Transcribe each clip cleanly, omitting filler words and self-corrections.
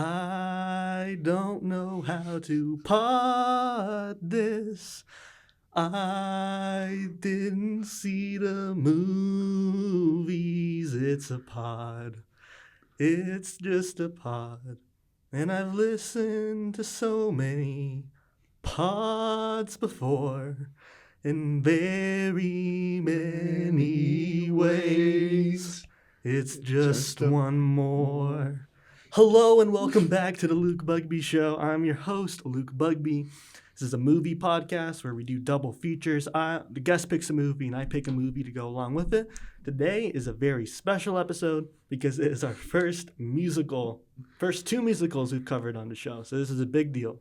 I don't know how to pod this. I didn't see the movies. It's a pod. It's just a pod. And I've listened to so many pods before in very many ways. It's just one more. Hello and welcome back to the Luke Bugbee Show. I'm your host, Luke Bugbee. This is a movie podcast where we do double features. The guest picks a movie and I pick a movie to go along with it. Today is a very special episode because it is our first two musicals we've covered on the show. So this is a big deal.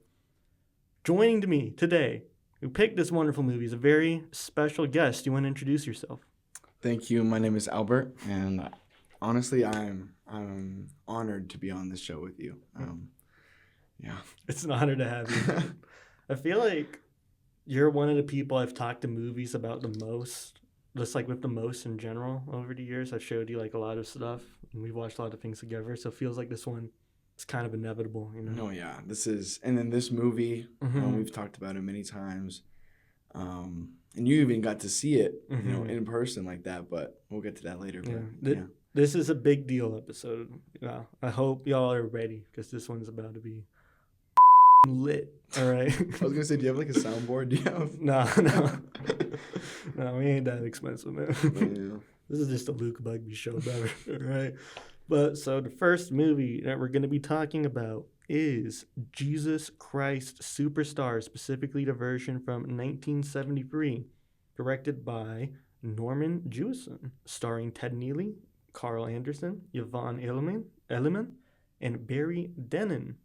Joining to me today, who picked this wonderful movie, is a very special guest. Do you want to introduce yourself? Thank you. My name is Albert, and honestly, I'm honored to be on this show with you. Yeah. It's an honor to have you. I feel like you're one of the people I've talked to movies about the most, just like with the most in general over the years. I've showed you like a lot of stuff, and we've watched a lot of things together, so it feels like this one is kind of inevitable, you know? No, yeah. And then this movie, we've talked about it many times, and you even got to see it, in person like that, but we'll get to that later. Yeah. This is a big deal episode. Yeah. I hope y'all are ready, because this one's about to be lit. All right. I was gonna say, do you have like a soundboard? Do you have? No, we ain't that expensive, man. Yeah. This is just a Luke Bugbee Show, better. All right. But so the first movie that we're gonna be talking about is Jesus Christ Superstar, specifically the version from 1973, directed by Norman Jewison, starring Ted Neely, Carl Anderson, Yvonne Elliman, and Barry Dennen.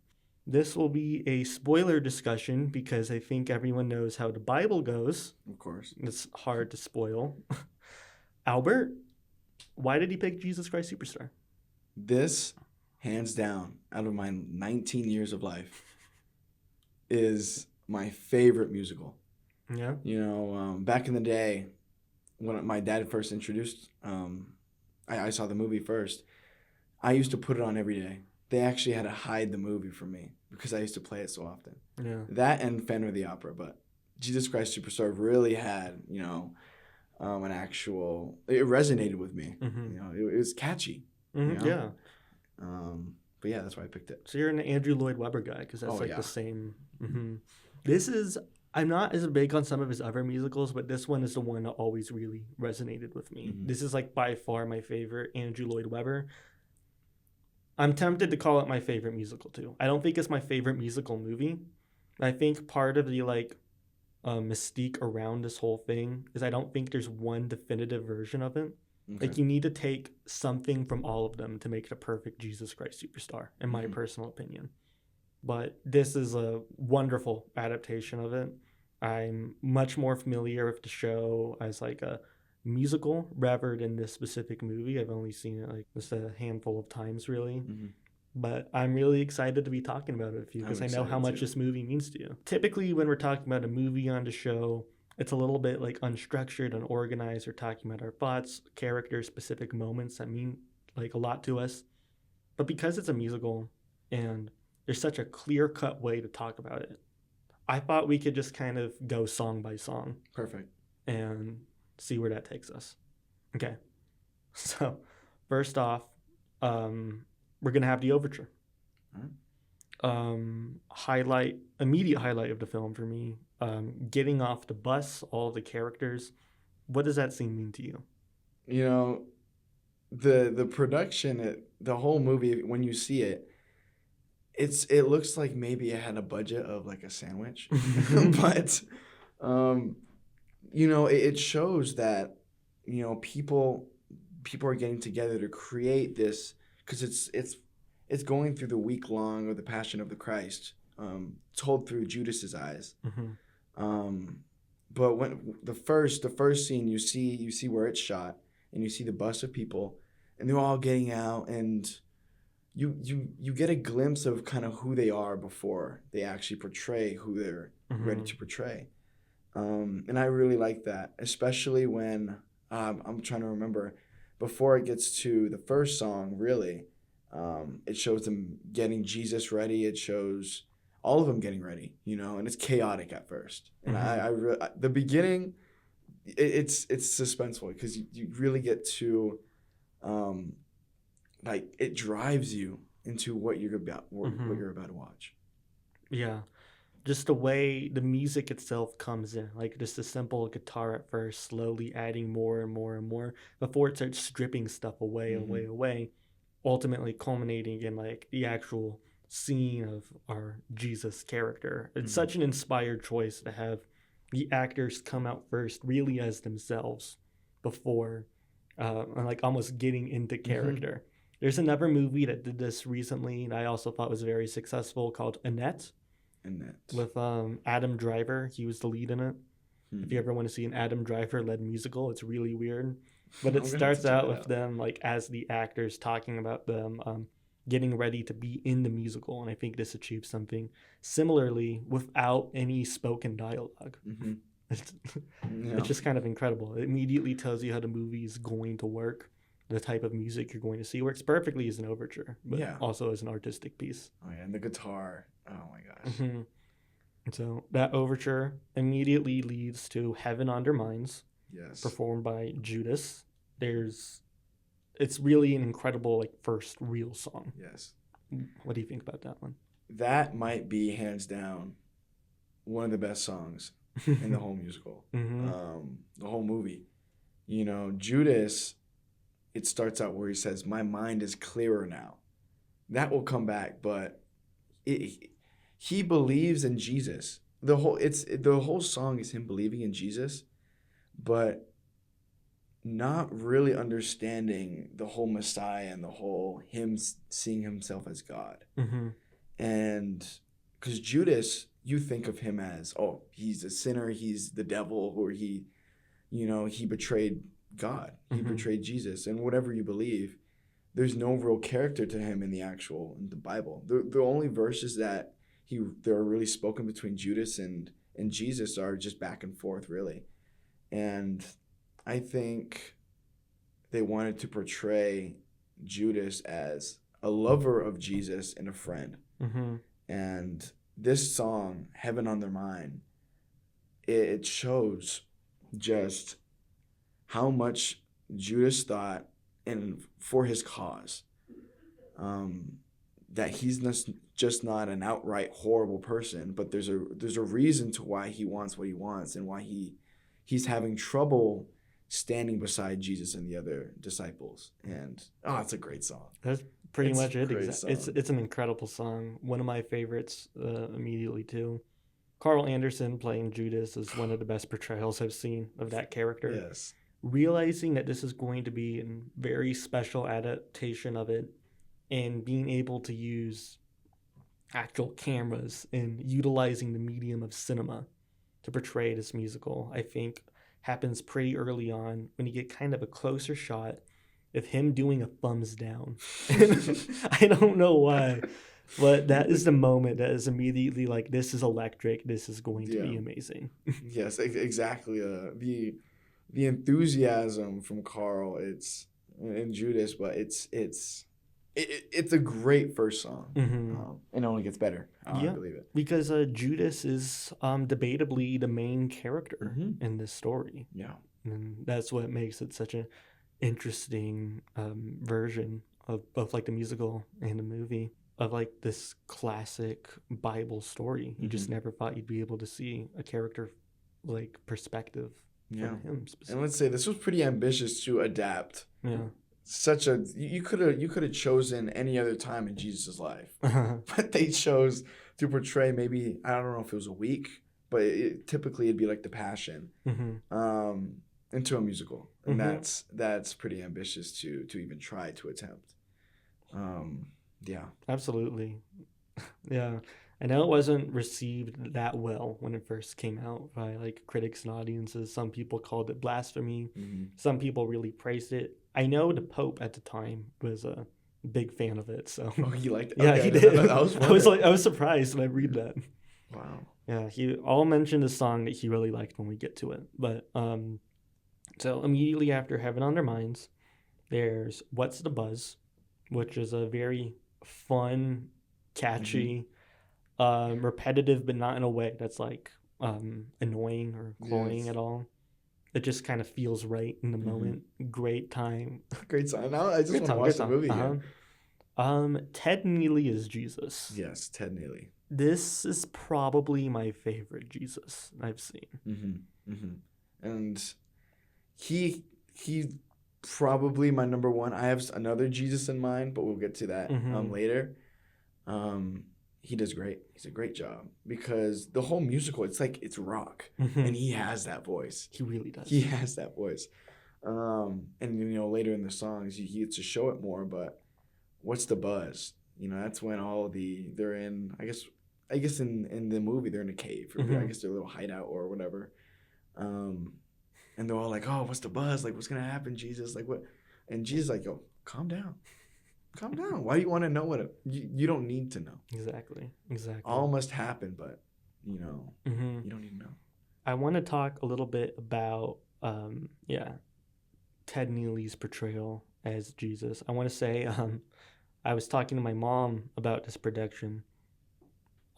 This will be a spoiler discussion because I think everyone knows how the Bible goes. Of course. It's hard to spoil. Albert, why did he pick Jesus Christ Superstar? This, hands down, out of my 19 years of life, is my favorite musical. Yeah. Back in the day, when my dad first introduced, I saw the movie first, I used to put it on every day. They actually had to hide the movie from me because I used to play it so often. Yeah. That and Phantom of the Opera, but Jesus Christ Superstar really had, an actual. It resonated with me. Mm-hmm. It was catchy. Mm-hmm. Yeah. But yeah, that's why I picked it. So you're an Andrew Lloyd Webber guy because that's the same. Mm-hmm. This is. I'm not as big on some of his other musicals, but this one is the one that always really resonated with me. Mm-hmm. This is like by far my favorite Andrew Lloyd Webber. I'm tempted to call it my favorite musical too. I don't think it's my favorite musical movie. I think part of the mystique around this whole thing is I don't think there's one definitive version of it. Okay. Like you need to take something from all of them to make it a perfect Jesus Christ Superstar, in my personal opinion. But this is a wonderful adaptation of it. I'm much more familiar with the show as like a musical rather than this specific movie. I've only seen it like just a handful of times really. Mm-hmm. But I'm really excited to be talking about it with you because I know how much this movie means to you. Typically when we're talking about a movie on the show, it's a little bit like unstructured, unorganized. We're talking about our thoughts, characters, specific moments that mean like a lot to us. But because it's a musical and there's such a clear-cut way to talk about it, I thought we could just kind of go song by song. Perfect. And see where that takes us. Okay. So, first off, we're going to have the overture. Right. Immediate highlight of the film for me, getting off the bus, all the characters. What does that scene mean to you? The production, the whole movie, when you see it, it looks like maybe it had a budget of like a sandwich, but it shows that people are getting together to create this because it's going through the week long of the Passion of the Christ, told through Judas's eyes. Mm-hmm. But when the first scene you see where it's shot and you see the bus of people and they're all getting out and you get a glimpse of kind of who they are before they actually portray who they're ready to portray. And I really like that, especially when I'm trying to remember before it gets to the first song, really, It shows them getting Jesus ready. It shows all of them getting ready, and it's chaotic at first. And the beginning, it's suspenseful because you really get to, it drives you into what you're about to watch. Yeah. Just the way the music itself comes in, like just a simple guitar at first, slowly adding more and more and more before it starts stripping stuff away, ultimately culminating in like the actual scene of our Jesus character. It's such an inspired choice to have the actors come out first really as themselves before like almost getting into character. There's another movie that did this recently and I also thought was very successful called Annette. With Adam Driver. He was the lead in it. If you ever want to see an Adam Driver-led musical, it's really weird. But it starts out with them like as the actors talking about them getting ready to be in the musical. And I think this achieves something similarly without any spoken dialogue. It's just kind of incredible. It immediately tells you how the movie is going to work, the type of music you're going to see. Works perfectly as an overture, but also as an artistic piece. Oh, yeah, and the guitar. Oh, my gosh. So that overture immediately leads to Heaven Under Minds, performed by Judas. It's really an incredible like first real song. Yes. What do you think about that one? That might be hands down one of the best songs in the whole musical, the whole movie. Judas, it starts out where he says, "My mind is clearer now." That will come back, but he believes in Jesus. The whole song is him believing in Jesus, but not really understanding the whole Messiah and the whole him seeing himself as God. And because Judas, you think of him as, oh, he's a sinner, he's the devil, or he betrayed God, he betrayed Jesus, and whatever you believe, there's no real character to him in the Bible. The only verses that are really spoken between Judas and Jesus are just back and forth, really. And I think they wanted to portray Judas as a lover of Jesus and a friend. And this song, Heaven on Their Mind, it shows just how much Judas thought and for his cause, that he's just not an outright horrible person, but there's a reason to why he wants what he wants and why he's having trouble standing beside Jesus and the other disciples. And it's a great song. That's pretty much it. It's an incredible song. One of my favorites immediately too. Carl Anderson playing Judas is one of the best portrayals I've seen of that character. Yes. Realizing that this is going to be a very special adaptation of it and being able to use actual cameras and utilizing the medium of cinema to portray this musical, I think happens pretty early on when you get kind of a closer shot of him doing a thumbs down. I don't know why, but that is the moment that is immediately like, this is electric. This is going to be amazing. Yes, exactly. The enthusiasm from Carl, and Judas, but it's a great first song. It only gets better. I believe it. Because Judas is debatably the main character in this story. Yeah. And that's what makes it such an interesting version of both like the musical and the movie of like this classic Bible story. You just never thought you'd be able to see a character like perspective from him specifically. And let's say this was pretty ambitious to adapt. You could have chosen any other time in Jesus' life, but they chose to portray maybe, I don't know if it was a week, but typically it'd be like the Passion into a musical, and that's pretty ambitious to even try to attempt. Absolutely. I know it wasn't received that well when it first came out by like critics and audiences. Some people called it blasphemy. Some people really praised it. I know the Pope at the time was a big fan of it. So he liked it. Yeah, he did. I was surprised when I read that. Wow. Yeah, I'll mention a song that he really liked when we get to it. But so immediately after Heaven on Their Minds, there's What's the Buzz, which is a very fun, catchy, repetitive, but not in a way that's like annoying or cloying at all. It just kind of feels right in the moment. Great time. Great song. Now I just want to watch the movie again. Ted Neely is Jesus. Yes, Ted Neely. This is probably my favorite Jesus I've seen. And he probably my number one. I have another Jesus in mind, but we'll get to that later. He does great. He's a great job because the whole musical, it's rock, and he has that voice. He really does. He has that voice. And later in the songs, he gets to show it more. But what's the buzz? That's when they're in. I guess in the movie they're in a cave. Or I guess they're a little hideout or whatever. And they're all like, "Oh, what's the buzz? Like, what's gonna happen, Jesus? Like, what?" And Jesus is like, "Yo, calm down. Calm down. Why do you want to know what you don't need to know?" Exactly. All must happen, but you don't need to know. I want to talk a little bit about Ted Neely's portrayal as Jesus. I want to say I was talking to my mom about this production.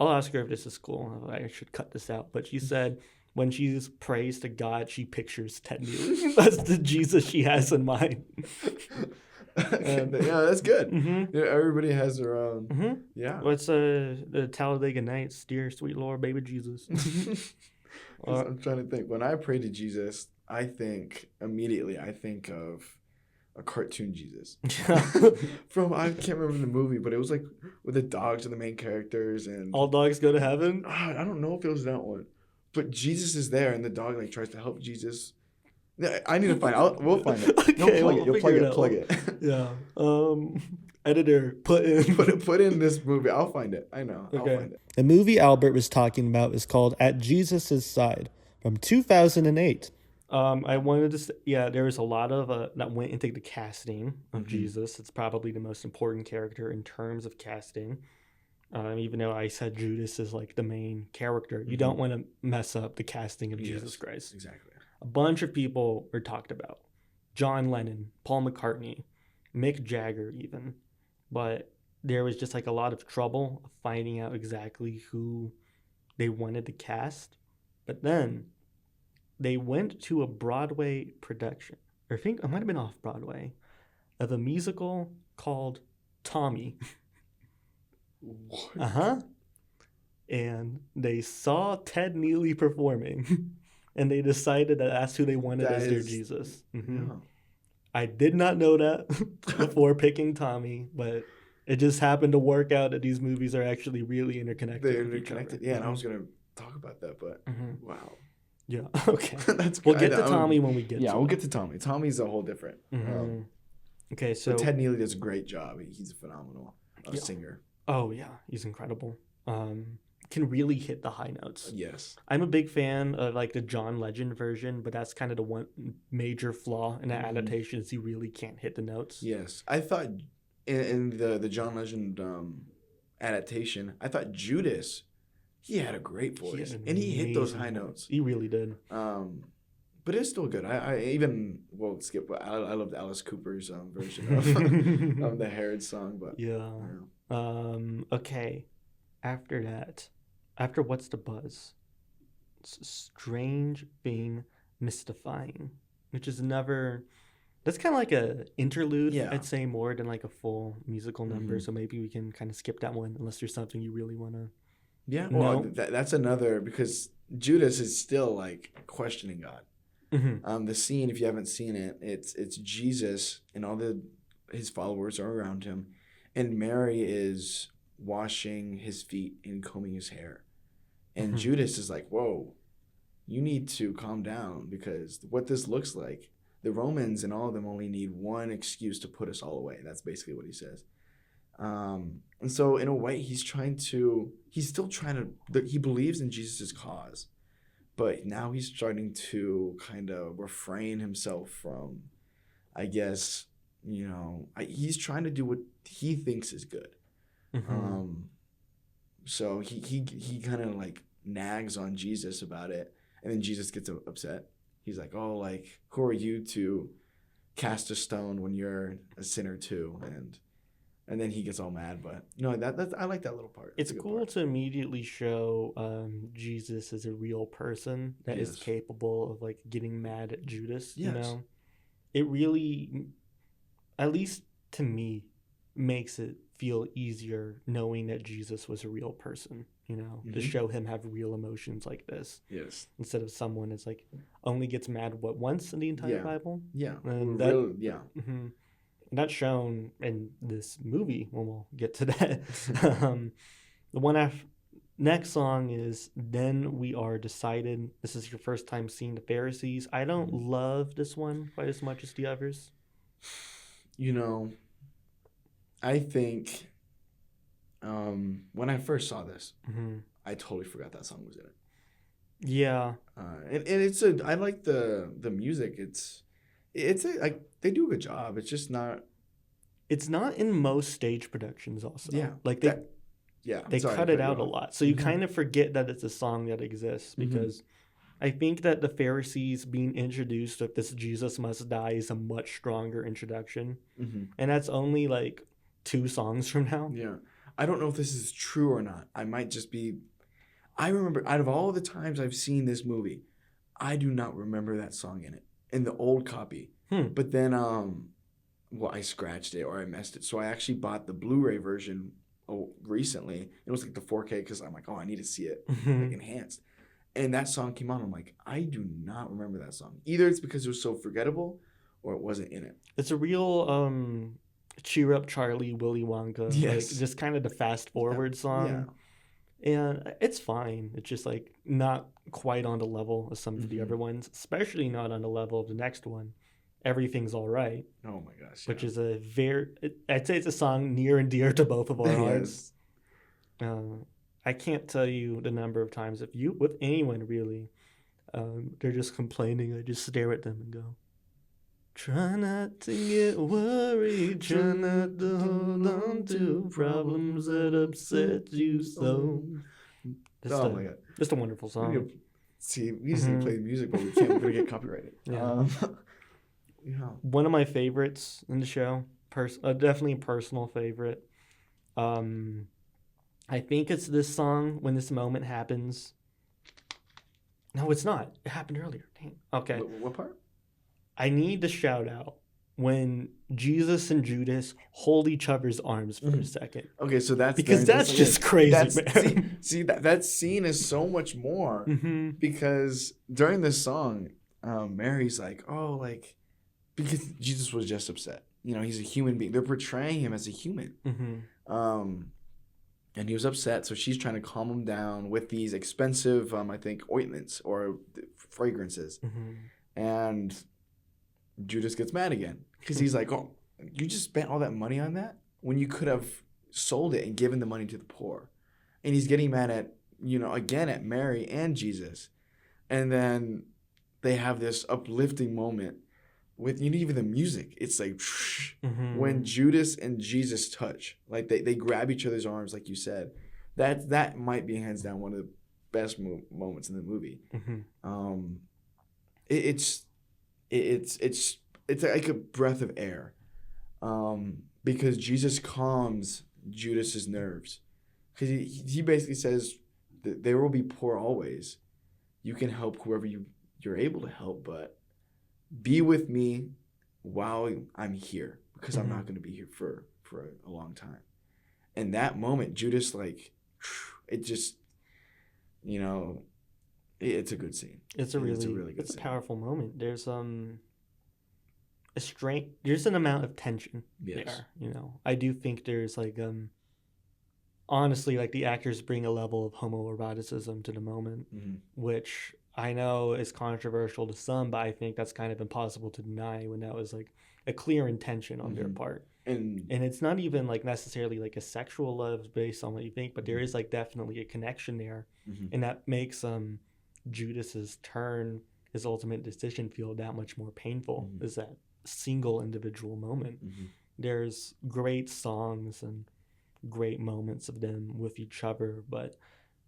I'll ask her if this is cool. I should cut this out, but she said when she prays to God, she pictures Ted Neely. That's the Jesus she has in mind. Yeah, that's good. Everybody has their own. Yeah. What's the Talladega Nights, dear sweet Lord, baby Jesus? I'm trying to think. When I pray to Jesus, I think immediately of a cartoon Jesus. I can't remember the movie, but it was like with the dogs are the main characters and all dogs go to heaven. I don't know if it was that one, but Jesus is there and the dog like tries to help Jesus. I need to find it. We'll find it. Okay, You'll plug it. Yeah. Editor, put in this movie. I'll find it. I know. Okay. I'll find it. The movie Albert was talking about is called At Jesus' Side from 2008. I wanted to say, there was a lot of that went into the casting of Jesus. It's probably the most important character in terms of casting. Even though I said Judas is like the main character, you don't want to mess up the casting of Jesus Christ. Exactly. A bunch of people were talked about. John Lennon, Paul McCartney, Mick Jagger even. But there was just like a lot of trouble finding out exactly who they wanted to cast. But then they went to a Broadway production, or I think it might have been off Broadway, of a musical called Tommy. What? And they saw Ted Neely performing. And they decided that that's who they wanted as their Jesus. Yeah. I did not know that before picking Tommy, but it just happened to work out that these movies are actually really interconnected. They're interconnected. Yeah, and I was going to talk about that, but wow. Yeah, okay. We'll get to Tommy when we get to we'll get to Tommy. Tommy's a whole different. Okay, so Ted Neely does a great job. He's a phenomenal singer. Oh, yeah. He's incredible. Can really hit the high notes. Yes. I'm a big fan of like the John Legend version, but that's kind of the one major flaw in that adaptation is he really can't hit the notes. Yes. I thought in the John Legend adaptation, I thought Judas, he had a great voice and he hit those high notes. He really did. But it's still good. I skip. I loved Alice Cooper's version of the Herod song. But okay. After What's the Buzz? It's a strange thing, mystifying, which is never. That's kind of like a interlude. Yeah. I'd say more than like a full musical number. So maybe we can kind of skip that one unless there's something you really want to. Yeah. Well, that's another because Judas is still like questioning God. The scene, if you haven't seen it, it's Jesus and all his followers are around him, and Mary is washing his feet and combing his hair, and Judas is like, "Whoa, you need to calm down because what this looks like, the Romans and all of them only need one excuse to put us all away." That's basically what he says. And so in a way, he believes in Jesus's cause. But now he's starting to kind of refrain himself from, I guess, he's trying to do what he thinks is good. So he kind of like nags on Jesus about it. And then Jesus gets upset. He's like, "Oh, like, who are you to cast a stone when you're a sinner too?" And And then he gets all mad, but no, that's I like that little part. It's cool to immediately show Jesus as a real person that is capable of like getting mad at Judas. You know, it really, at least to me, makes it feel easier knowing that Jesus was a real person. You know, to show him have real emotions like this. Yes. Instead of someone that's like only gets mad once in the entire Bible. Yeah. And that, and that's shown in this movie when we'll get to that. The one next song is "Then We Are Decided." This is your first time seeing the Pharisees. I don't love this one quite as much as the others. You know, I think when I first saw this, I totally forgot that song was in it. Yeah, and it's I like the music. Like they do a good job. It's just not. It's not in most stage productions. Also, like they sorry, cut it out a lot, so you kind of forget that it's a song that exists because I think that the Pharisees being introduced with this "Jesus must die" is a much stronger introduction, and that's only like 2 songs from now. Yeah, I don't know if this is true or not. I might just be. I remember out of all the times I've seen this movie, I do not remember that song in it in the old copy. But then I scratched it or I messed it, so I actually bought the Blu-ray version recently. It was like the 4K because I'm like, I need to see it like enhanced. And that song came on. I'm like, I do not remember that song. Either it's because it was so forgettable, or it wasn't in it. It's a real cheer up Charlie, Willy Wonka, like just kind of the fast forward song. And it's fine. It's just like not quite on the level of some of the other ones, especially not on the level of the next one, Everything's All Right. Oh my gosh. Which is I'd say it's a song near and dear to both of our hearts. I can't tell you the number of times with anyone really, they're just complaining, I just stare at them and go, try not to get worried, try not to hold on to problems that upset you so. My God. Just a wonderful song. We just need to play the music, but we're going to get copyrighted. Yeah. One of my favorites in the show, definitely a personal favorite. I think it's this song, When This Moment Happens. No, it's not. It happened earlier. Dang. Okay. What part? I need to shout out when Jesus and Judas hold each other's arms for a second. Okay, so that's just crazy. That scene is so much more because during this song, Mary's like, because Jesus was just upset. You know, he's a human being. They're portraying him as a human. And he was upset, so she's trying to calm him down with these expensive, I think, ointments or fragrances. And Judas gets mad again because he's like, oh, you just spent all that money on that when you could have sold it and given the money to the poor. And he's getting mad at, again at Mary and Jesus. And then they have this uplifting moment with even the music. It's like when Judas and Jesus touch, like they grab each other's arms, like you said. That might be hands down one of the best moments in the movie. It's like a breath of air, because Jesus calms Judas's nerves, because he basically says that there will be poor always. You can help whoever you're able to help, but be with me while I'm here, because I'm not going to be here for a long time. And that moment, Judas, it just, it's a good scene. It's a really good scene. Powerful moment. There's there's an amount of tension there. I do think there's honestly, the actors bring a level of homoeroticism to the moment, which I know is controversial to some, but I think that's kind of impossible to deny when that was a clear intention on their part. And it's not even necessarily a sexual love based on what you think, but there is definitely a connection there. And that makes Judas's turn, his ultimate decision, feel that much more painful, is that single individual moment. There's great songs and great moments of them with each other, but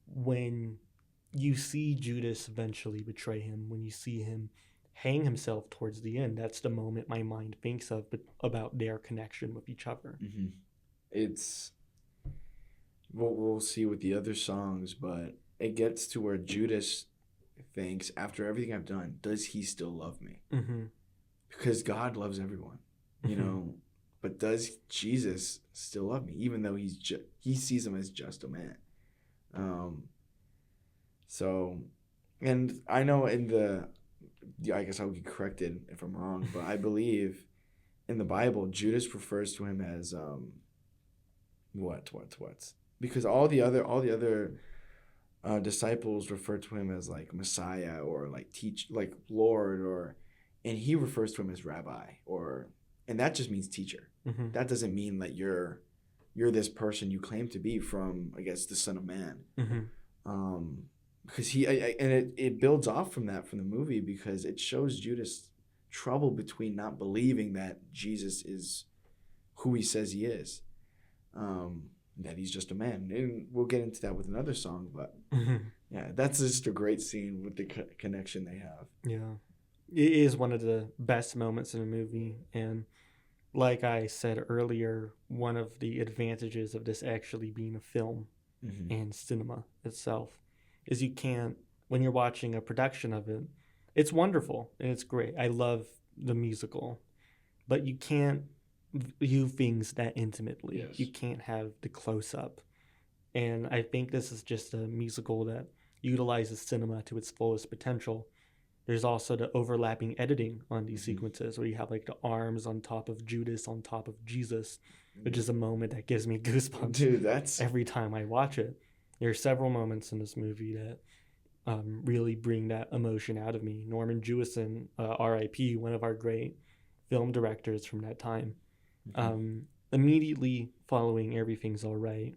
when you see Judas eventually betray him, when you see him hang himself towards the end, that's the moment my mind thinks of about their connection with each other. it's we'll see with the other songs, but it gets to where Judas thinks, after everything I've done, does he still love me? Mm-hmm. Because God loves everyone, you know. But does Jesus still love me, even though he sees him as just a man? So, and I know I guess I'll get corrected if I'm wrong, but I believe in the Bible, Judas refers to him as what? Because all the other disciples refer to him as like Messiah or like Lord, and he refers to him as Rabbi, and that just means teacher. Mm-hmm. That doesn't mean that you're this person you claim to be from, I guess, the Son of Man. Mm-hmm. Because it builds off from that from the movie, because it shows Judas' trouble between not believing that Jesus is who he says he is, that he's just a man. And we'll get into that with another song, but yeah, that's just a great scene with the connection they have. Yeah, it is one of the best moments in a movie, and like I said earlier, one of the advantages of this actually being a film and cinema itself is you can't, when you're watching a production of it, it's wonderful and it's great. I love the musical, but you can't view things that intimately. Yes. You can't have the close-up. And I think this is just a musical that utilizes cinema to its fullest potential. There's also the overlapping editing on these sequences where you have like the arms on top of Judas on top of Jesus, which is a moment that gives me goosebumps. Dude, that's every time I watch it. There are several moments in this movie that really bring that emotion out of me. Norman Jewison, R.I.P., one of our great film directors from that time. Immediately following Everything's All Right,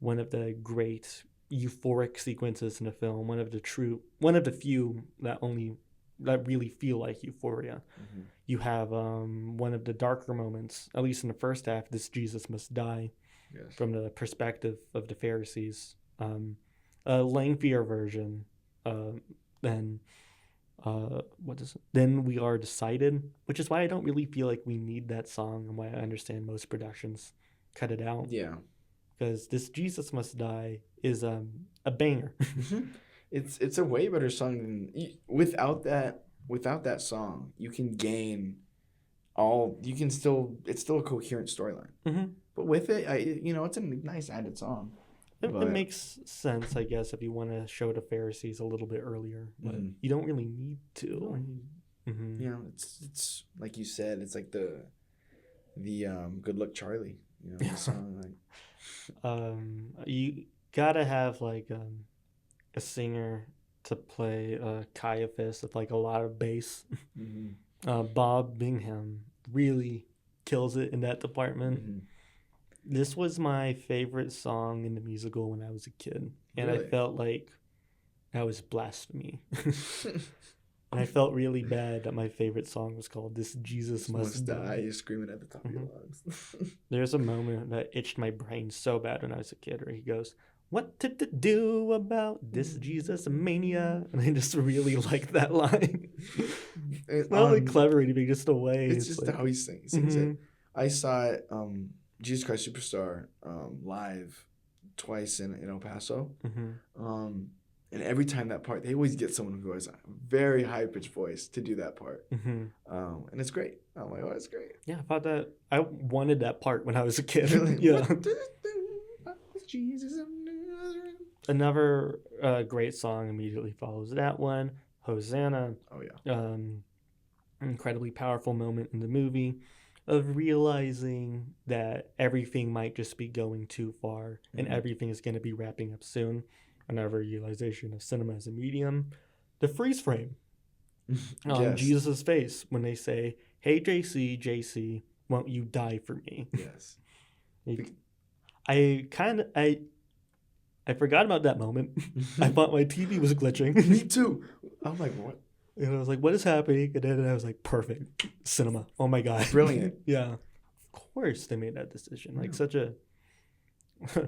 one of the great euphoric sequences in the film, one of the few that really feel like euphoria. You have one of the darker moments, at least in the first half, this Jesus must die, from the perspective of the Pharisees. A lengthier version than Then We Are Decided, which is why I don't really feel like we need that song, and why I understand most productions cut it out. Yeah. Because this Jesus Must Die is a banger. It's a way better song than without that song. You can gain it's still a coherent storyline. But with it, it's a nice added song. It makes sense, I guess, if you want to show the Pharisees a little bit earlier, but you don't really need to. It's like you said, it's like the Good Luck Charlie, the song. You gotta have like a singer to play Caiaphas with like a lot of bass. Bob Bingham really kills it in that department. This was my favorite song in the musical when I was a kid, and really? I felt like that was blasphemy. And I felt really bad that my favorite song was called "This Jesus Must Die." You're screaming at the top of your lungs. There's a moment that itched my brain so bad when I was a kid, where he goes, "What to do about this Jesus mania?" And I just really like that line. It's not like clever or anything, just the way. It's just like, how he sings it. I saw it, Jesus Christ Superstar, live twice in El Paso. And every time that part, they always get someone who has a very high-pitched voice to do that part. And it's great. I'm like, oh, it's great. Yeah, I wanted that part when I was a kid. Really? Yeah. Jesus. Another great song immediately follows that one, Hosanna. Oh, yeah. Incredibly powerful moment in the movie of realizing that everything might just be going too far and everything is going to be wrapping up soon. Another realization of cinema as a medium. The freeze frame on Jesus' face when they say, "Hey, JC, won't you die for me?" Yes. I forgot about that moment. I thought my TV was glitching. Me too. I'm like, what? And I was like, what is happening? And then I was like, perfect. Cinema. Oh my God. Brilliant. Yeah. Of course they made that decision. Like such a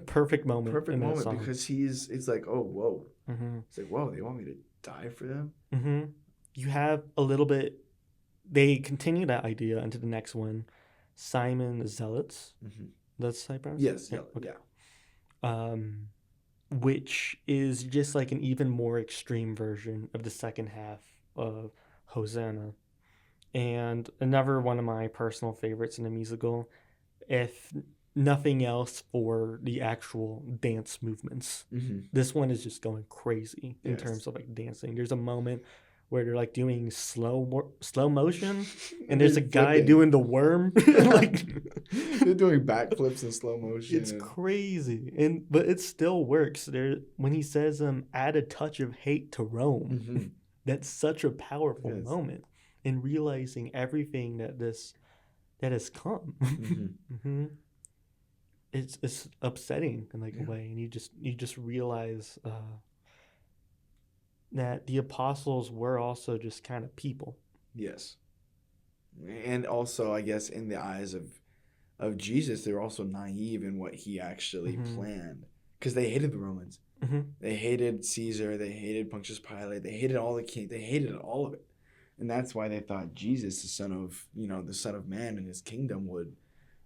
perfect moment. Perfect moment, because it's like, oh, whoa. It's like, whoa, they want me to die for them? You have a little bit, they continue that idea into the next one. Simon the Zealots. That's how you pronounce Yes. it? Yeah. Okay. Yeah. Which is just like an even more extreme version of the second half of Hosanna. And another one of my personal favorites in the musical, if nothing else for the actual dance movements. Mm-hmm. This one is just going crazy in Yes. terms of like dancing. There's a moment where they're like doing slow motion, and they're there's a guy flipping. doing the worm. Like they're doing backflips in slow motion. it's crazy, but it still works. There, when he says, "Add a touch of hate to Rome," Mm-hmm. that's such a powerful Yes. moment in realizing everything that has come. Mm-hmm. Mm-hmm. It's upsetting in like a way, and you just realize that the apostles were also just kind of people. Yes. And also, I guess, in the eyes of Jesus, they're also naive in what he actually planned. Because they hated the Romans. Mm-hmm. They hated Caesar. They hated Pontius Pilate. They hated all the kings. They hated all of it. And that's why they thought Jesus, the Son of Man and his kingdom would,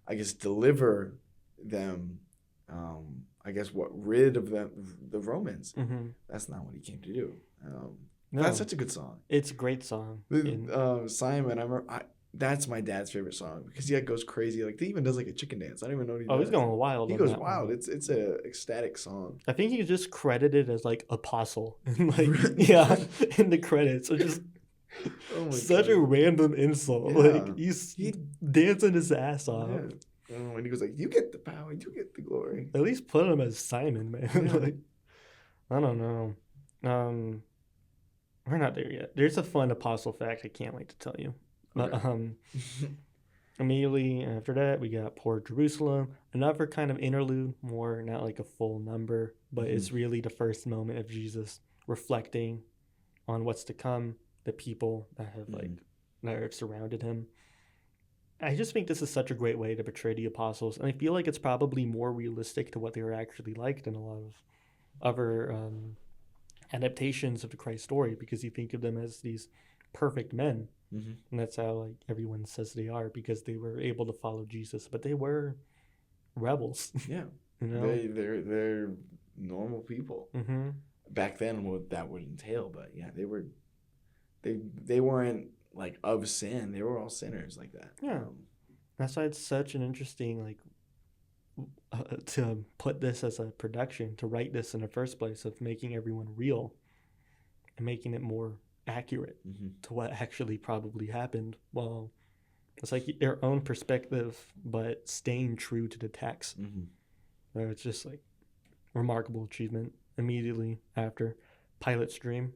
I guess, deliver them, rid of them, the Romans. Mm-hmm. That's not what he came to do. No, that's such a good song. It's a great song. Simon, I remember, that's my dad's favorite song because he goes crazy. Like he even does like a chicken dance. I don't even know what he does. He's going wild. He goes wild. One. It's a ecstatic song. I think he's just credited as like apostle, and like yeah, in the credits. So just such a random insult. Yeah. Like he's dancing his ass off. Yeah. And he goes like, "You get the power, you get the glory." At least put him as Simon, man. Yeah. Like, I don't know. We're not there yet. There's a fun apostle fact I can't wait to tell you. Okay. But immediately after that, we got Poor Jerusalem, another kind of interlude, more not like a full number, but it's really the first moment of Jesus reflecting on what's to come, the people that have that have surrounded him. I just think this is such a great way to portray the apostles, and I feel like it's probably more realistic to what they were actually like than a lot of other adaptations of the Christ story, because you think of them as these perfect men, and that's how like everyone says they are, because they were able to follow Jesus, but they were rebels. Yeah, you know, they're normal people. Back then, what that would entail, but yeah, they weren't like of sin. They were all sinners like that. Yeah, that's why it's such an interesting like to put this as a production, to write this in the first place, of making everyone real and making it more accurate to what actually probably happened. Well, it's like their own perspective, but staying true to the text. It's just like remarkable achievement. Immediately after Pilate's dream,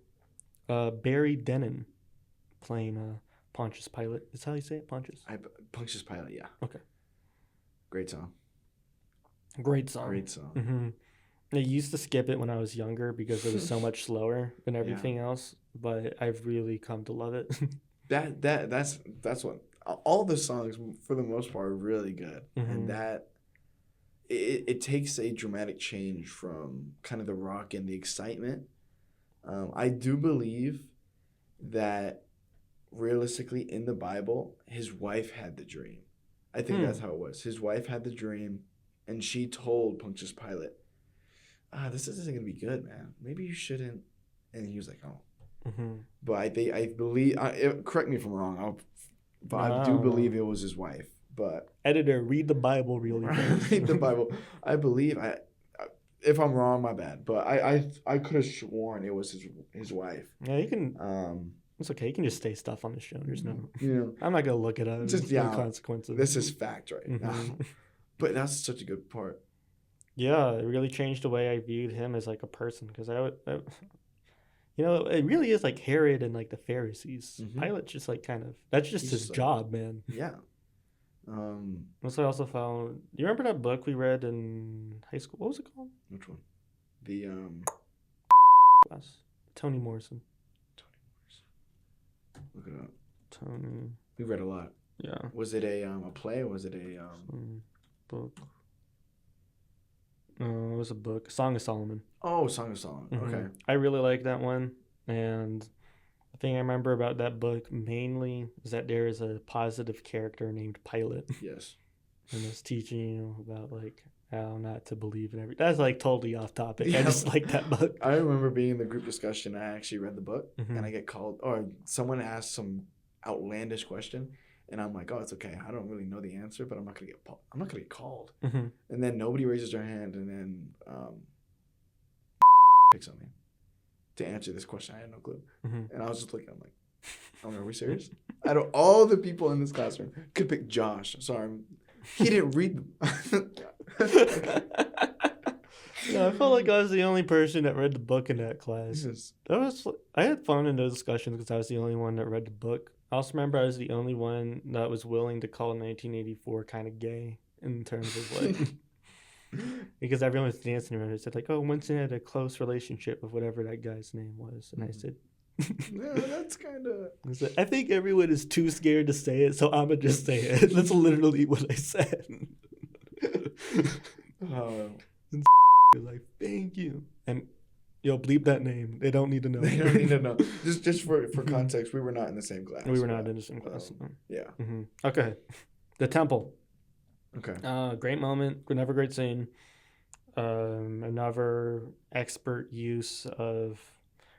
Barry Dennen playing Pontius Pilate. Is that how you say it? Pontius Pilate, yeah. Okay. Great song. I used to skip it when I was younger because it was so much slower than everything else, but I've really come to love it. That's what all the songs for the most part are really good, and that it takes a dramatic change from kind of the rock and the excitement. I do believe that realistically in the Bible, his wife had the dream. I think that's how it was. His wife had the dream, and she told Pontius Pilate, this isn't going to be good, man. Maybe you shouldn't. And he was like, oh. But I believe, correct me if I'm wrong, but I do believe it was his wife. But editor, read the Bible really fast. Read the Bible. I believe, if I'm wrong, my bad. But I could have sworn it was his wife. Yeah, you can. It's okay. You can just say stuff on the show. There's no. Yeah. I'm not gonna look it up. There's no consequences. This is fact right now. But that's such a good part. Yeah, it really changed the way I viewed him as like a person, because it really is like Herod and like the Pharisees. Pilate's just like kind of, that's just his job, man. Yeah. Once I also found, do you remember that book we read in high school? What was it called? Which one? The Toni Morrison. Look it up. Toni. We read a lot. Yeah. Was it a play? Or was it a book? No, it was a book. Song of Solomon. Oh, Song of Solomon. Okay. I really like that one, and the thing I remember about that book mainly is that there is a positive character named Pilate. Yes. and it's teaching you about like how not to believe in everything. That's like totally off topic. Yeah. I just like that book. I remember being in the group discussion. I actually read the book, Mm-hmm. and I get called, or someone asked some outlandish question, and I'm like, oh, it's okay. I don't really know the answer, but I'm not gonna get called. Mm-hmm. And then nobody raises their hand, and then picks on me to answer this question. I had no clue, and I was just looking. I'm like, oh, are we serious? Out of all the people in this classroom, could pick Josh. Sorry, he didn't read them. Yeah, I felt like I was the only person that read the book in that class. I had fun in those discussions because I was the only one that read the book. I also remember I was the only one that was willing to call 1984 kind of gay in terms of like because everyone was dancing around it. Said like, oh, Winston had a close relationship with whatever that guy's name was, and I said. Yeah, that's kind of. I think everyone is too scared to say it, so I'm gonna just say it. That's literally what I said. Like, thank you, and yo, bleep that name. They don't need to know. They don't need to know. Just for context, we were not in the same class. We were not in the same class. Yeah. Mm-hmm. Okay, the temple. Okay. Great moment. Another great scene. Another expert use of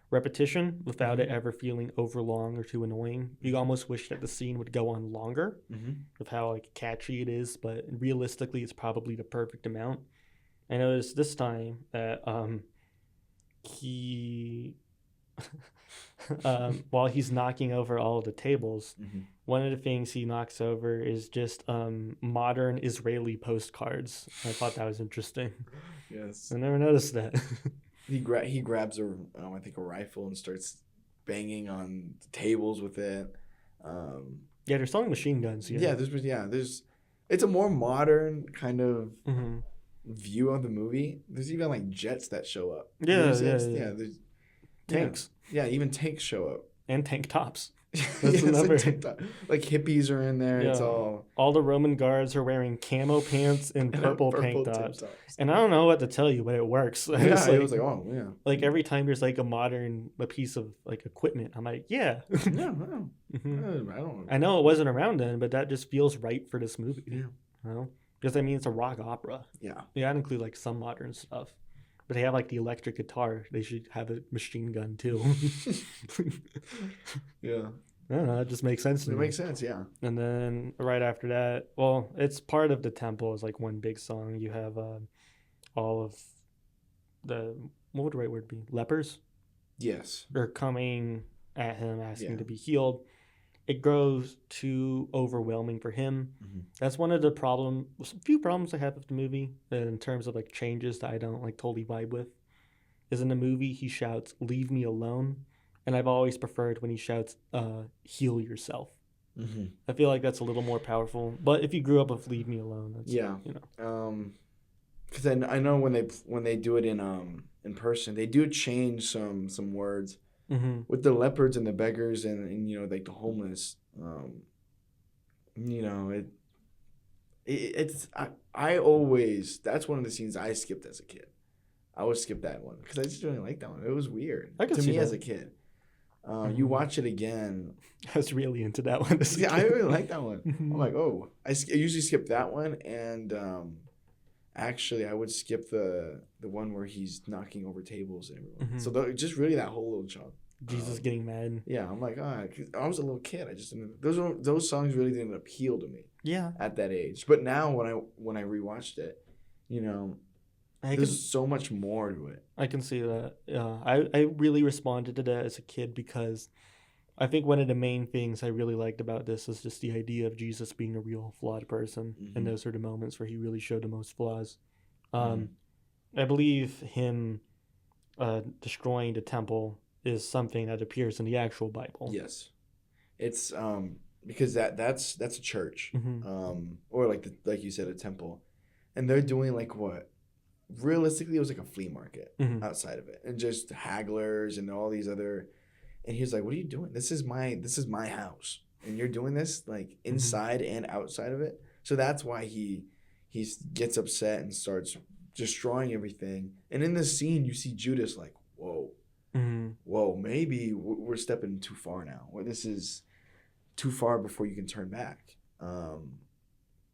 repetition without it ever feeling overlong or too annoying. You almost wish that the scene would go on longer with how like catchy it is, but realistically, it's probably the perfect amount. I noticed this time that he, while he's knocking over all of the tables, one of the things he knocks over is just modern Israeli postcards. I thought that was interesting. Yes. I never noticed that. He grabs I think a rifle and starts banging on the tables with it. Yeah, they're selling machine guns. Yeah, there's it's a more modern kind of view of the movie. There's even like jets that show up. Yeah. There's tanks. Yeah, even tanks show up. And tank tops. That's another. Like hippies are in there. Yeah. It's all the Roman guards are wearing camo pants and purple tank tops. And I don't know what to tell you, but it works. Yeah, it was like, oh yeah. Like every time there's like a piece of like equipment, I'm like, yeah. Yeah, wow. I don't know. I know it wasn't around then, but that just feels right for this movie. Yeah. You know? Because I mean it's a rock opera. Yeah. Yeah, I'd include like some modern stuff. But they have like the electric guitar. They should have a machine gun too. Yeah. I don't know. It just makes sense to me. It makes sense, yeah. And then right after that, well, it's part of the temple is like one big song. You have all of the, what would the right word be? Lepers? Yes. They're coming at him asking to be healed. It grows too overwhelming for him. That's one of the few problems I have with the movie in terms of like changes that I don't like totally vibe with. Is in the movie he shouts, "Leave me alone," and I've always preferred when he shouts, "Heal yourself." I feel like that's a little more powerful. But if you grew up with "Leave me alone," that's, you know. Because then I know when they do it in person, they do change some words. With the leopards and the beggars and you know like the homeless, you know I always, that's one of the scenes I skipped as a kid. I would skip that one because I just didn't like that one. It was weird to me as a kid. You watch it again. I was really into that one. Yeah, I really like that one. I'm like, oh, I usually skip that one, and actually, I would skip the one where he's knocking over tables and everyone. So just really that whole little chunk. Jesus getting mad. Yeah, I'm like, I was a little kid. I just didn't. Those songs really didn't appeal to me. Yeah. At that age, but now when I rewatched it, you know, there's so much more to it. I can see that. Yeah, I really responded to that as a kid because I think one of the main things I really liked about this is just the idea of Jesus being a real flawed person, and those are the moments where he really showed the most flaws. I believe him destroying the temple is something that appears in the actual Bible. Yes, it's because that's a church, or like you said, a temple, and they're doing like what. Realistically, it was like a flea market outside of it, and just hagglers and all these other. And he was like, "What are you doing? This is my house, and you're doing this like inside and outside of it." So that's why he gets upset and starts destroying everything. And in this scene, you see Judas like, "Whoa, whoa, maybe we're stepping too far now. Or this is too far before you can turn back."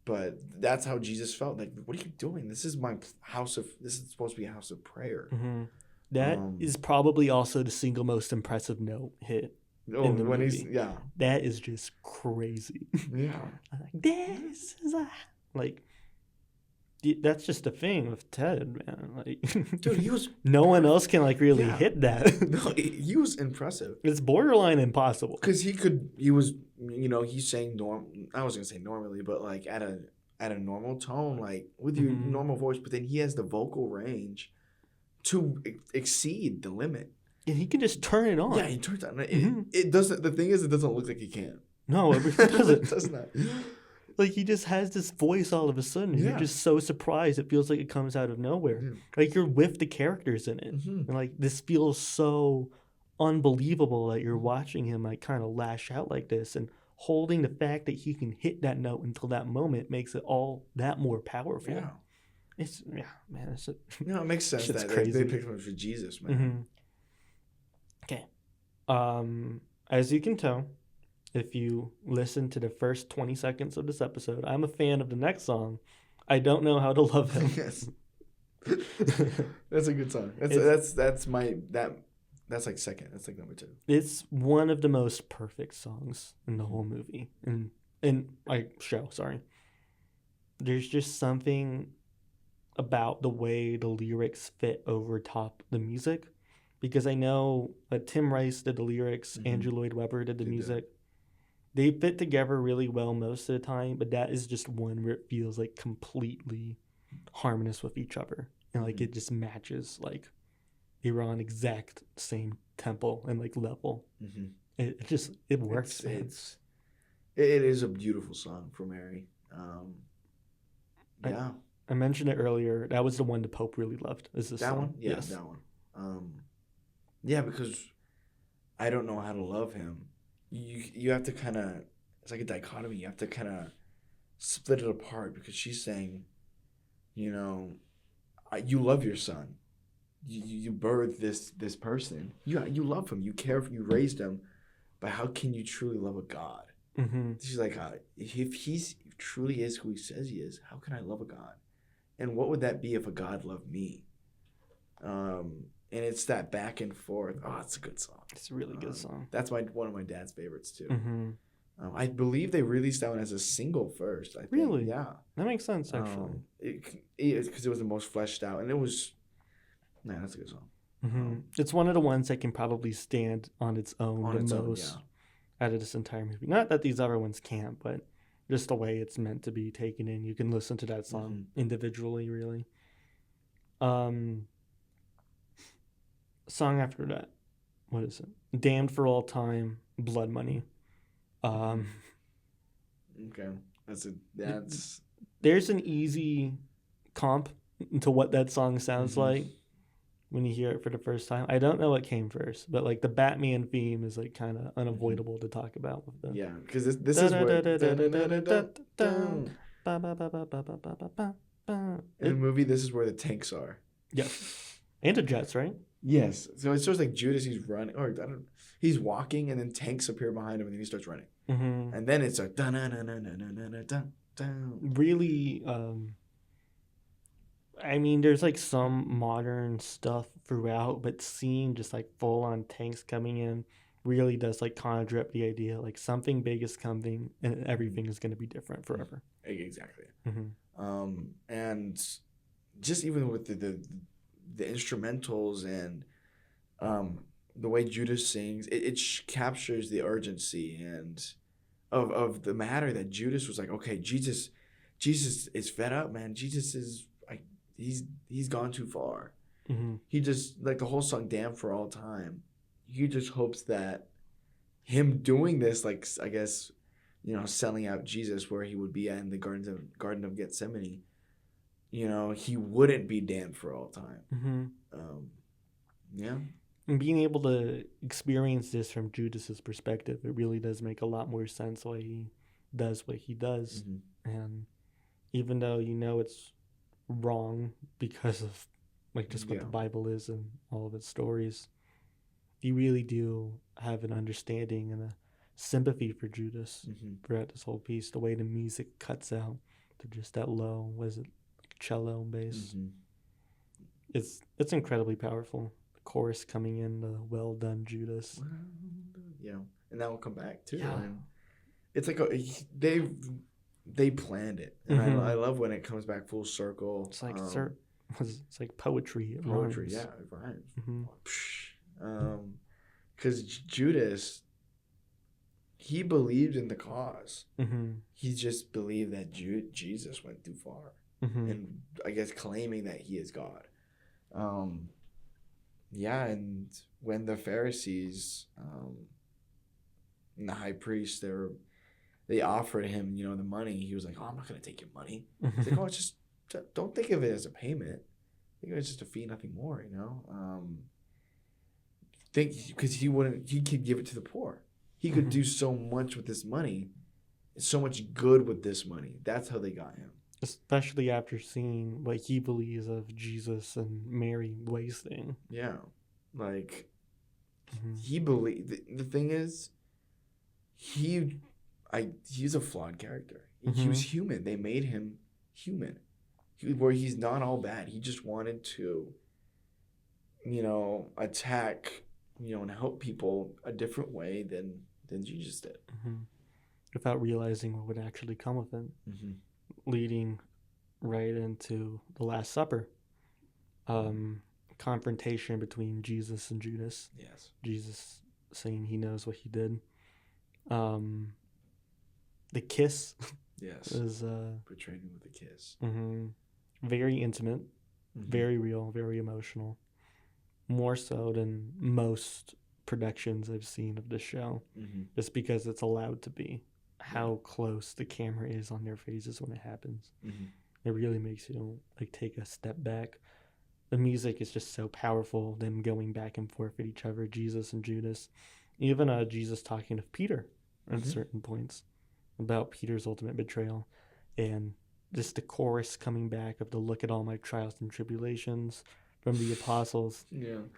But that's how Jesus felt. Like, what are you doing? This is my house of. This is supposed to be a house of prayer. Mm-hmm. That is probably also the single most impressive note hit in the movie. That is just crazy. Yeah. I'm like, this is that's just the thing with Ted, man. Like, dude, he was. No one else can really hit that. No, he was impressive. It's borderline impossible. Because he was, he's saying I was gonna say normally, but like at a normal tone, like with your normal voice. But then he has the vocal range to exceed the limit. And he can just turn it on. Yeah, he turns it on. It doesn't. The thing is, it doesn't look like he can. No, it doesn't. It does not. Like, he just has this voice all of a sudden. You're just so surprised. It feels like it comes out of nowhere. Like, you're with the characters in it. And, like, this feels so unbelievable that you're watching him, like, kind of lash out like this. And holding the fact that he can hit that note until that moment makes it all that more powerful. Yeah. Man. It makes sense that they picked him for Jesus, man. Okay. As you can tell, if you listen to the first 20 seconds of this episode, I'm a fan of the next song. I Don't Know How to Love Him. Yes. That's a good song. That's like second. That's like number 2. It's one of the most perfect songs in the whole movie. Sorry. There's just something about the way the lyrics fit over top the music. Because I know Tim Rice did the lyrics, Andrew Lloyd Webber did the music. They fit together really well most of the time, but that is just one where it feels like completely harmonious with each other. And like it just matches, like they were on exact same tempo and like level. It works. It is a beautiful song for Mary. I mentioned it earlier. That was the one the Pope really loved. Is this that song? one? Yeah, yes. That one. Because I don't know how to love him. You have to kind of, it's like a dichotomy. You have to kind of split it apart because she's saying, you love your son. You birthed this person. You love him. You care for him. You raised him. But how can you truly love a God? She's like, if he truly is who he says he is, how can I love a God? And what would that be if a God loved me? And it's that back and forth. Oh, it's a good song. It's a really good song. That's one of my dad's favorites too. I believe they released that one as a single first. I think. Really? Yeah. That makes sense, actually. Because it was the most fleshed out, and it was. Man, that's a good song. It's one of the ones that can probably stand on its own out of this entire movie. Not that these other ones can't, but just the way it's meant to be taken in. You can listen to that song individually, really. Song after that, what is it? Damned for All Time, Blood Money. Okay, there's an easy comp to what that song sounds like when you hear it for the first time. I don't know what came first, but like the Batman theme is like kind of unavoidable to talk about with the because this is where in the movie this is where the tanks are. Yeah, and the jets, right? Yes. So it starts like Judas, he's running, he's walking, and then tanks appear behind him, and then he starts running. And then it's a really. I mean, there's like some modern stuff throughout, but seeing just like full on tanks coming in really does like conjure up the idea like something big is coming, and everything is going to be different forever. Exactly. And just even with the instrumentals and the way Judas sings, it captures the urgency and of the matter that Judas was like, okay, Jesus is fed up, man. Jesus is like he's gone too far. He just like the whole song "Damn for All Time." He just hopes that him doing this, like I guess, selling out Jesus where he would be at in the Garden of Gethsemane. He wouldn't be damned for all time. And being able to experience this from Judas's perspective, it really does make a lot more sense why he does what he does. And even though it's wrong because of like just what the Bible is and all of its stories, you really do have an understanding and a sympathy for Judas throughout this whole piece. The way the music cuts out to just that low, was it cello and bass? It's incredibly powerful. The chorus coming in, the "Well done, Judas." Yeah, and that will come back too. Yeah. And it's like they planned it, and I love when it comes back full circle. It's like it's like poetry. It Poetry, rhymes. yeah, it rhymes. Because Judas, he believed in the cause. He just believed that Jesus went too far, and I guess claiming that he is God. Yeah, and when the Pharisees and the high priest, they offered him, the money, he was like, "Oh, I'm not gonna take your money." He's like, "Oh, it's just don't think of it as a payment. Think of it as just a fee, nothing more." Because he could give it to the poor. He could do so much with this money, so much good with this money. That's how they got him. Especially after seeing what he believes of Jesus and Mary wasting. Yeah. Like, he believed. The thing is, he's a flawed character. He was human. They made him human. Where he's not all bad. He just wanted to, attack, and help people a different way than Jesus did. Without realizing what would actually come of it. Leading right into the Last Supper. Confrontation between Jesus and Judas. Yes. Jesus saying he knows what he did. The kiss. Yes. Is portrayed him with a kiss. Very intimate, very real, very emotional. More so than most productions I've seen of this show. Just because it's allowed to be. How close the camera is on their faces when it happens. It really makes you take a step back. The music is just so powerful, them going back and forth at each other, Jesus and Judas. Even Jesus talking to Peter at certain points about Peter's ultimate betrayal. And just the chorus coming back of the "Look at all my trials and tribulations" from the apostles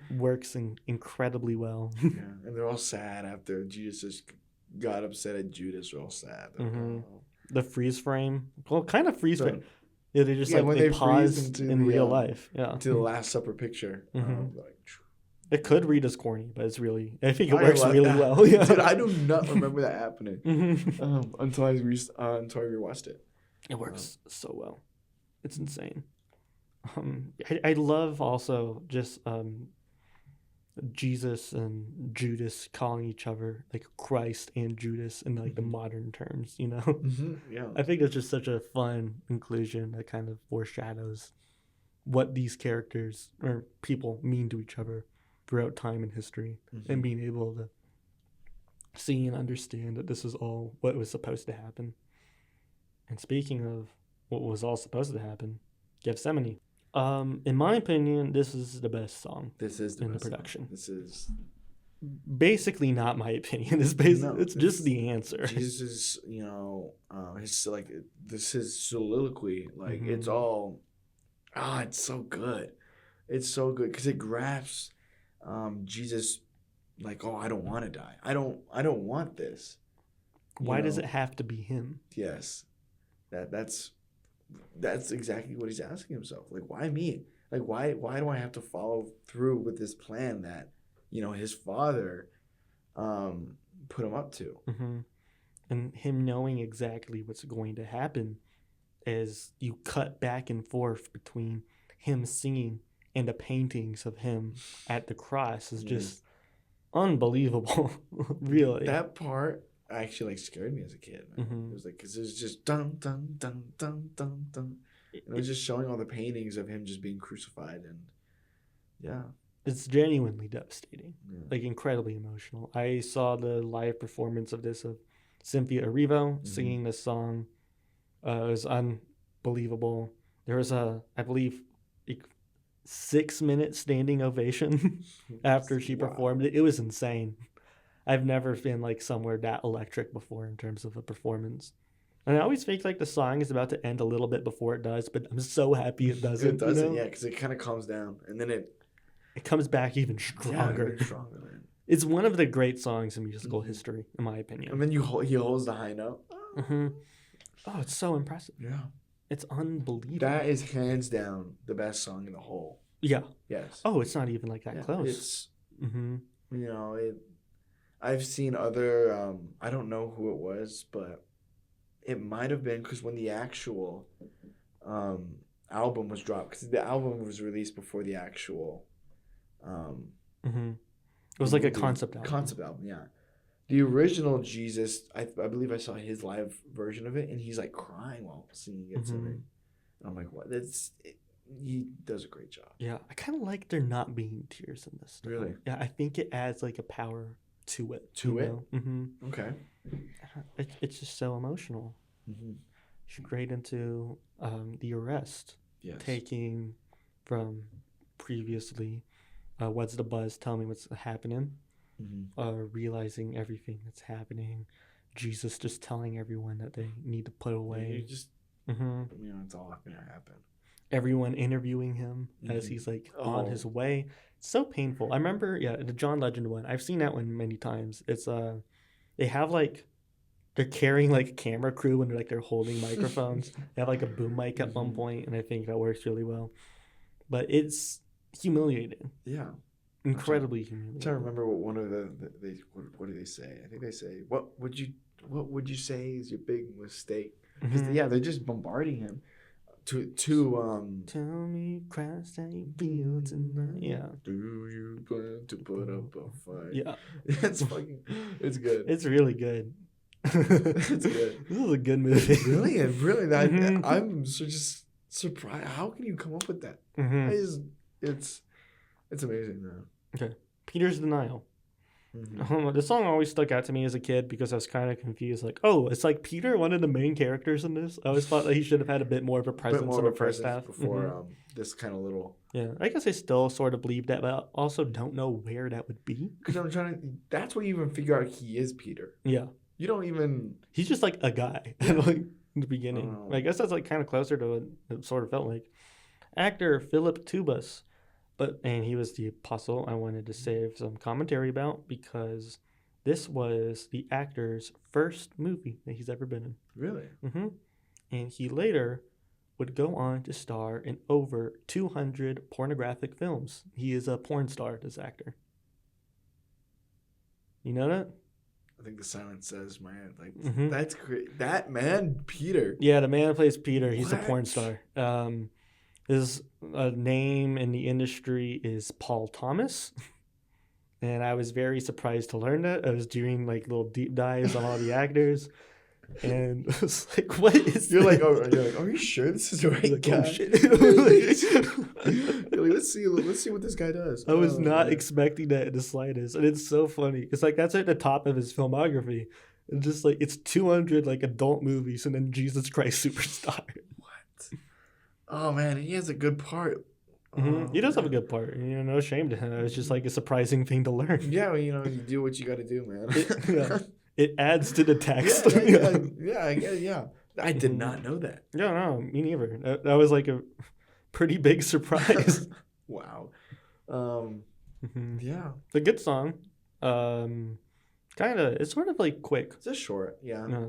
works incredibly well. And they're all sad after Jesus got upset at Judas. They're all sad. The freeze frame. Well, kind of freeze frame. Yeah, they just when they pause in real life. Yeah. To the Last Supper picture. It could read as corny, but it's really. I think it works really well. Yeah. Dude, I do not remember that happening until I rewatched it. It works so well. It's insane. I love also just Jesus and Judas calling each other Christ and Judas in the modern terms, Yeah. I think that's just such a fun inclusion that kind of foreshadows what these characters or people mean to each other throughout time and history, and being able to see and understand that this is all what was supposed to happen. And speaking of what was all supposed to happen, Gethsemane. In my opinion, this is the best song. This is the in best the production. Song. This is basically not my opinion. It's just the answer. Jesus, his soliloquy, it's all, it's so good. It's so good because it grasps Jesus, I don't want to die. I don't want this. Why does it have to be him? Yes, that's exactly what he's asking himself. Why me? Why do I have to follow through with this plan that, his father put him up to? And him knowing exactly what's going to happen as you cut back and forth between him singing and the paintings of him at the cross is just unbelievable. Really. That part actually scared me as a kid, man. It was because it was just dun dun dun dun dun dun. And it was just showing all the paintings of him just being crucified, and it's genuinely devastating, incredibly emotional. I saw the live performance of this of Cynthia Erivo singing this song. It was unbelievable. There was I believe 6-minute standing ovation after she performed it. It was insane. I've never been somewhere that electric before in terms of a performance. And I always think the song is about to end a little bit before it does, but I'm so happy it doesn't. It doesn't, because it kind of calms down and then it comes back even stronger. Even stronger, man. It's one of the great songs in musical history, in my opinion. And then he holds the high note. Oh, it's so impressive. Yeah. It's unbelievable. That is hands down the best song in the whole. Yeah. Yes. Oh, it's not even like that close. It's, you know, I've seen other, I don't know who it was, but it might have been because when the actual album was dropped, because the album was released before the actual. It was like a concept album. Concept album, yeah. The original Jesus, I believe I saw his live version of it, and he's like crying while singing it to me. And I'm like, what? He does a great job. Yeah, I kind of like there not being tears in this stuff. Really? Yeah, I think it adds like a power to it. Okay. It's just so emotional. Straight into the arrest. Yes. Taking from previously, what's the buzz? Tell me what's happening. Realizing everything that's happening. Jesus just telling everyone that they need to put away. You just, you know, it's all gonna happen. Everyone interviewing him as he's like on his way. It's so painful. I remember, the John Legend one. I've seen that one many times. It's they have like, they're carrying like a camera crew and they're holding microphones. They have like a boom mic at one point, and I think that works really well. But it's humiliating. Yeah. Incredibly humiliating. I'm trying to remember what one of what do they say? I think they say, what would you say is your big mistake? Because they're just bombarding him. Tell me, Christ, how you feel tonight. Yeah. Do you plan to put up a fight? Yeah. It's good. It's really good. It's good. This is a good movie. Really. I'm just surprised. How can you come up with that? It's amazing, though. Okay. Peter's Denial. This song always stuck out to me as a kid because I was kind of confused. Like, oh, it's like Peter, one of the main characters in this. I always thought that he should have had a bit more of a presence in the first half. Before this kind of little... Yeah, I guess I still sort of believe that, but I also don't know where that would be. Because that's where you even figure out he is Peter. Yeah. You don't even... He's just like a guy in the beginning. I guess that's like kind of closer to what it sort of felt like. Actor Philip Tubus. And he was the apostle I wanted to save some commentary about because this was the actor's first movie that he's ever been in. Really? And he later would go on to star in over 200 pornographic films. He is a porn star, this actor. You know that? I think the silence says, man, like, that's great. That man, Peter. Yeah, the man who plays Peter, he's a porn star. His name in the industry is Paul Thomas, and I was very surprised to learn that. I was doing like little deep dives on all the actors, and I was like, "What is?" You're like, "Are you sure this is the right guy?" Oh, shit. You're like, let's see what this guy does. I was not expecting that in the slightest, and it's so funny. It's like that's at the top of his filmography. It's just like it's 200 like adult movies, and then Jesus Christ Superstar. Oh man, he has a good part. He does have a good part. No shame to him. It's just like a surprising thing to learn. Yeah, you do what you got to do, man. It adds to the text. Yeah. I did not know that. No, me neither. That was like a pretty big surprise. Wow. Yeah. It's a good song. It's sort of like quick. It's just short. Yeah.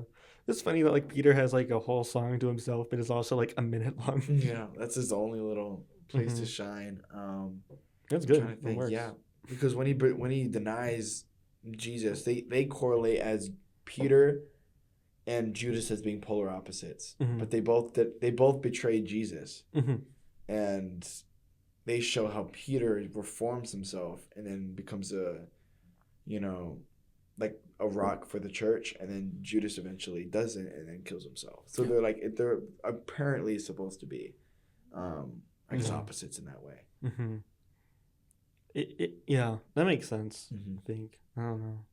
It's funny that like Peter has like a whole song to himself, but it's also like a minute long. Yeah, that's his only little place to shine. That's good. It works. Yeah, because when he denies Jesus, they correlate as Peter and Judas as being polar opposites, but they both betrayed Jesus, and they show how Peter reforms himself and then becomes like a rock for the church, and then Judas eventually doesn't and then kills himself. So they're apparently supposed to be I guess opposites in that way. That makes sense. I think I don't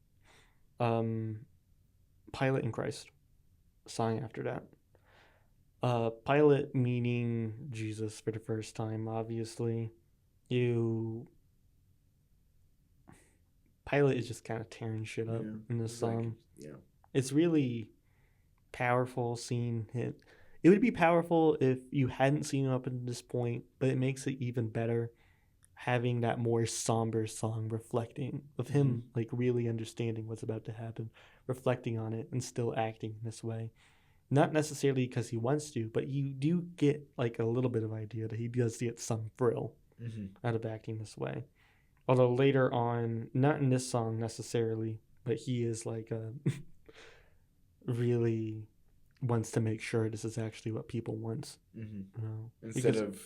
know. Pilate and Christ, song after that. Pilate meaning Jesus for the first time. Obviously, Pilate is just kind of tearing shit up in this song. It's really powerful seeing him. It would be powerful if you hadn't seen him up to this point, but it makes it even better having that more somber song reflecting of him like really understanding what's about to happen, reflecting on it and still acting in this way. not necessarily because he wants to, but you do get like a little bit of idea that he does get some thrill out of acting this way. Although later on, not in this song necessarily, but he is like really wants to make sure this is actually what people want. You know? Instead of,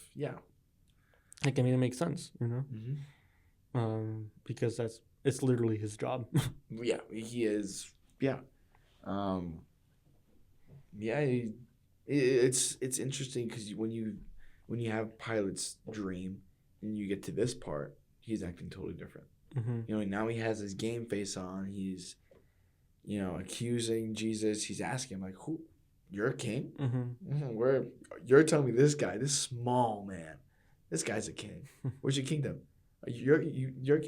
Like, I mean, it makes sense, you know? Because it's literally his job. Yeah, he is. Yeah. It's interesting because when you have Pilate's dream and you get to this part, he's acting totally different. You know, now he has his game face on. He's, you know, accusing Jesus. He's asking him, like, who? You're a king? You're telling me this guy, this small man, this guy's a king. Where's your kingdom? You're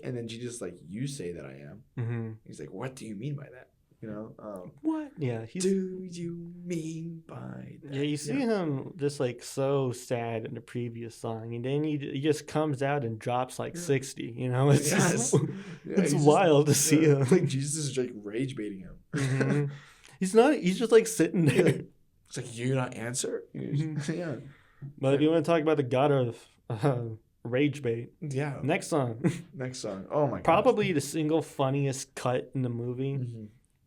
and then Jesus like, you say that I am. He's like, what do you mean by that? You know, what? Yeah. Do you mean by that? Yeah, you see him just like so sad in the previous song, and then he just comes out and drops like 60. You know, it's just, it's wild to see him. Like Jesus is like rage baiting him. He's not. He's just like sitting there. It's like, you not answer. Yeah. But if you want to talk about the god of rage bait, next song. Oh my god. Probably the single funniest cut in the movie.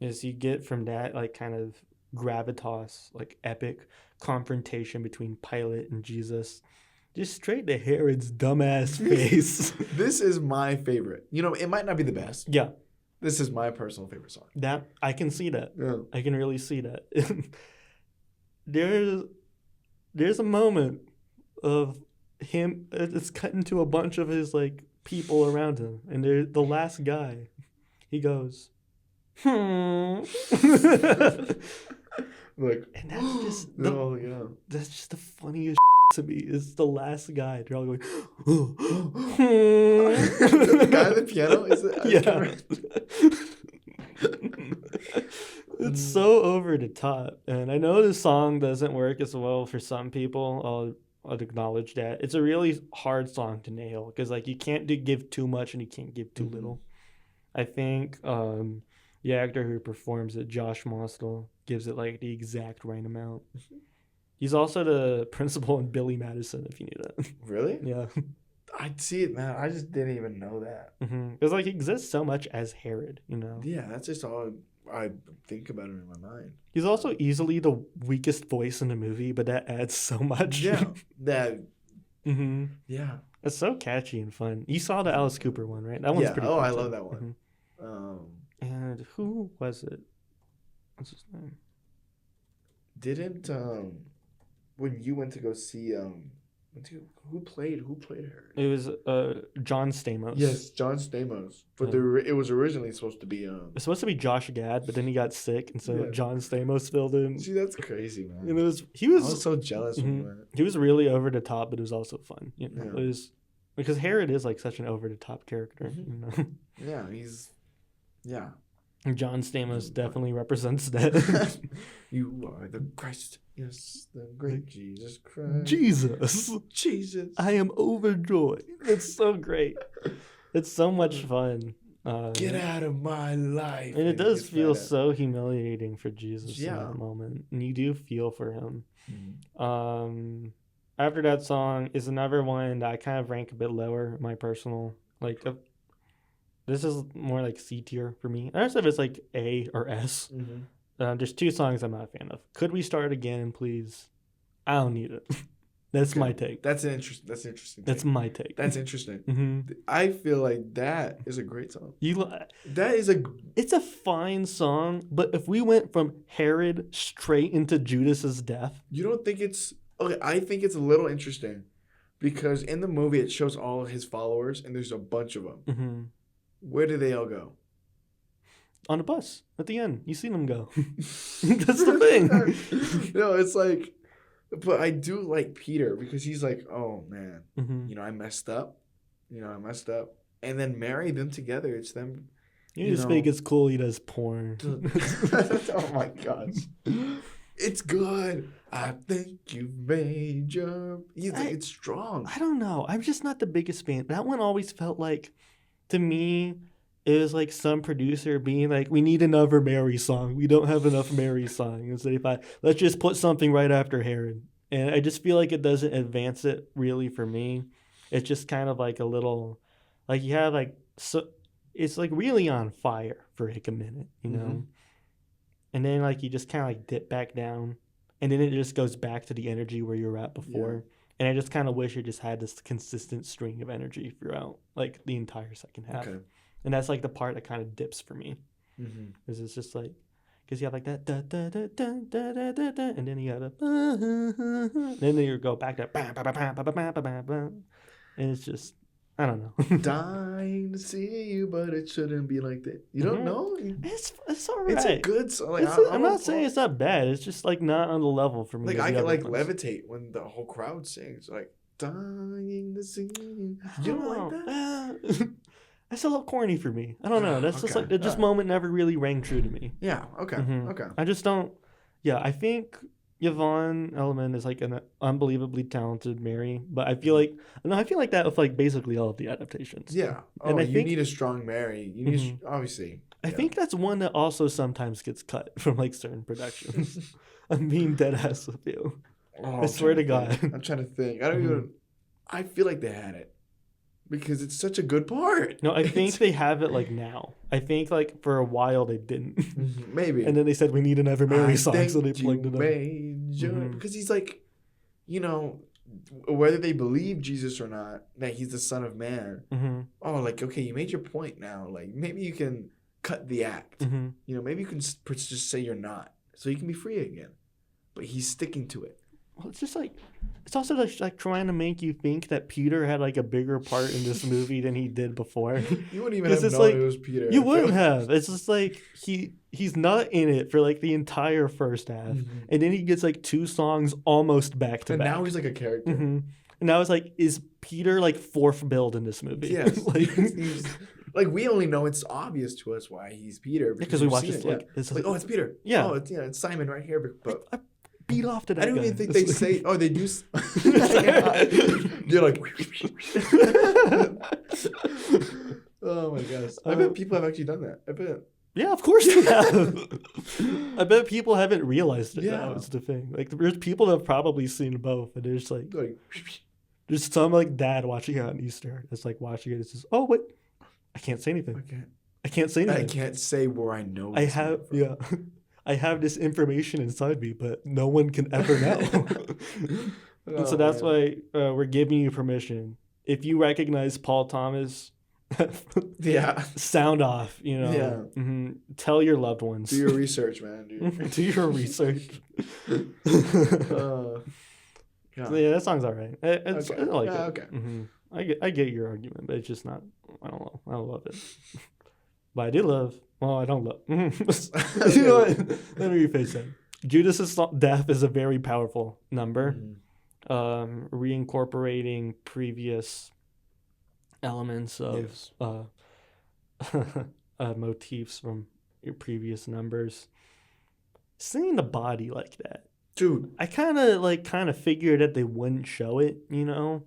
Is you get from that like kind of gravitas, like epic confrontation between Pilate and Jesus, just straight to Herod's dumbass face. This is my favorite. You know, it might not be the best. Yeah. This is my personal favorite song. That I can see that. Yeah. I can really see that. There's a moment of him. It's cut into a bunch of his like people around him, and they're the last guy. He goes. Look, and that's just that's just the funniest to me. It's the last guy. They're all going. The guy on the piano is It's so over the top, and I know this song doesn't work as well for some people. I'll acknowledge that. It's a really hard song to nail because like you can't give too much and you can't give too little. I think the actor who performs it, Josh Mostel, gives it like the exact right amount. He's also the principal in Billy Madison, if you knew that. Really? Yeah. I see it, man. I just didn't even know that. Because like he exists so much as Herod, you know. Yeah, that's just all I think about it in my mind. He's also easily the weakest voice in the movie, but that adds so much. Yeah. That. Yeah. It's so catchy and fun. You saw the Alice Cooper one, right? That one's pretty cool. I love that one. And who was it? What's his name? Didn't when you went to go see who played her? It was John Stamos. Yes, John Stamos. But it was originally supposed to be it's supposed to be Josh Gad, but then he got sick, and so John Stamos filled in. See, that's crazy, man. And I was so jealous when you went. He was really over the top, but it was also fun. You know, it was because Herod is like such an over the top character. You know. Yeah, he's. Yeah. John Stamos definitely represents that. You are the Christ. Yes, the great Jesus Christ. Jesus. I am overjoyed. It's so great. It's so much fun. Get out of my life. And it does feel so humiliating for Jesus in that moment. And you do feel for him. After that song is another one that I kind of rank a bit lower, my personal, like, this is more like C tier for me. I don't know if it's like A or S. There's two songs I'm not a fan of. Could We Start Again, please? I don't need it. That's my take. That's interesting. That's my take. That's interesting. I feel like that is a great song. It's a fine song, but if we went from Herod straight into Judas's death, you don't think it's okay? I think it's a little interesting because in the movie it shows all his followers and there's a bunch of them. Where do they all go? On a bus at the end. You see them go. That's the thing. No, it's like, but I do like Peter because he's like, oh man, you know, I messed up. And then marry them together. It's them. You just think it's cool he does porn. Oh my gosh. It's good. I think you've made your... It's strong. I don't know. I'm just not the biggest fan. That one always felt like, to me, it was like some producer being like, we need another Mary song. We don't have enough Mary songs. Let's just put something right after Herod. And I just feel like it doesn't advance it really for me. It's just kind of like a little, like you have like, so it's like really on fire for like a minute, you know? Mm-hmm. And then like you just kind of like dip back down. And then it just goes back to the energy where you were at before. Yeah. And I just kind of wish it just had this consistent string of energy throughout like the entire second half. Okay. And that's like the part that kind of dips for me. Because it's just like, because you have like that, da, da, da, da, da, da, da, da, and then you have a, then you go back to, bah, bah, bah, bah, bah, bah, bah, bah, bah, and it's just, I don't know. Dying to see you, but it shouldn't be like that. You don't know? It's all right. It's a good song. Like, I'm not saying it's not bad. It's just like not on the level for me. Like I can like levitate when the whole crowd sings. Like, dying to see you. You don't like that? That's a little corny for me. I don't know. That's just like this moment never really rang true to me. Yeah. Okay. Okay. I just don't. Yeah, I think Yvonne Elliman is like an unbelievably talented Mary, but I feel like that with like basically all of the adaptations. Yeah. Oh, and you need a strong Mary. You need obviously. I think that's one that also sometimes gets cut from like certain productions. I'm being dead ass with you. I swear to God. I'm trying to think. I don't even. I feel like they had it. Because it's such a good part. No, I think they have it like now. I think like for a while they didn't. Maybe. And then they said we need another Mary song, so they plugged it up. Because he's like, you know, whether they believe Jesus or not, that he's the Son of Man. Oh, like, okay, you made your point now. Like, maybe you can cut the act. You know, maybe you can just say you're not. So you can be free again. But he's sticking to it. Well, it's just like, it's also like trying to make you think that Peter had like a bigger part in this movie than he did before. You wouldn't even have known like, it was Peter. You wouldn't have. It's just like he's not in it for like the entire first half, and then he gets like 2 songs almost back to back. And now he's like a character. And now it's like, is Peter like fourth build in this movie? Yes. Like we only know it's obvious to us why he's Peter because we watch it. Like, it's like, oh, it's Peter. Yeah. Oh, it's Simon right here. But I beat off to that. I don't guy. even think they say. Oh, they do. You're like. Oh my gosh! I bet people have actually done that. I bet. Yeah, of course they have. I bet people haven't realized it now. It's the thing. Like there's people that have probably seen both, and there's like there's some like dad watching it on Easter. It's like watching it. It's just, oh wait, I can't say anything. I can't say anything. I can't say where I know. I have I have this information inside me, but no one can ever know. And so that's why we're giving you permission. If you recognize Paul Thomas, sound off, you know. Yeah. Tell your loved ones. Do your research, man. Do your research. So yeah, that song's all right. I like it. Okay. I get your argument, but it's just not, I don't know. I don't love it. But I do love. Well, I don't love. You know what? Let me rephrase that. Judas's death is a very powerful number, reincorporating previous elements of motifs from your previous numbers. Seeing the body like that, dude. I kind of figured that they wouldn't show it, you know.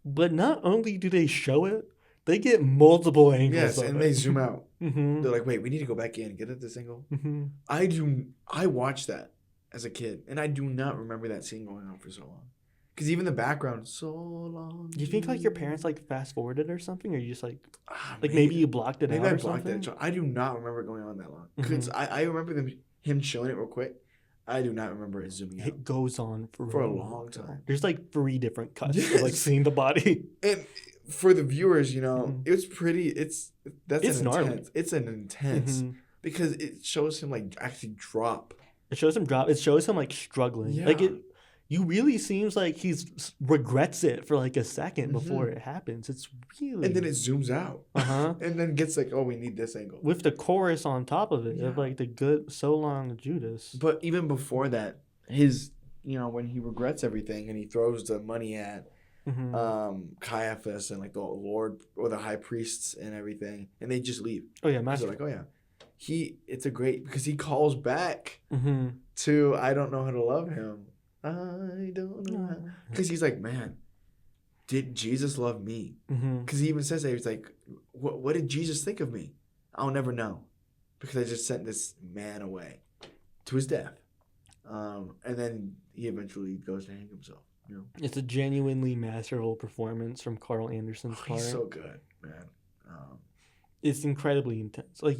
But not only do they show it, they get multiple angles. Yes, and they zoom out. They're like, wait, we need to go back in and get at this angle. I watched that as a kid, and I do not remember that scene going on for so long. Because even the background, so long. Do you think like your parents like fast forwarded or something, or you just like maybe you blocked it out or something? Maybe I blocked it. I do not remember it going on that long. Because I remember him showing it real quick. I do not remember it zooming out. It goes on for a long time. There's like 3 different cuts of like seeing the body. And for the viewers, you know, it's pretty. It's gnarly. It's an intense because it shows him like actually drop. It shows him drop. It shows him like struggling. Yeah. Like you really seems like he's regrets it for like a second before it happens. It's really, and then it zooms out. And then gets like, oh, we need this angle with the chorus on top of it of like the good so long Judas. But even before that, his when he regrets everything and he throws the money at Caiaphas and like the Lord or the high priests and everything, and they just leave. Oh yeah, they're like, oh yeah. It's a great because he calls back to I don't know how to love him. I don't know how. Because he's like, man, did Jesus love me? Because he even says that. He's like, what did Jesus think of me? I'll never know, because I just sent this man away to his death. And then he eventually goes to hang himself. You know? It's a genuinely masterful performance from Carl Anderson's part. He's so good, man. It's incredibly intense. Like,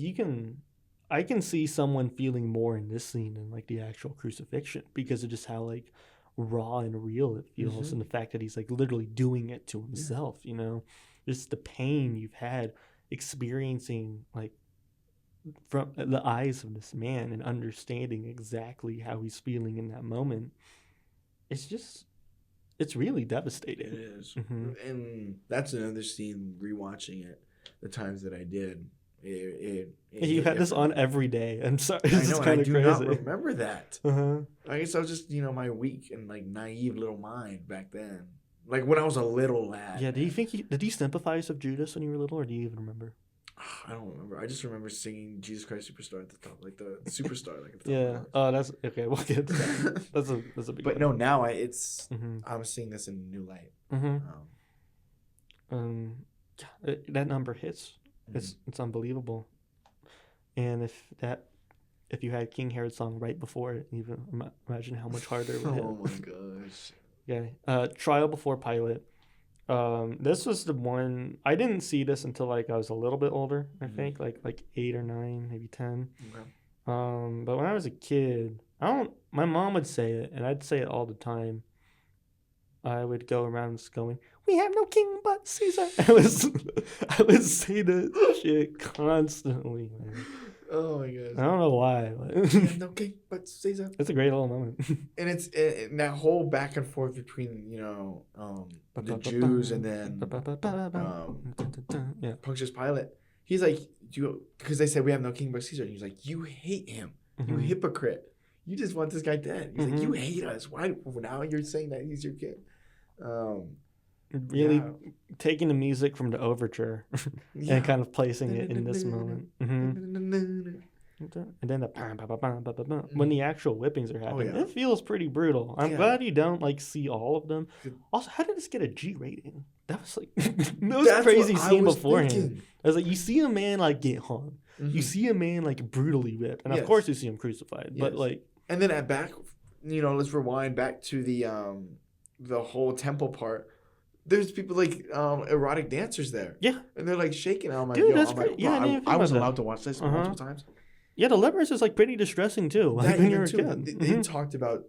I can see someone feeling more in this scene than like the actual crucifixion, because of just how like raw and real it feels, and the fact that he's like literally doing it to himself. You know, just the pain you've had experiencing like from the eyes of this man and understanding exactly how he's feeling in that moment. It's really devastating. It is. And that's another scene, rewatching it the times that I did. You had this on every day. I'm sorry. I know, and I do crazy. not remember that. I guess I was just, my weak and like naive little mind back then. Like when I was a little lad. Yeah, did you sympathize with Judas when you were little, or do you even remember? I don't remember. I just remember singing Jesus Christ Superstar at the top, like the superstar, like at the top. Yeah. Oh, that's okay. We'll get to that. That's a big. But no, now I'm seeing this in a new light. That number hits. It's unbelievable. And if you had King Herod's song right before it, even imagine how much harder it would hit. Oh my gosh. Yeah. Trial Before Pilate. This was the one I didn't see this until like I was a little bit older. I think like 8 or 9, maybe 10. Okay. But when I was a kid, my mom would say it, and I'd say it all the time. I would go around going, "We have no king but Caesar." I would say that shit constantly, man. Oh my gosh. I don't know why. But we have no king but Caesar. It's a great little moment. And it's that whole back and forth between the Jews and then Pontius Pilate. He's like, because they said we have no king but Caesar. And he's like, you hate him, you hypocrite. You just want this guy dead. He's like, you hate us. Why now you're saying that he's your kid? Really taking the music from the overture and kind of placing it in this moment. And then when the actual whippings are happening, it feels pretty brutal. I'm glad you don't like see all of them. Also, how did this get a G rating? That was like that was a crazy scene beforehand. I was like, you see a man like get hung, you see a man like brutally whipped, and of course you see him crucified. But like, and then at back, let's rewind back to the whole temple part. There's people like erotic dancers there. Yeah. And they're like shaking. I'm like, dude, that's great. Yeah, I was allowed to watch this multiple times. Yeah, the lepers is like pretty distressing too. Like when you're a kid. They talked about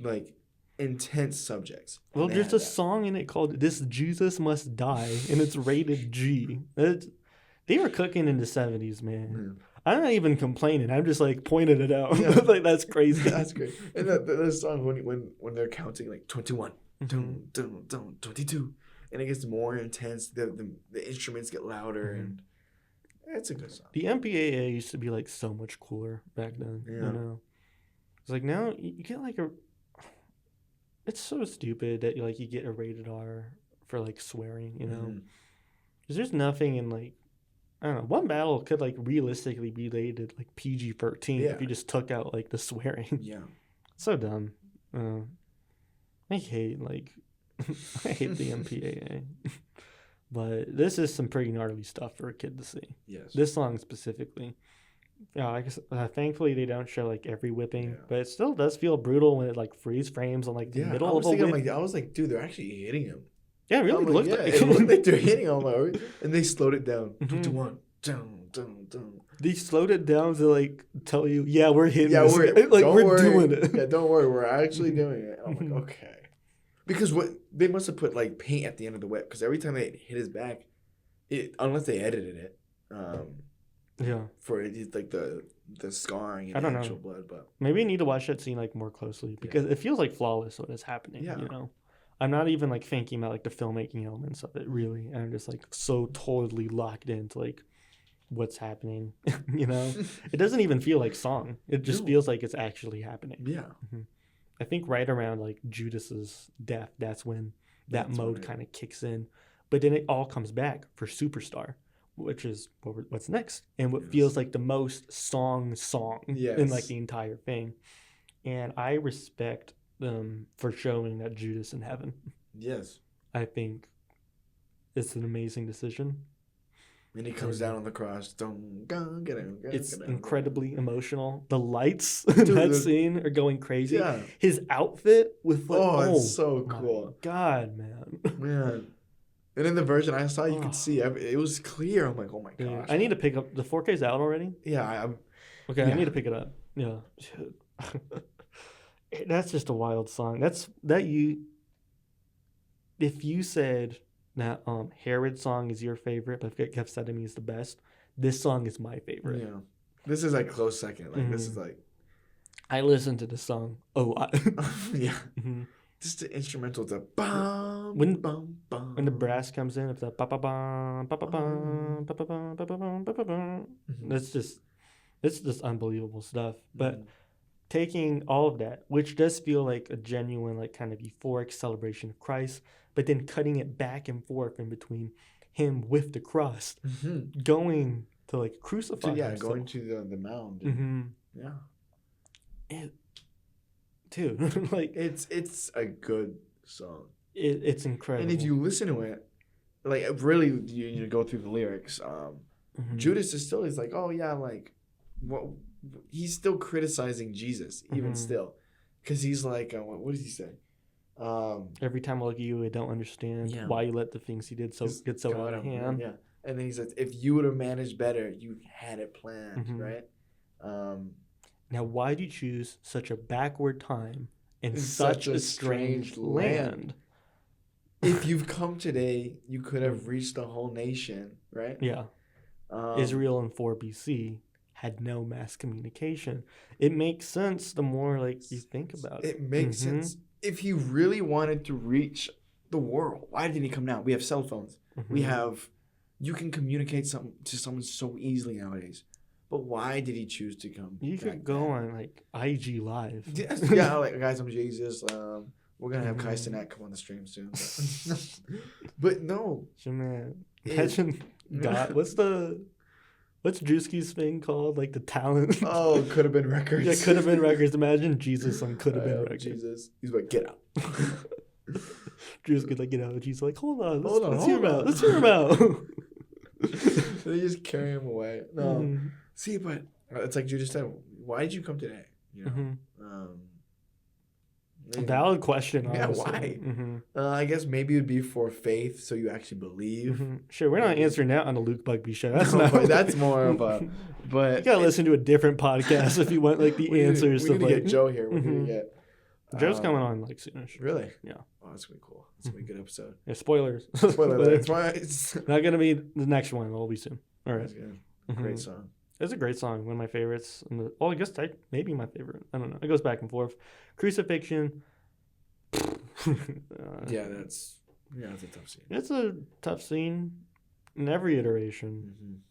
like intense subjects. Well, there's a song in it called "This Jesus Must Die," and it's rated G. They were cooking in the 70s, man. I'm not even complaining. I'm just like pointing it out. Yeah. Like that's crazy. That's great. And the song when they're counting like 21. 22, and it gets more intense. The instruments get louder, and it's a good song. The MPAA used to be like so much cooler back then. It's like now you get like it's so stupid that like you get a rated R for like swearing, because there's nothing in like, I don't know, one battle could like realistically be rated like PG-13 if you just took out like the swearing. It's so dumb. I hate the MPAA. But this is some pretty gnarly stuff for a kid to see. Yes. This song specifically. Yeah, I guess thankfully they don't show like every whipping, but it still does feel brutal when it like freeze frames on like the middle of a whip. I was like, dude, they're actually hitting him. Yeah, it really looked like it looked like they're hitting him. And they slowed it down. 21. They slowed it down to like tell you, yeah, we're hitting. Yeah, we're doing it. Yeah, don't worry, we're actually doing it. I'm like, okay. Because they must have put like paint at the end of the whip, because every time they hit his back, unless they edited it, for it, like the scarring and the actual blood. But maybe you need to watch that scene like more closely, because it feels like flawless when it's happening. Yeah. I'm not even like thinking about like the filmmaking elements of it really. I'm just like so totally locked into like what's happening. It doesn't even feel like song. It just feels like it's actually happening. Yeah. I think right around like Judas's death, that's when that mode kind of kicks in. But then it all comes back for Superstar, which is what's next, and what feels like the most song in like the entire thing. And I respect them for showing that Judas in heaven. Yes, I think it's an amazing decision. And he comes down on the cross. It's incredibly emotional. The lights in that scene are going crazy. Yeah. His outfit with like, it's so cool. God, man. Man. And in the version I saw, you could see it was clear. I'm like, oh my gosh. I need to pick up the 4K's out already. Yeah, I need to pick it up. Yeah. That's just a wild song. If you said that Herod's song is your favorite, but Gethsemane is the best, this song is my favorite. Yeah. This is like close second. Like this is like I listened to this song a lot. Yeah. Mm-hmm. Just the instrumental, the bum, when the brass comes in, it's a ba ba bum, ba ba bum, ba ba bum, ba ba bum, ba ba bum. It's just unbelievable stuff. But taking all of that, which does feel like a genuine, like kind of euphoric celebration of Christ, but then cutting it back and forth in between him with the cross, going to like crucify himself. Going to the mound. And, Dude, like it's a good song. It's incredible. And if you listen to it, like really, you go through the lyrics. Judas is like, oh yeah, like, what? He's still criticizing Jesus, even still, because he's like, what does he say? Every time I look at you, I don't understand why you let the things he did get so out of hand. Yeah, and then he says, if you would have managed better, you had it planned, right? Now, why did you choose such a backward time in such a strange land? If you've come today, you could have reached the whole nation, right? Yeah. Israel in 4 BC had no mass communication. It makes sense the more like you think about it. It makes sense. If he really wanted to reach the world, why didn't he come now? We have cell phones. You can communicate to someone so easily nowadays. But why did he choose to come? You could go on like IG Live. Yeah, like, guys, I'm Jesus. We're gonna have Kai Cenat come on the stream soon. But no, man, imagine God. What's Drewski's thing called? Like the talent. Oh, could have been records. Yeah, could have been records. Imagine Jesus on could have been records. Jesus, he's like, get out. Drewski's like, get out. Jesus like, hold on. Let's hear him out. Let's hear him out. They just carry him away. No. See, but it's like you just said, why did you come today? You know, valid question. Honestly. Yeah, why? I guess maybe it would be for faith, so you actually believe. Sure, we're not answering that on the Luke Bugbee Show. That's more of a. But you gotta listen to a different podcast if you want like the answers. We're gonna get Joe here. We're gonna get. Joe's coming on like soonish. Really? Yeah. Oh, that's gonna be cool. That's gonna be a good episode. Yeah, spoilers. Spoiler alert. That's why it's not gonna be the next one. It'll be soon. All right. Great song. It's a great song. One of my favorites. I guess maybe my favorite. I don't know. It goes back and forth. Crucifixion. It's a tough scene. It's a tough scene in every iteration.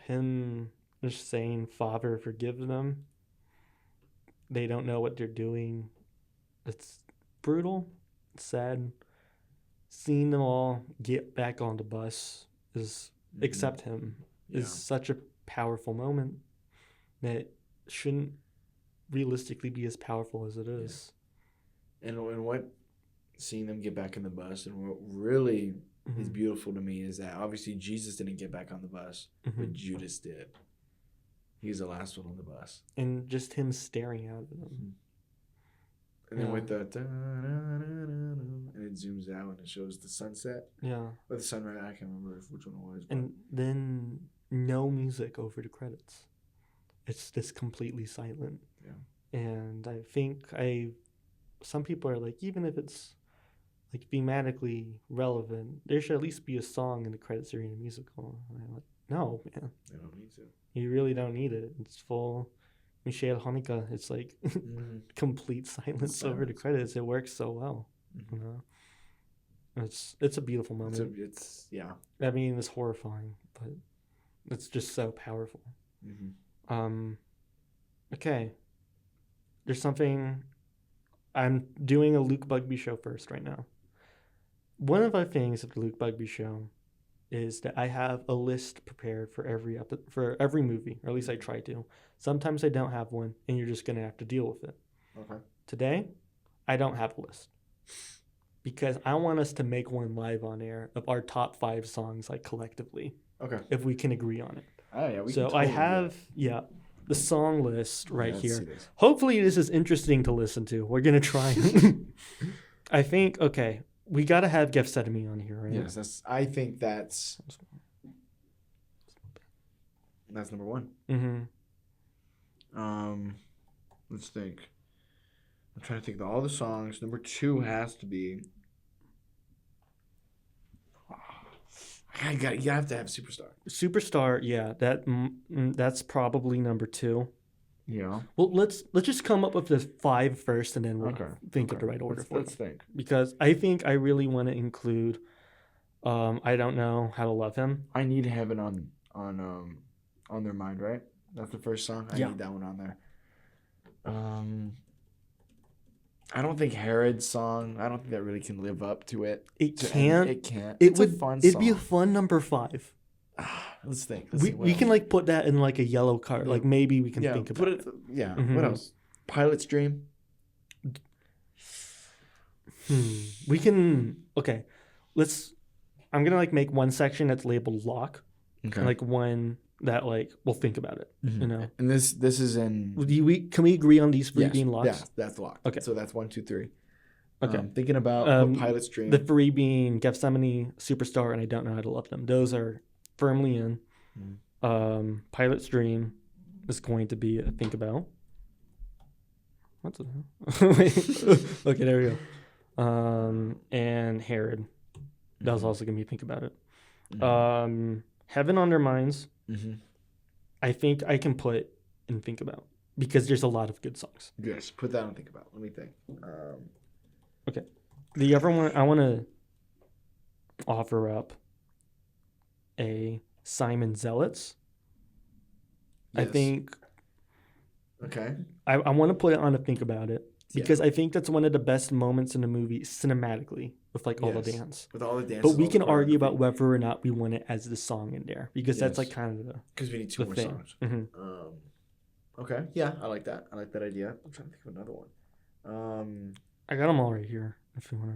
Him just saying, "Father, forgive them." They don't know what they're doing. It's brutal. It's sad. Seeing them all get back on the bus except him is such a powerful moment that shouldn't realistically be as powerful as it is. And what seeing them get back in the bus and what really is beautiful to me is that obviously Jesus didn't get back on the bus, but Judas did. He's the last one on the bus. And just him staring out at them. And then with the and it zooms out and it shows the sunset. Yeah. Or the sunrise. I can't remember which one it was. And then no music over the credits. It's just completely silent. Yeah. And I think some people are like, even if it's like thematically relevant, there should at least be a song in the credits during a musical. And I'm like, no, man. They don't need to. You really don't need it. It's full Michelle Hanukkah. It's like complete silence over the credits. It works so well. You know? It's a beautiful moment. I mean, it's horrifying, but it's just so powerful. Okay. There's something. I'm doing a Luke Bugbee Show first right now. One of the things of the Luke Bugbee Show is that I have a list prepared for every movie, or at least I try to. Sometimes I don't have one, and you're just going to have to deal with it. Okay. Today, I don't have a list because I want us to make one live on air of our top 5 songs, like collectively. Okay. if we can agree on it. Oh yeah. So I have the song list right here. Hopefully this is interesting to listen to. We're gonna try. I think we gotta have Gethsemane on here, right? Yes, I think that's number one. Let's think. I'm trying to think of all the songs. Number 2 has to be. You have to have Superstar. Superstar, yeah. That's probably number 2. Yeah. Well, let's just come up with the 5 first, and then we'll think of the right order for it. Let's think. Because I think I really want to include. I don't know how to love him. I Need Heaven on Their Mind, right? That's the first song. I need that one on there. I don't think Herod's song. I don't think that really can live up to it. It can't. It's a fun song. It'd be a fun number 5. Let's think. We can like put that in like a yellow card. Like maybe we can think about it. Yeah. What else? Pilot's Dream. We can. Okay. I'm gonna like make one section that's labeled lock. Okay. And like one that like we'll think about it. You know. And this is in. Can we agree on these 3 being locks? Yeah, that's locked. Okay. So that's 1, 2, 3. Okay. Thinking about Pilot's Dream. The 3 being Gethsemane, Superstar, and I Don't Know How to Love Them. Those are firmly in. Pilot's Dream is going to be a think about. What the hell? Okay, there we go. And Herod. That was also going to be think about it. Heaven on Their Minds. I think I can put in think about because there's a lot of good songs. Yes, put that on think about. Let me think. Okay. The other one I want to offer up a Simon Zealots. Yes. I think. Okay. I want to put it on to think about it because I think that's one of the best moments in the movie cinematically with like all the dance. With all the dance. But we can argue about whether or not we want it as the song in there because that's like kind of the. Because we need 2 more songs. Okay. Yeah, I like that. I like that idea. I'm trying to think of another one. I got them all right here if you want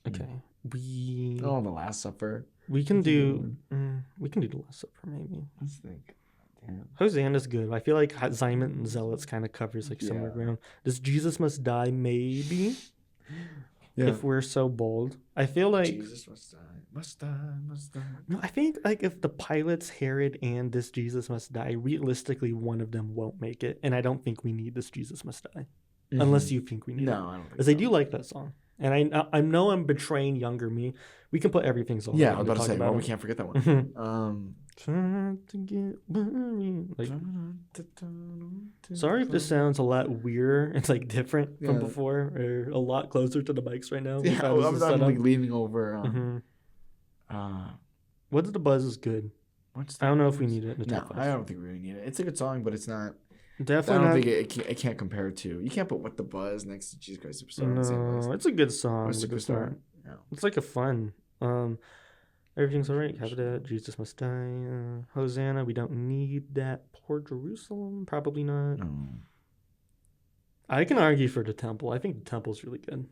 to. Okay. The Last Supper. We can do the Last Supper maybe. Let's think. Damn. Hosanna's good. I feel like Simon and Zealots kind of covers like similar ground. Does Jesus Must Die maybe? Yeah. If we're so bold. I feel like Jesus must die. No, I think like if the Pilots, Herod, and This Jesus Must Die, realistically one of them won't make it. And I don't think we need This Jesus Must Die. Unless you think we need it. No, I don't think because I do like that song. And I know I'm betraying younger me. We can put everything song. Yeah, I was about to say, we can't forget that one. Trying to get like, sorry if this sounds a lot weirder. It's like different from before, or a lot closer to the mics right now. Yeah, I'm like leaning over. What's the Buzz is good. I don't know if we need it in the top 5. I don't think we really need it. It's a good song, but it's not. Definitely. I don't think it can't compare to. You can't put What the Buzz next to Jesus Christ Superstar. No, it's a good song. Superstar. Yeah. It's like a fun. Everything's all right. Have that. Jesus Must Die. Hosanna. We don't need that. Poor Jerusalem. Probably not. I can argue for the Temple. I think the Temple's really good.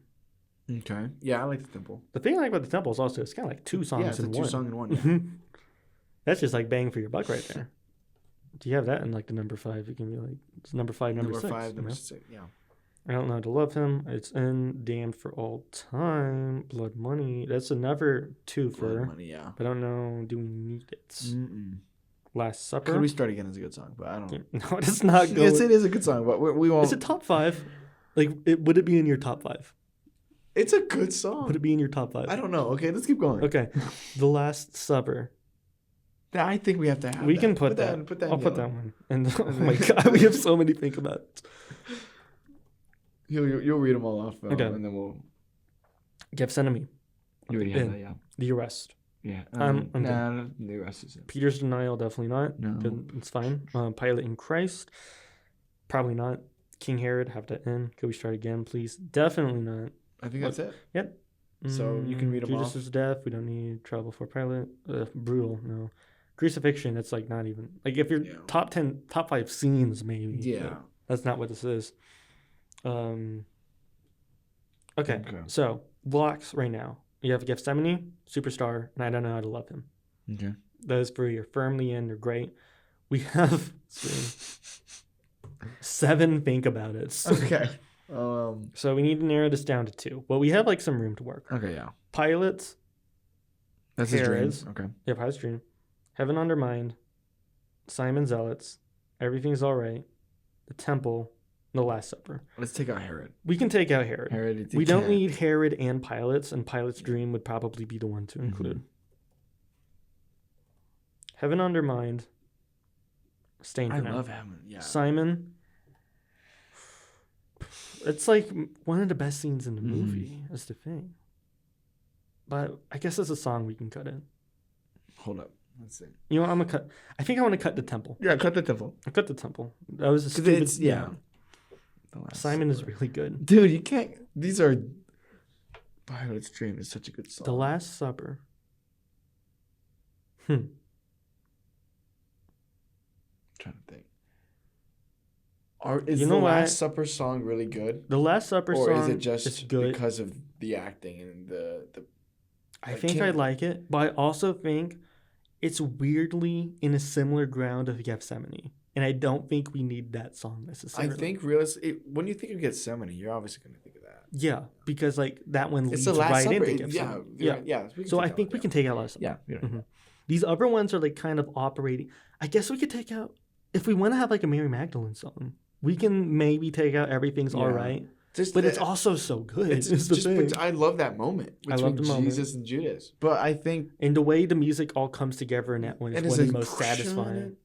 Okay. Yeah, I like the Temple. The thing I like about the Temple is also it's kind of like 2 songs in one. Yeah, it's a 2-song in one. Yeah. That's just like bang for your buck right there. Do you have that in like the number 5? It can be like it's number 5, number 6. Number 5, number 6. Yeah. I Don't Know How to Love Him. It's in Damned for All Time. Blood Money. That's another 2 for. Blood Money, yeah. But I don't know. Do we need it? Last Supper. Could We Start Again is a good song, but I don't know. No, it's not good. Yes, it is a good song, but we won't. Is it top 5? Like, would it be in your top 5? It's a good song. Would it be in your top 5? I don't know. Okay, let's keep going. Okay. The Last Supper. I think we have to have We can put that. I'll put that one. And oh my God, we have so many to think about. You'll read them all off, okay. And then we'll. Gethsemane. You already have that, yeah. The Arrest. Yeah. The Arrest is in. Peter's Denial, definitely not. No. It's fine. Pilot in Christ. Probably not. King Herod, have that in. Could We Start Again, please? Definitely not. I think that's it. Yep. So you can read them off. Judas' death. We don't need Trial Before Pilate. Brutal. No. Crucifixion. It's like not even like if you're top 5 scenes maybe. Yeah. That's not what this is. Okay. So blocks right now. You have Gethsemane, Superstar, and I Don't Know How to Love Him. Okay. Those for your firmly in are great. We have 7 think about it. Okay. So we need to narrow this down to 2. But we have like some room to work. Okay, yeah. Pilots. That's his dream. Okay. Yeah, Pilot's Dream. Heaven Undermined. Simon Zealots. Everything's Alright. The Temple. The Last Supper. Let's take out Herod. We can take out Herod. We don't need Herod and Pilots, and Pilot's Dream would probably be the one to include. Heaven Undermined. Staying for now. I love Heaven. Yeah. Simon. It's like one of the best scenes in the movie. That's the thing. But I guess it's a song we can cut in. Hold up. Let's see. You know what? I'm gonna cut. I think I want to cut the Temple. Yeah, cut the Temple. I cut the Temple. That was a stupid. Yeah. Simon is really good. Dude, you can't. These are. Pilot's Dream is such a good song. The Last Supper. I'm trying to think. Is the Last Supper song really good? The Last Supper song, or is it just good because of the acting and the I think I like it, but I also think it's weirdly in a similar ground of Gethsemane. And I don't think we need that song necessarily. I think when you think of Gethsemane, you're obviously going to think of that. Yeah, because like that one leads right into Gethsemane. Yeah. So I think we can take out Last Supper. Yeah. These other ones are like kind of operating. I guess we could take out, if we want to have like a Mary Magdalene song, we can maybe take out Everything's Alright. But it's also so good. It's the thing. I love that moment between Jesus and Judas. But I think... And the way the music all comes together in that one is one of the most satisfying.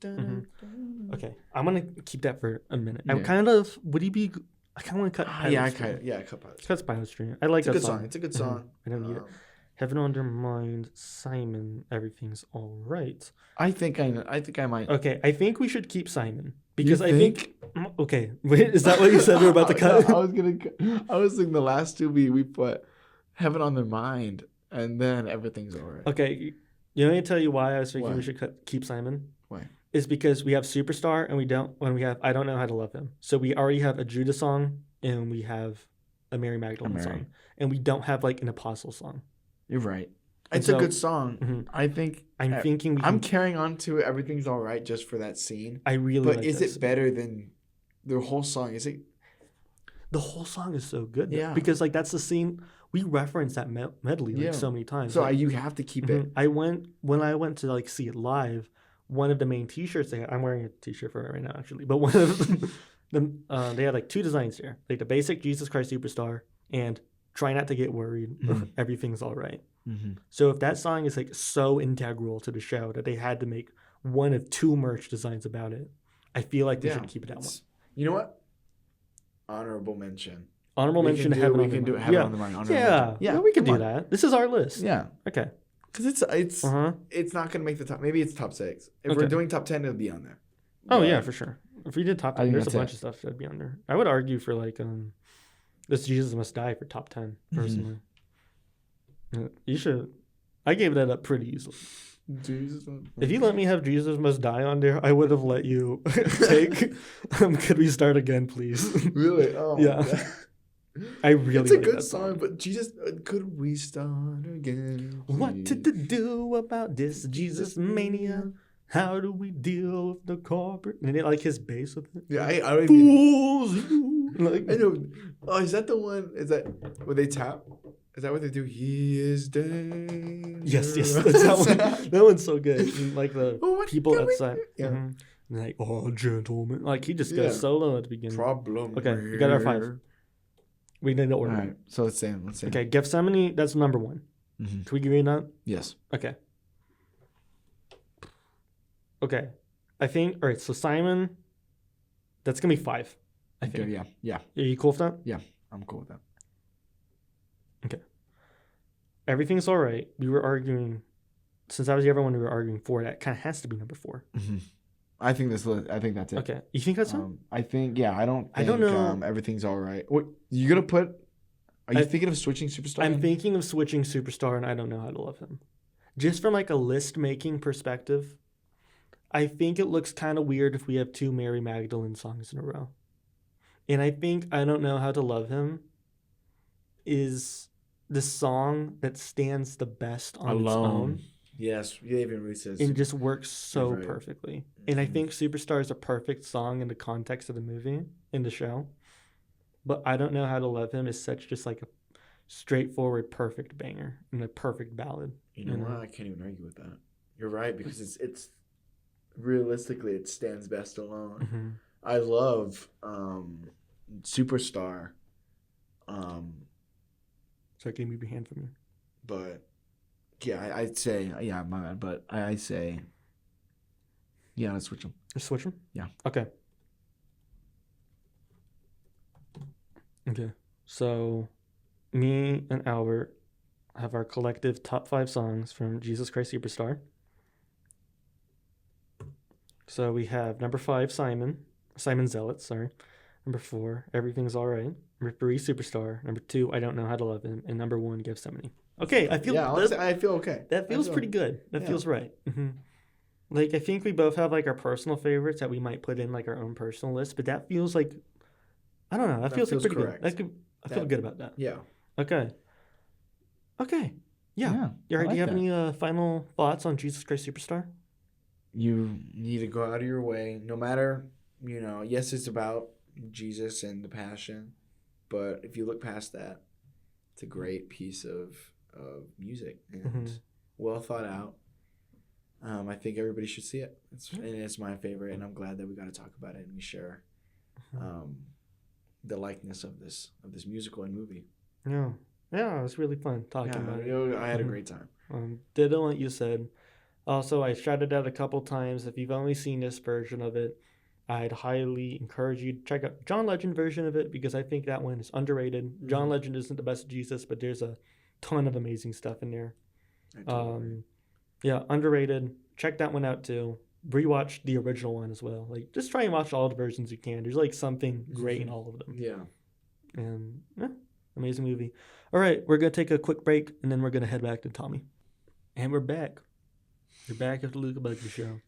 Okay, I'm going to keep that for a minute. I kind of... Would he be... I kind of want to cut Pilot's Dream. Cut Pilot's Dream. Cut Pilot's Dream. I like that song. It's a good song. I don't need it. Heaven Undermined, Simon, Everything's Alright. I think I might... Okay, I think we should keep Simon. Because I think... Okay, wait, is that what you said we were about to cut? I was thinking the last two we put Heaven on their mind, and then Everything's Alright. Okay, you want me to tell you why I was thinking we should keep Simon? Why? Is because we have Superstar and we have I Don't Know How to Love Him. So we already have a Judas song and we have a Mary Magdalene song. And we don't have like an Apostle song. You're right. It's a good song. I think I'm carrying on to Everything's Alright just for that scene. I really like it better than the whole song? Is it? The whole song is so good. Yeah. Because like that's the scene we reference that medley like so many times. So like, you have to keep it. When I went to like see it live, one of the main T-shirts they had, I'm wearing a T-shirt for it right now actually, but one of them they had like 2 designs there, like the basic Jesus Christ Superstar and Try Not to Get Worried. Everything's Alright. So if that song is like so integral to the show that they had to make one of 2 merch designs about it, I feel like they should keep it that one. You know what? Honorable mention. Honorable mention to Heaven on the Mind. We can do Heaven on the Mind. Yeah, we can do that. This is our list. Yeah. Okay. Because it's not going to make the top. Maybe it's top 6. If we're doing top 10, it'll be on there. Oh yeah, for sure. If we did top 10, there's a bunch of stuff that'd be on there. I would argue for like this Jesus Must Die for top 10 personally. You should. I gave that up pretty easily. If you let me have Jesus Must Die on there, I would have let you take. Could we start again, please? Really? Oh yeah. I really. It's a good song, but Jesus, could we start again? Please? What to do about this Jesus mania? How do we deal with the corporate? And it like his bass with it. Yeah, I don't even. Like I know. Oh, is that the one? Is that where they tap? Is that what they do? He is dangerous. Yes, that's that one. That one's so good. And, like the people outside. Like, oh, gentlemen. Like he just goes solo at the beginning. Problem. Okay, we got our 5. We need to order. All right, so let's say. Okay, Gethsemane. That's number 1. Can we agree on that? Yes. Okay. Okay, I think. All right, so Simon. That's gonna be 5. I think. Okay, yeah. Are you cool with that? Yeah, I'm cool with that. Okay. Everything's Alright. We were arguing, since I was the other one we were arguing for, that kind of has to be number 4. I think that's it. Okay. You think that's it? I don't know. Everything's Alright. What you gonna put? Are you thinking of switching Superstar? I'm thinking of switching Superstar, and I Don't Know How to Love Him. Just from like a list making perspective, I think it looks kind of weird if we have 2 Mary Magdalene songs in a row. And I think I Don't Know How to Love Him is the song that stands the best on its own. Yes, David Ruth says. It just works so perfectly. Mm-hmm. And I think Superstar is a perfect song in the context of the movie, in the show. But I Don't Know How to Love Him is such just like a straightforward, perfect banger and a perfect ballad. You know what? I can't even argue with that. You're right, because it's realistically, it stands best alone. Mm-hmm. I love Superstar. Sorry, can you move your hand from you? But yeah, I'd say, yeah, my bad. But I say, yeah, let's switch them. Let's switch them? Yeah. Okay. Okay. So, me and Albert have our collective top 5 songs from Jesus Christ Superstar. So we have number 5, Simon Zealot, sorry. Number 4, Everything's Alright. Number 3, Superstar. Number 2, I Don't Know How to Love Him. And number 1, Gethsemane. Okay, I feel I feel okay. That feels pretty good. That feels right. Mm-hmm. Like, I think we both have like our personal favorites that we might put in like our own personal list, but that feels like, I don't know, that feels like pretty correct. Good. I feel good about that. Yeah. Okay. Yeah. Do you have any final thoughts on Jesus Christ Superstar? You need to go out of your way, no matter, yes, it's about Jesus and the Passion, but if you look past that, it's a great piece of music and well thought out. I think everybody should see it. And it's my favorite, and I'm glad that we got to talk about it and we share the likeness of this musical and movie. Yeah, it was really fun talking about it. I had a great time. Did what you said. Also, I shouted out a couple times. If you've only seen this version of it, I'd highly encourage you to check out John Legend version of it, because I think that one is underrated. Mm-hmm. John Legend isn't the best Jesus, but there's a ton of amazing stuff in there. Underrated. Check that one out too. Rewatch the original one as well. Like, just try and watch all the versions you can. There's like something great in all of them. Yeah. And amazing movie. All right, we're gonna take a quick break, and then we're gonna head back to Tommy. And we're back. We're back at the Luke Bugbee Show.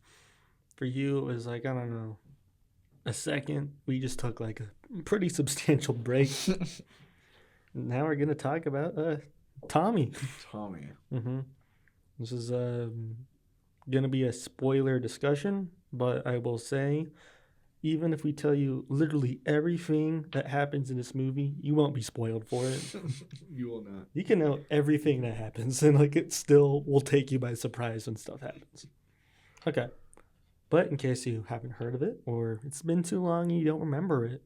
For you, it was like, I don't know, a second. We just took like a pretty substantial break. Now we're gonna talk about Tommy. Mm-hmm. This is gonna be a spoiler discussion, but I will say, even if we tell you literally everything that happens in this movie, you won't be spoiled for it. You will not. You can know everything that happens, and like it still will take you by surprise when stuff happens. Okay. But in case you haven't heard of it, or it's been too long and you don't remember it,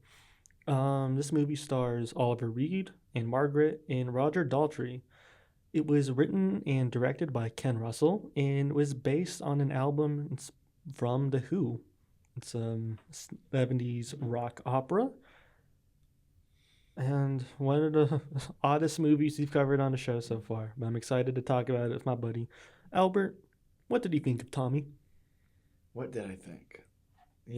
this movie stars Oliver Reed and Margaret and Roger Daltrey. It was written and directed by Ken Russell and was based on an album from The Who. It's a 70s rock opera. And one of the oddest movies we've covered on the show so far. But I'm excited to talk about it with my buddy. Albert, what did you think of Tommy? What did I think?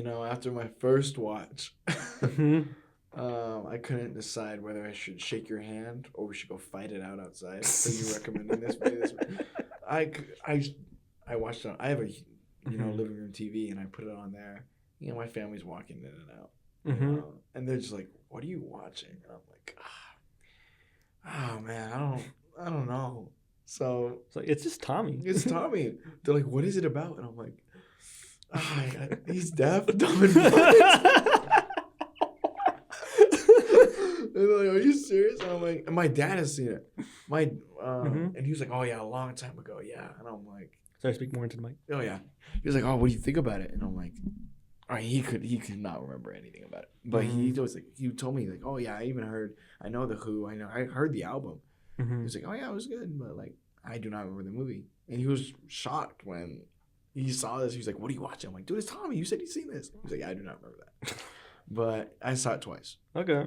After my first watch, I couldn't decide whether I should shake your hand or we should go fight it out outside. So you recommending this movie? I watched it. I have a living room TV, and I put it on there. My family's walking in and out, and they're just like, "What are you watching?" And I'm like, "Oh man, I don't know." So it's just Tommy. It's Tommy. They're like, "What is it about?" And I'm like, "He's deaf, dumb, and blind." And they're like, "Are you serious?" And I'm like, and my dad has seen it. And he was like, "Oh yeah, a long time ago, yeah." And I'm like, sorry, speak more into the mic. Oh yeah. He was like, "Oh, what do you think about it?" And I'm like, he could not remember anything about it, but he told me like, "Oh yeah, I know The Who, I heard the album." He was like, "Oh yeah, it was good," but like, I do not remember the movie. And he was shocked when he saw this. He was like, "What are you watching?" I'm like, "Dude, it's Tommy. You said you've seen this." He was like, "Yeah, I do not remember that." But I saw it twice. Okay,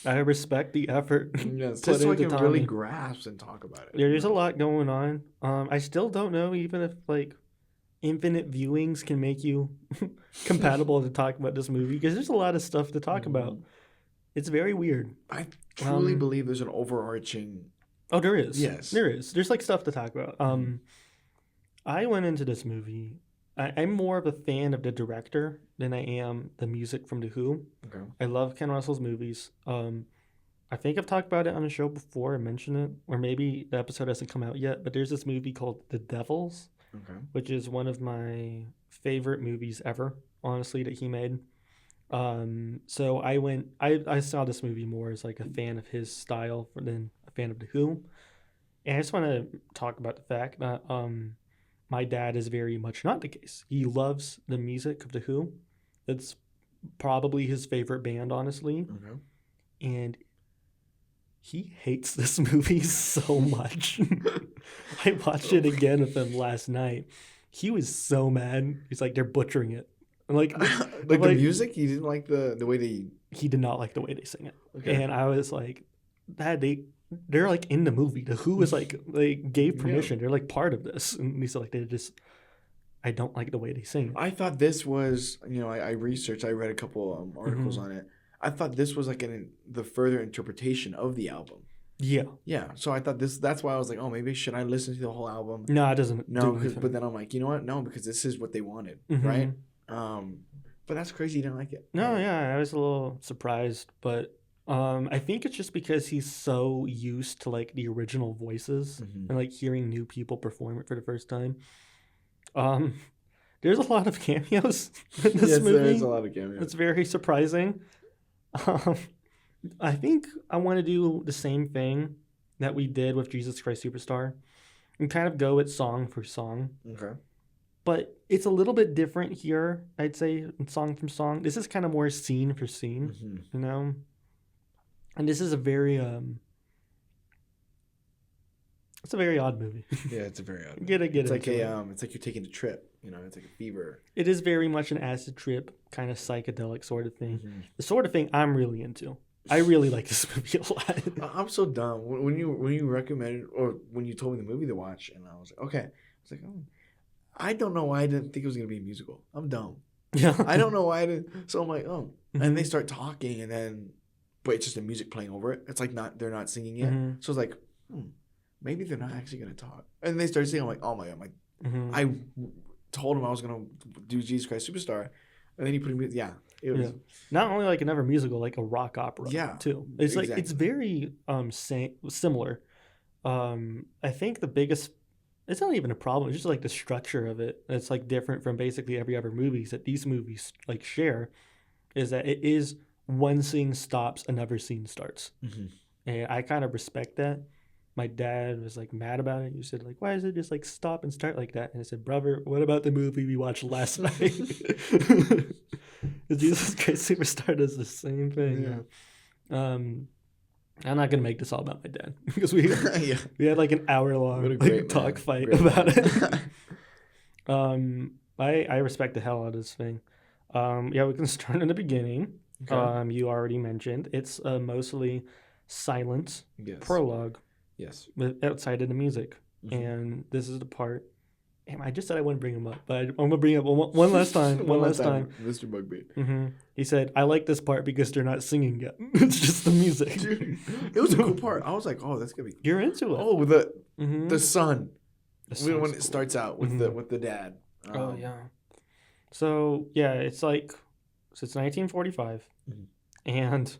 I respect the effort. Yes, just so I can really grasp and talk about it. Yeah, there's a lot going on. I still don't know even if like infinite viewings can make you compatible to talk about this movie, because there's a lot of stuff to talk about. It's very weird. I truly believe there's an overarching. Oh, there is. Yes, there is. There's like stuff to talk about. I went into this movie. I'm more of a fan of the director than I am the music from The Who. Okay. I love Ken Russell's movies. I I think I've talked about it on the show before. I mentioned it, or maybe the episode hasn't come out yet. But there's this movie called The Devils, which is one of my favorite movies ever, honestly, that he made. So I saw this movie more as like a fan of his style than a fan of The Who. And I just want to talk about the fact that my dad is very much not the case. He loves the music of The Who. It's probably his favorite band, honestly. And he hates this movie so much. I watched it again with him last night. He was so mad. He's like, they're butchering it. Like the music? He didn't like the way they... He did not like the way they sing it. Okay. And I was like, Dad, they're like in the movie. The Who is like, they gave permission. They're like part of this. And he's like, I don't like the way they sing it. I thought this was, I researched, I read a couple articles on it. I thought this was like the further interpretation of the album. Yeah. Yeah. So I thought that's why I was like, oh, maybe should I listen to the whole album? No, it doesn't. No, but then I'm like, you know what? No, because this is what they wanted, right? But that's crazy. You didn't like it. No, yeah, I was a little surprised, but I think it's just because he's so used to like the original voices and like hearing new people perform it for the first time. There's a lot of cameos in this movie. There's a lot of cameos. It's very surprising. I think I want to do the same thing that we did with Jesus Christ Superstar and kind of go with song for song. Okay. But it's a little bit different here, I'd say, song from song. This is kind of more scene for scene, you know? And this is a very, it's a very odd movie. Yeah, it's a very odd movie. Get it's like it's like you're taking a trip, it's like a fever. It is very much an acid trip, kind of psychedelic sort of thing. The sort of thing I'm really into. I really like this movie a lot. I'm so dumb. When you recommended, or when you told me the movie to watch, and I was like, okay. I was like, oh. I don't know why I didn't think it was going to be a musical. I'm dumb. Yeah. I don't know why I didn't. So I'm like, oh. And they start talking, and then, but it's just the music playing over it. It's like they're not singing it. So it's like, maybe they're not actually going to talk. And they start singing. I'm like, oh my God. I told him I was going to do Jesus Christ Superstar. And then he put me, it was. Not only like another musical, like a rock opera. too. It's like, it's very similar. I think the biggest, it's not even a problem. It's just like the structure of it. It's like different from basically every other movies that these movies like share, is that it is one scene stops, another scene starts. And I kind of respect that. My dad was like mad about it. He said like, why does it just like stop and start like that? And I said, brother, what about the movie we watched last night? Jesus Christ Superstar does the same thing. I'm not gonna make this all about my dad because we had like an hour-long talk fight about it. I respect the hell out of this thing. We can start in the beginning. Okay. You already mentioned it's mostly silent prologue. Yes. Outside of the music, and this is the part. Damn, I just said I wouldn't bring him up, but I'm gonna bring it up one last time. one last time. Mr. Bugbee. He said, "I like this part because they're not singing yet. It's just the music." Dude, it was a cool part. I was like, "Oh, that's gonna be." You're into it. Oh, the sun. When it starts out with the dad. Oh yeah. So yeah, it's like it's 1945, and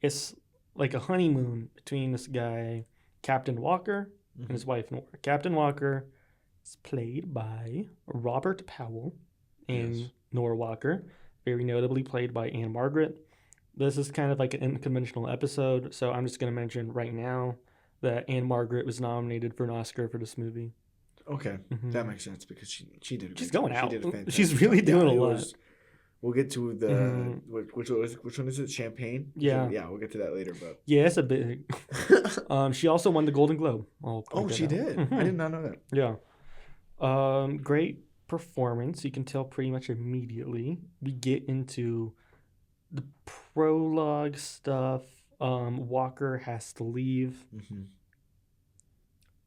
it's like a honeymoon between this guy, Captain Walker, and his wife Nora. Captain Walker is played by Robert Powell, and Nora Walker, very notably played by Anne Margaret. This is kind of like an unconventional episode, so I'm just going to mention right now that Anne Margaret was nominated for an Oscar for this movie. Okay, that makes sense because she did. She's going out. She's really doing a lot. We'll get to the which one is it? Champagne? Yeah. Yeah, we'll get to that later. But yeah, it's a bit. She also won the Golden Globe. She did. I did not know that. Yeah. Great performance. You can tell pretty much immediately. We get into the prologue stuff. Walker has to leave.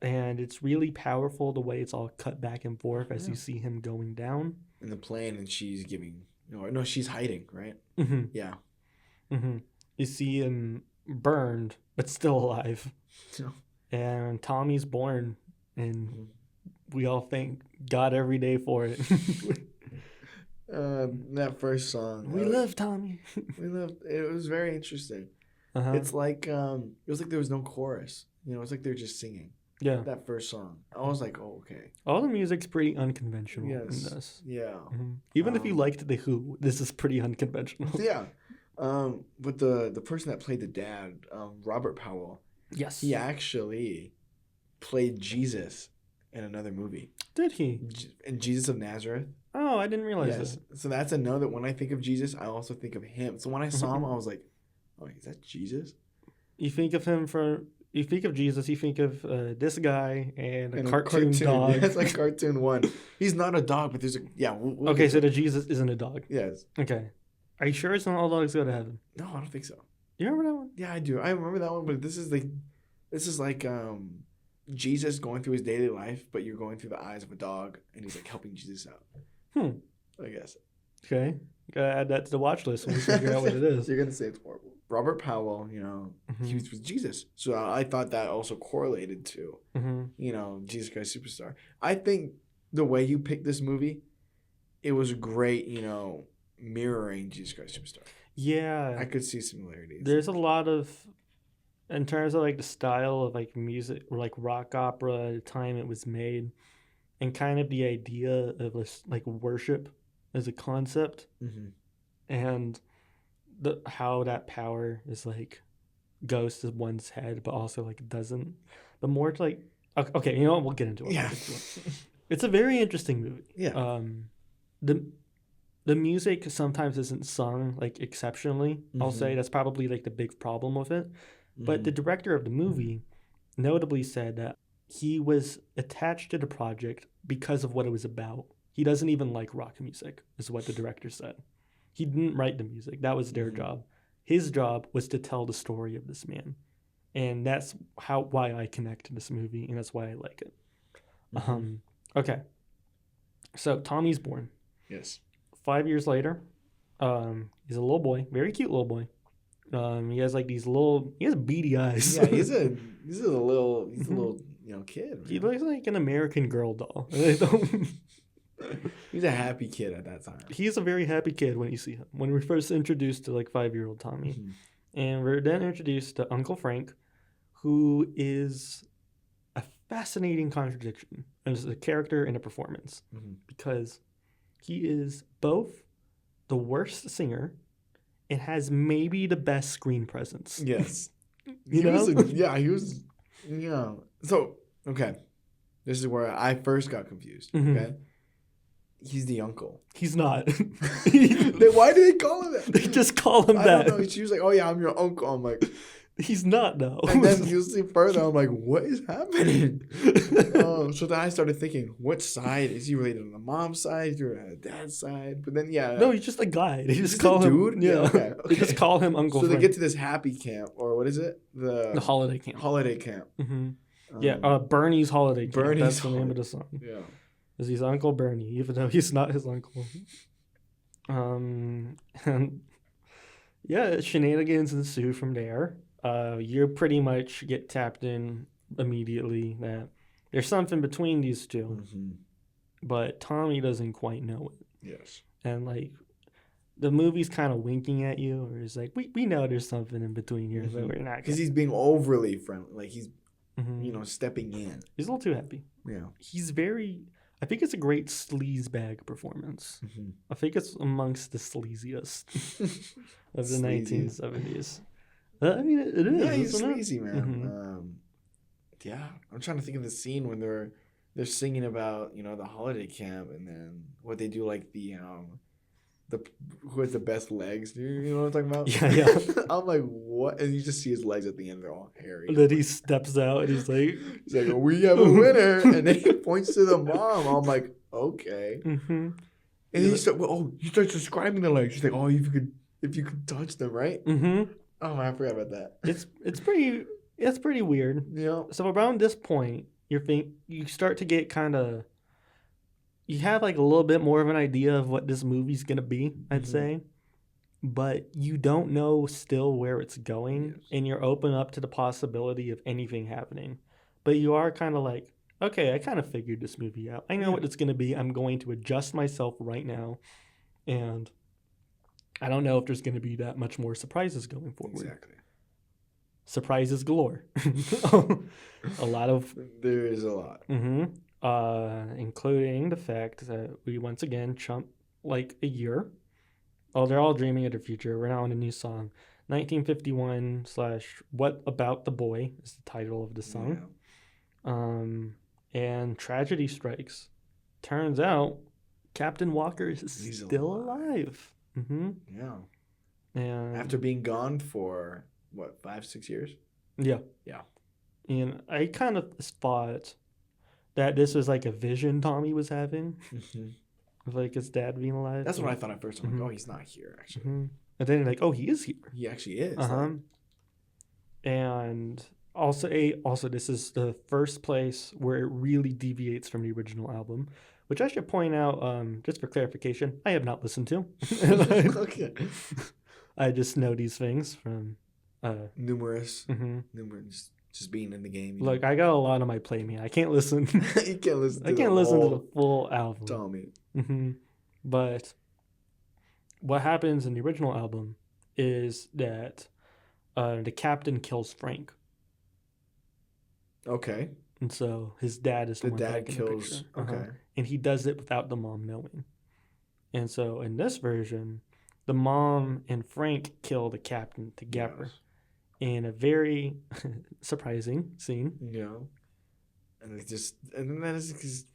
And it's really powerful the way it's all cut back and forth as you see him going down. In the plane, and she's giving... No, she's hiding, right? Yeah. You see him burned, but still alive. And Tommy's born, and we all thank God every day for it. That first song. We love Tommy. It was very interesting. It's like it was like there was no chorus. You know, it's like they're just singing. Yeah. That first song. I was like, oh, okay. All the music's pretty unconventional in this. Yeah. Even if you liked The Who, this is pretty unconventional. Yeah. But the person that played the dad, Robert Powell. Yes. He actually played Jesus in another movie. Did he? In Jesus of Nazareth. Oh, I didn't realize that. So that's a know that when I think of Jesus, I also think of him. So when I saw him, I was like, oh, is that Jesus? You think of him you think of Jesus, you think of this guy and a cartoon dog. Yeah, it's like cartoon one. He's not a dog, but there's a... Yeah. Okay, so the Jesus isn't a dog. Yes. Okay. Are you sure it's not all dogs go to heaven? No, I don't think so. You remember that one? Yeah, I do. I remember that one, but this is like Jesus going through his daily life, but you're going through the eyes of a dog, and he's like helping Jesus out. I guess. Okay. Gotta add that to the watch list when we figure out what it is. You're gonna say it's horrible. Robert Powell, he was with Jesus, so I thought that also correlated to, Jesus Christ Superstar. I think the way you picked this movie, it was great, mirroring Jesus Christ Superstar. Yeah. I could see similarities. There's a lot of, in terms of like the style of like music or like rock opera, the time it was made, and kind of the idea of like worship as a concept, and how that power is like goes to one's head, but also like doesn't. But more to like, okay, you know what? We'll get into it. Yeah. It's a very interesting movie. Yeah. The music sometimes isn't sung like exceptionally. I'll say that's probably like the big problem with it. But the director of the movie notably said that he was attached to the project because of what it was about. He doesn't even like rock music, is what the director said. He didn't write the music. That was their job. His job was to tell the story of this man. And that's why I connect to this movie, and that's why I like it. Okay. So Tommy's born. Yes. 5 years later, he's a little boy, very cute little boy. He has like he has beady eyes. Yeah, he's a little kid. Man. He looks like an American Girl doll. He's a happy kid at that time. He's a very happy kid when you see him. When we're first introduced to like 5-year-old Tommy, and we're then introduced to Uncle Frank, who is a fascinating contradiction as a character and a performance, because he is both the worst singer and has maybe the best screen presence. Yes. He was. So, okay. This is where I first got confused. Okay. He's the uncle. He's not. Why do they call him that? They just call him that. I don't know. She was like, oh, yeah, I'm your uncle. I'm like... He's not, though. And then you see further, I'm like, what is happening? So then I started thinking, what side? Is he related on the mom's side? Is he related on the dad's side? But then, yeah. No, he's just a guy. They just call him... dude? Yeah, okay. They just call him Uncle Frank. So they get to this happy camp, or what is it? The holiday camp. Holiday camp. Bernie's Holiday Camp. Bernie's That's the name of the song. Yeah. Because he's Uncle Bernie, even though he's not his uncle. And yeah, shenanigans ensue from there. You pretty much get tapped in immediately that there's something between these two, but Tommy doesn't quite know it. Yes. And like the movie's kind of winking at you, or it's like we know there's something in between here, but we're not. Because he's being overly friendly, like he's stepping in. He's a little too happy. Yeah. He's very. I think it's a great sleazebag performance. I think it's amongst the sleaziest of the 1970s. I mean, it is. Yeah, he's sleazy, man. Yeah, I'm trying to think of the scene when they're singing about the holiday camp, and then what they do, like the who has the best legs. Do you know what I'm talking about? Yeah. I'm like, what? And you just see his legs at the end; they're all hairy. And then he steps out, and he's like, "We have a winner!" And then he points to the mom. I'm like, okay. And then he starts describing the legs. She's like, "Oh, if you could touch them, right?" Oh, I forgot about that. It's pretty weird. Yeah. So around this point, you start to get kind of, you have like a little bit more of an idea of what this movie's gonna be, I'd say, but you don't know still where it's going, and you're open up to the possibility of anything happening. But you are kind of like, okay, I kind of figured this movie out. I know what it's gonna be. I'm going to adjust myself right now, and I don't know if there's going to be that much more surprises going forward. Exactly. surprises galore. A lot of there is a lot. Including the fact that we once again jump like a year. Oh, they're all dreaming of the future. We're now on a new song. 1951 / What About the Boy is the title of the song. Yeah. And tragedy strikes. Turns out Captain Walker is still alive. Yeah. And after being gone for, 5-6 years? Yeah. Yeah. And I kind of thought that this was like a vision Tommy was having. Of like his dad being alive. That's what I thought at first. I'm like, oh, he's not here, actually. And then you're like, oh, he is here. He actually is. And also, this is the first place where it really deviates from the original album, which I should point out, just for clarification, I have not listened to. Okay. I just know these things from numerous, just being in the game. Look, I got a lot on my plate, man. I can't listen. You can't listen. I can't listen to the full album. Tommy. But what happens in the original album is that the captain kills Frank. Okay. And so his dad is the one dad kills. The okay. And he does it without the mom knowing. And so in this version, the mom and Frank kill the captain together. Yes. In a very surprising scene. Yeah. And then that is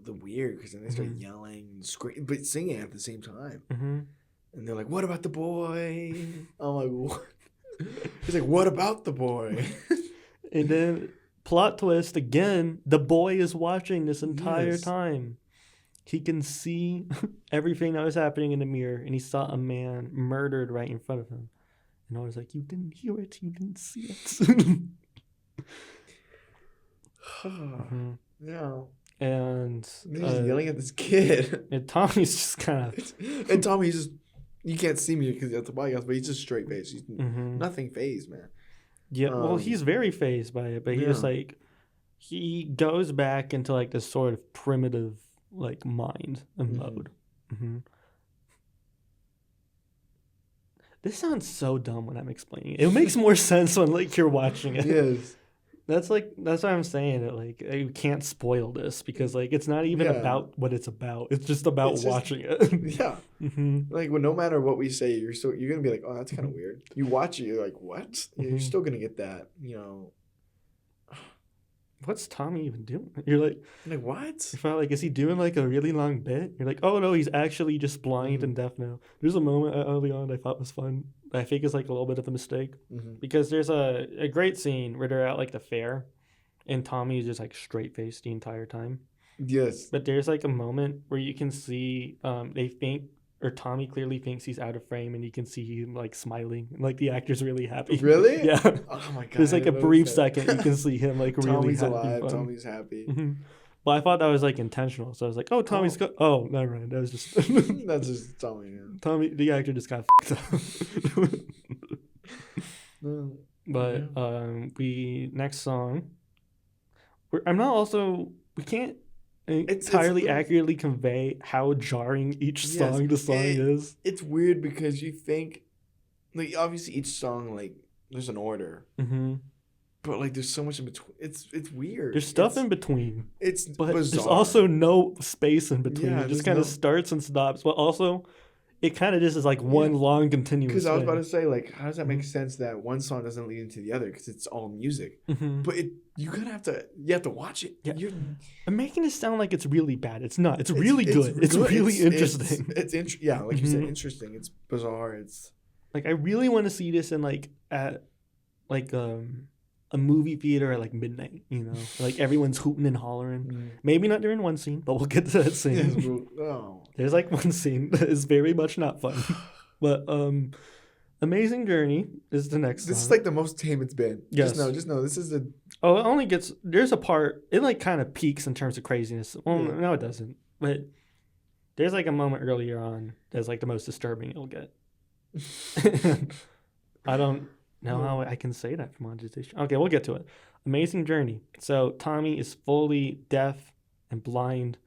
the weird, because then they start yelling and screaming, but singing at the same time. And they're like, what about the boy? I'm like, what? He's like, what about the boy? And then, plot twist again, the boy is watching this entire time. He can see everything that was happening in the mirror, and he saw a man murdered right in front of him. And I was like, you didn't hear it, you didn't see it. Yeah. And he's yelling at this kid. And Tommy's just kind of... And Tommy's just... You can't see me because that's the podcast, but he's just straight faced. He's nothing phased, man. Yeah, well, he's very phased by it, but he's like... He goes back into like this sort of primitive like mind and mode. This sounds so dumb when I'm explaining it. It makes more sense when like you're watching it. Yes. That's why I'm saying it. Like, you can't spoil this because like it's not even about what it's about. It's just about watching it. Yeah. Like, well, no matter what we say, you're gonna be like, oh, that's kind of weird. You watch it, you're like, what? You're still gonna get that, What's Tommy even doing? You're like what? If I like, is he doing like a really long bit? You're like, oh no, he's actually just blind and deaf now. There's a moment early on I thought was fun. I think it's like a little bit of a mistake because there's a great scene where they're at like the fair, and Tommy is just like straight faced the entire time. Yes. But there's like a moment where you can see they think, or Tommy clearly thinks he's out of frame, and you can see him like smiling, and like the actor's really happy. Really? Yeah. Oh my god. There's like a brief second you can see him like really Tommy's alive. Tommy's happy. Well, I thought that was like intentional, so I was like, "Oh, Tommy's oh, never mind. That was just that's just Tommy." Yeah. Tommy, the actor, just got fucked up. But we next song. We can't entirely accurately convey how jarring each song is. It's weird because you think, like, obviously each song, like, there's an order. But like, there's so much in between. It's weird. There's stuff in between. But bizarre. There's also no space in between. It just kind of starts and stops. But also, it kind of just is like one long continuous. Because I was about to say, like, how does that make sense that one song doesn't lead into the other? Because it's all music. But you have to watch it. Yeah. I'm making it sound like it's really bad. It's not. It's really good. It's really interesting. It's like you said, interesting. It's bizarre. It's like, I really want to see this in like at like a movie theater at like midnight, like everyone's hooting and hollering. Maybe not during one scene, but we'll get to that scene. There's like one scene that is very much not fun. But Amazing Journey is the next This song. is like the most tame it's been. Yes. Just know. This is the... Oh, it only gets... There's a part... It like kind of peaks in terms of craziness. Well, no, it doesn't. But there's like a moment earlier on that's like the most disturbing it'll get. I don't know how I can say that from monetization. Okay, we'll get to it. Amazing Journey. So Tommy is fully deaf and blind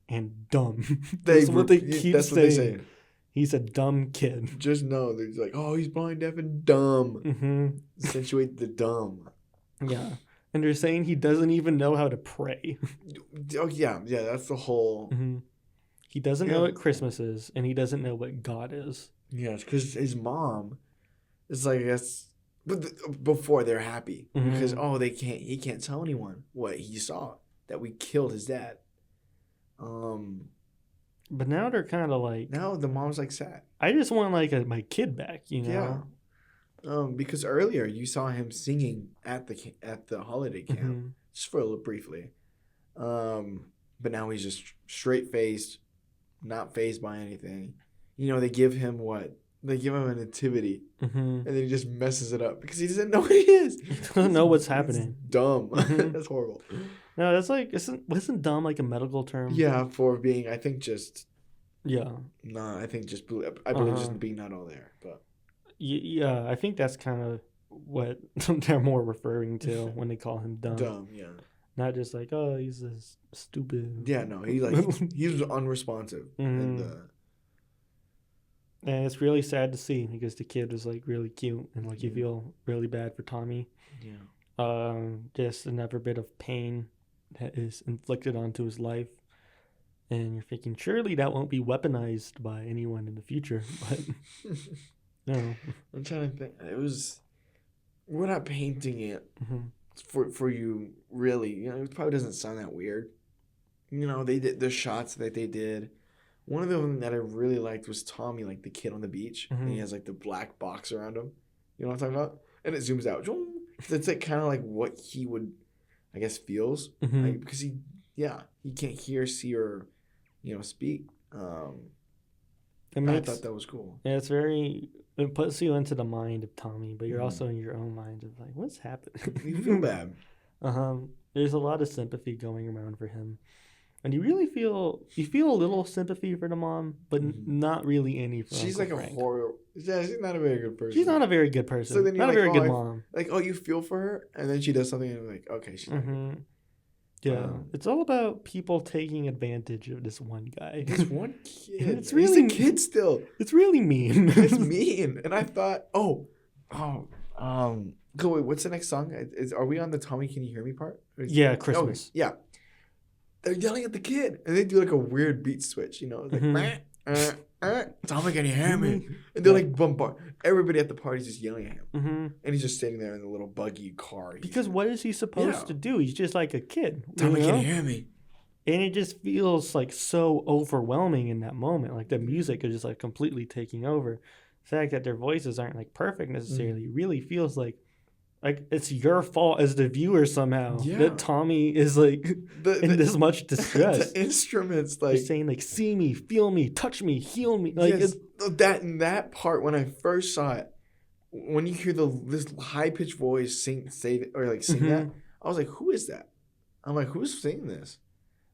and dumb. That's what they keep saying. He's a dumb kid. Just know they're like, oh, he's blind, deaf, and dumb. Mm-hmm. Accentuate the dumb. Yeah. And they're saying he doesn't even know how to pray. Oh, yeah. Yeah, that's the whole... Mm-hmm. He doesn't know what Christmas is, and he doesn't know what God is. Yeah, because his mom is like, I guess... But before, they're happy. Mm-hmm. Because, he can't tell anyone what he saw. That we killed his dad. But now they're kind of like... Now the mom's like sad. I just want like my kid back, you know? Yeah. Because earlier you saw him singing at the holiday camp. Mm-hmm. Just for a little briefly. But now he's just straight-faced, not fazed by anything. You know, they give him what? They give him a nativity. Mm-hmm. And then he just messes it up because he doesn't know what it is. He doesn't know what's happening. It's dumb. Mm-hmm. That's horrible. No, that's like, wasn't dumb like a medical term? Yeah, for being, I think just... Yeah. No, I think just... I believe just being not all there, but... Yeah, I think that's kind of what they're more referring to when they call him dumb. Dumb, yeah. Not just like, oh, he's a stupid... Yeah, no, he was unresponsive. Mm-hmm. And it's really sad to see because the kid was like really cute and like you feel really bad for Tommy. Yeah. Just another bit of pain that is inflicted onto his life. And you're thinking, surely that won't be weaponized by anyone in the future. But no. I'm trying to think. We're not painting it for you, really. You know, it probably doesn't sound that weird. You know, they did the shots that they did. One of them that I really liked was Tommy, like the kid on the beach. Mm-hmm. And he has like the black box around him. You know what I'm talking about? And it zooms out. It's like kind of like what he would, I guess, feels. Mm-hmm. Like, because he can't hear, see, or, speak. I thought that was cool. Yeah, it puts you into the mind of Tommy, but you're also in your own mind of like, what's happening? You feel bad. There's a lot of sympathy going around for him. And you feel a little sympathy for the mom, but not really any for She's Uncle like Frank. a horror. Yeah, she's not a very good person. She's not a very good person. So then not a very good mom. Like, you feel for her, and then she does something, and you're like, okay, she's not good. Yeah, it's all about people taking advantage of this one guy. This one kid. It's really He's a kid still. It's really mean. It's mean. And I thought, go wait, what's the next song? Are we on the Tommy Can You Hear Me part? Yeah, Christmas. Yeah. They're yelling at the kid, and they do like a weird beat switch, It's like, Tommy, can you hear me? And they're like bombard. Everybody at the party's just yelling at him. Mm-hmm. And he's just sitting there in the little buggy car. Because what is he supposed to do? He's just like a kid. Tommy, can you hear me? And it just feels like so overwhelming in that moment. Like the music is just like completely taking over. The fact that their voices aren't like perfect necessarily really feels like it's your fault as the viewer somehow that Tommy is like in this much distress. The instruments like he's saying like, see me, feel me, touch me, heal me. Like that part when I first saw it, when you hear this high pitched voice sing that, I was like, who is that? I'm like, who's singing this?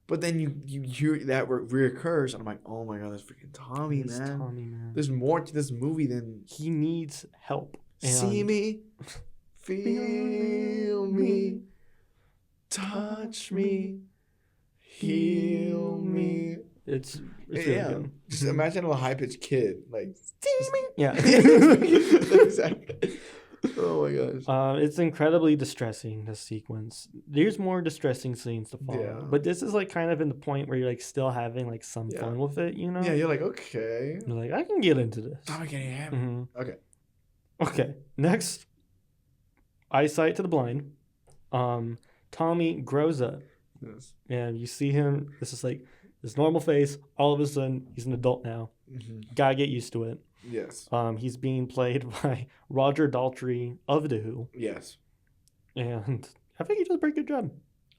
But then you hear that reoccurs, and I'm like, oh my god, that's freaking Tommy, man. Tommy, man. There's more to this movie than he needs help. See me. Feel me, touch me, heal me. It's really good. Just imagine a high pitched kid like. Yeah. Exactly. Oh my gosh. It's incredibly distressing, this sequence. There's more distressing scenes to follow, but this is like kind of in the point where you're like still having like some fun with it, Yeah, you're like, okay. You're like, I can get into this. Tommy, can you have it? Okay. Next. Eyesight to the blind. Tommy grows up. Yes. And you see him. This is like his normal face. All of a sudden, he's an adult now. Mm-hmm. Gotta get used to it. Yes. He's being played by Roger Daltrey of The Who. Yes. And I think he does a pretty good job.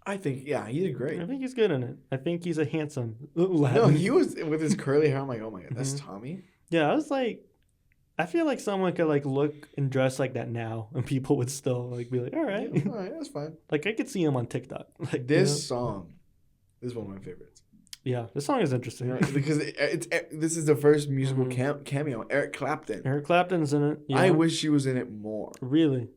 I think, he did great. I think he's good in it. I think he's a handsome lad. No, he was with his curly hair. I'm like, oh my god, that's Tommy? Yeah, I was like, I feel like someone could like look and dress like that now, and people would still like be like, "All right, that's fine." Like I could see him on TikTok. Like this song is one of my favorites. Yeah, this song is interesting because this is the first musical cameo. Eric Clapton. Eric Clapton's in it. Yeah. I wish she was in it more. Really?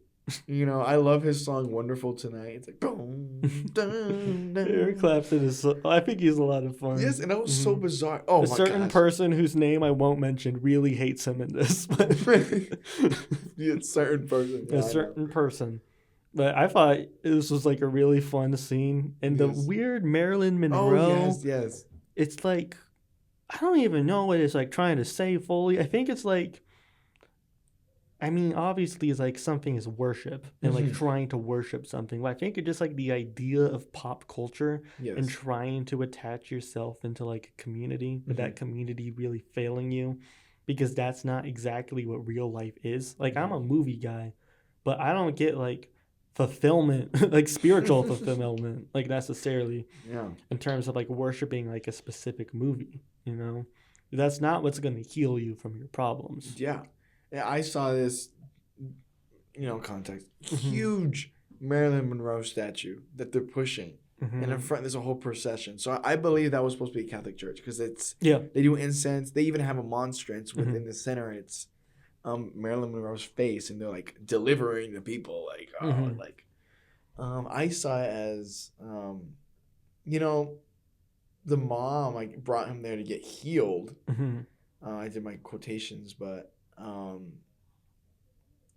You know, I love his song "Wonderful Tonight." It's like, dun, dun, dun. Eric Clapton is. I think he's a lot of fun. Yes, and that was so bizarre. Oh a my certain gosh. person whose name I won't mention really hates him in this. But Yeah, certain person. Yeah, a certain person. But I thought this was like a really fun scene, and the weird Marilyn Monroe. Oh yes. It's like I don't even know what it's like trying to say fully. I think it's like. I mean, obviously, it's like something is worship and like trying to worship something. But I think it's just like the idea of pop culture and trying to attach yourself into like a community, but that community really failing you because that's not exactly what real life is. Like, I'm a movie guy, but I don't get like fulfillment, like spiritual fulfillment, like necessarily in terms of like worshiping like a specific movie, you know? That's not what's going to heal you from your problems. Yeah. Yeah, I saw this, context. Huge Marilyn Monroe statue that they're pushing. And in front, there's a whole procession. So I believe that was supposed to be a Catholic church because they do incense. They even have a monstrance within the center. It's Marilyn Monroe's face, and they're like delivering the people. Like, I saw it as, the mom like brought him there to get healed. I did my quotations, but. And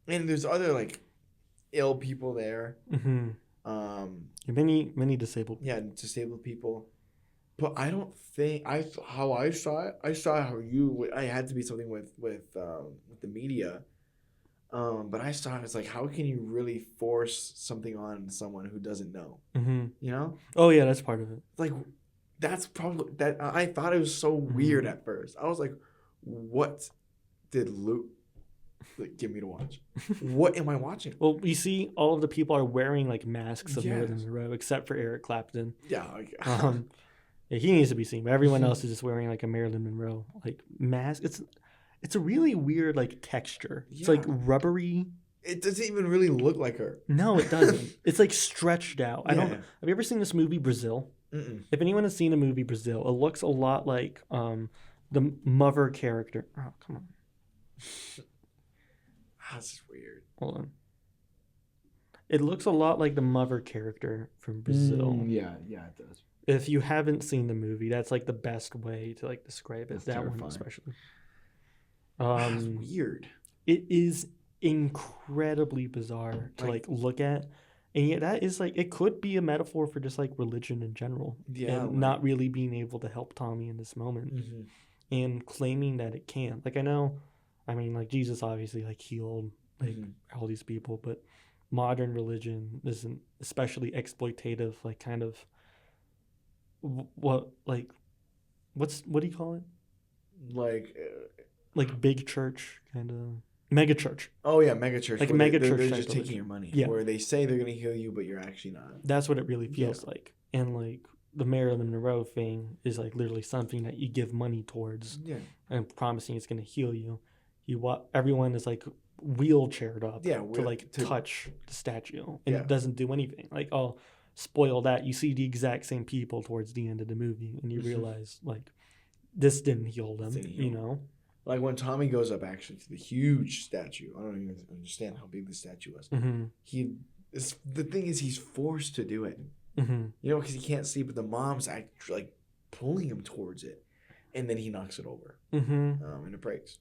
there's other like ill people there. Many disabled. Yeah, disabled people. But I don't think how I saw it. I saw how I had to be something with the media. But I saw it as like, how can you really force something on someone who doesn't know? You know? Oh yeah, that's part of it. Like, that's probably that. I thought it was so weird at first. I was like, what did Luke get me to watch? What am I watching? Well, you see, all of the people are wearing like masks of Marilyn Monroe, except for Eric Clapton. Yeah. He needs to be seen, but everyone else is just wearing like a Marilyn Monroe like mask. It's a really weird like texture. It's like rubbery. It doesn't even really look like her. No, it doesn't. It's like stretched out. I don't. Have you ever seen this movie Brazil? If anyone has seen a movie Brazil, it looks a lot like the mother character. Oh, come on. That's weird. Hold on. It looks a lot like the mother character from Brazil. Yeah, it does. If you haven't seen the movie, that's like the best way to like describe it. That's that terrifying. One especially. That's weird. It is incredibly bizarre to like look at. And yet that is like, it could be a metaphor for just like religion in general. Yeah. And not really being able to help Tommy in this moment. And claiming that it can. Like, I mean, like Jesus obviously like healed like all these people, but modern religion isn't especially exploitative, like kind of what do you call it? Like big church kind of. Mega church. Oh yeah, mega church. Like mega church. They're just taking your money. Yeah. Where they say they're gonna heal you, but you're actually not. That's what it really feels like. And like the Marilyn Monroe thing is like literally something that you give money towards. Yeah. And promising it's gonna heal you. Everyone is like wheelchaired up to like touch the statue, and it doesn't do anything. Like, oh, spoil that. You see the exact same people towards the end of the movie, and you realize like this didn't heal them. You know. Like when Tommy goes up actually to the huge statue, I don't even understand how big the statue was. The thing is, he's forced to do it. You know, because he can't see, but the mom's like pulling him towards it, and then he knocks it over, and it breaks.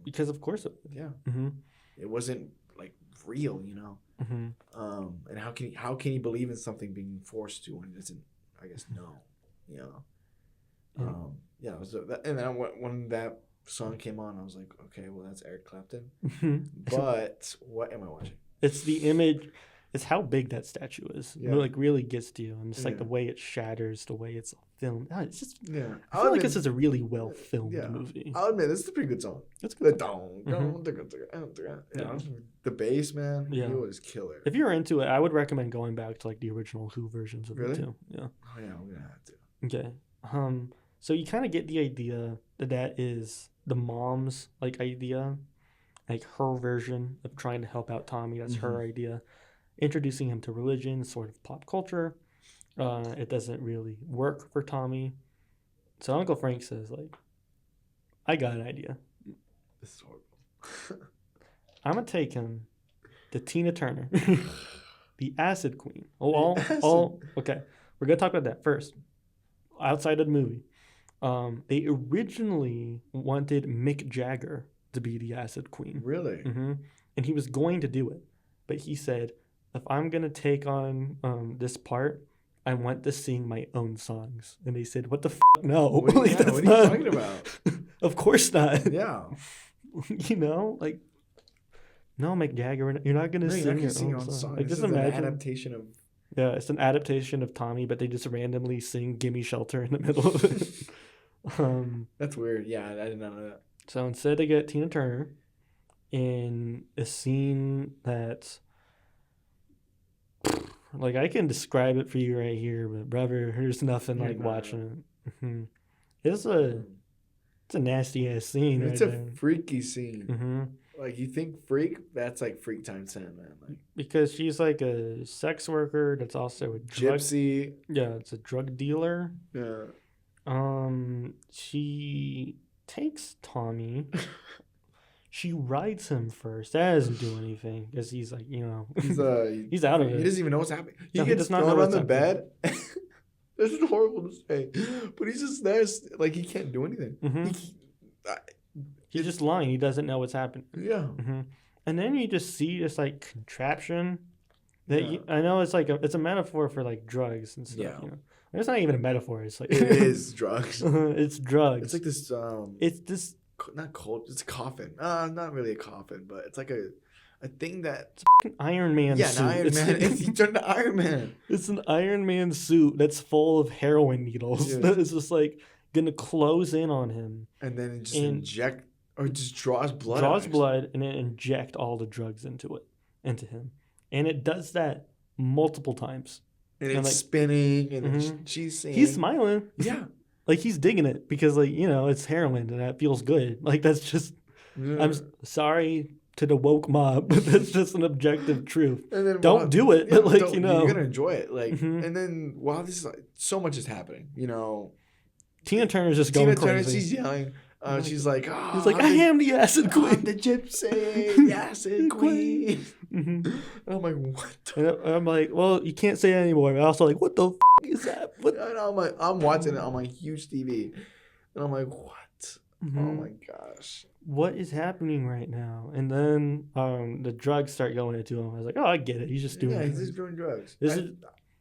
Because of course it would. It wasn't like real, you know. And how can he believe in something being forced to when he doesn't, I guess, know, you know. And then when that song came on, I was like, okay, well, that's Eric Clapton. But what am I watching? It's the image. It's how big that statue is. It like really gets to you, and it's like the way it shatters, the way it's filmed. It's just I feel like this is a really well filmed movie. I'll admit, this is a pretty good song. It's good. The bass, man, it was killer. If you're into it, I would recommend going back to like the original Who versions of it too. Yeah. Oh yeah, I'm gonna have to. Okay. So you kind of get the idea that is the mom's like idea, like her version of trying to help out Tommy. That's her idea. Introducing him to religion, sort of pop culture. It doesn't really work for Tommy. So Uncle Frank says, like, I got an idea. This is horrible. I'm going to take him the Tina Turner, the Acid Queen. Okay. We're gonna talk about that first. Outside of the movie, they originally wanted Mick Jagger to be the Acid Queen. Really? Mm-hmm. And he was going to do it, but he said, if I'm gonna take on this part, I want to sing my own songs. And they said, what the no? What are you talking about? Of course not. Yeah. Like, no, Mick Jagger, you're not gonna sing your own song. Like, just imagine an adaptation of. Yeah, it's an adaptation of Tommy, but they just randomly sing "Gimme Shelter" in the middle of it. That's weird. Yeah, I did not know that. So instead, they get Tina Turner in a scene that, like, I can describe it for you right here, but brother, there's nothing like watching it. Mm-hmm. It's a nasty ass scene. It's a freaky scene. Mm-hmm. Like, you think freak? That's like freak time 10, man. Like, because she's like a sex worker that's also a gypsy. Yeah, it's a drug dealer. Yeah. She takes Tommy. She rides him first. That doesn't do anything because he's like, he's out of it. He doesn't even know what's happening. He gets thrown on the bed. This is horrible to say, but he's just there. Like, he can't do anything. Mm-hmm. He's just lying. He doesn't know what's happening. Yeah. Mm-hmm. And then you just see this like contraption that I know it's like it's a metaphor for like drugs and stuff. Yeah. It's not even a metaphor. It's like it is drugs. It's drugs. It's like this. It's this. Not cold. It's a coffin. Not really a coffin, but it's like a thing that. It's an Iron Man suit. Yeah, Iron Man. He turned to Iron Man. It's an Iron Man suit that's full of heroin needles. Yeah. That is just like gonna close in on him. And then just inject. Or just draws blood. Draws blood and then inject all the drugs into him. And it does that multiple times. And it's like, spinning and she's singing. He's smiling. Yeah. Like, he's digging it because, like, it's heroin and that feels good. Like, that's just, I'm sorry to the woke mob, but that's just an objective truth. And then don't do it, but, like, you're going to enjoy it. Like, and then while this is, like, so much is happening, Tina Turner's just going crazy. Tina Turner, she's yelling. She's like, he's like, I am the Acid Queen. I'm the gypsy, the Acid Queen. Mm-hmm. I'm like, what? And I'm like, well, you can't say that anymore. I'm also like, what the is that? What? And I'm watching it on my huge TV, and I'm like, what? Mm-hmm. Oh my gosh. What is happening right now? And then the drugs start going into him. I was like, oh, I get it. He's just doing drugs. He's just doing drugs.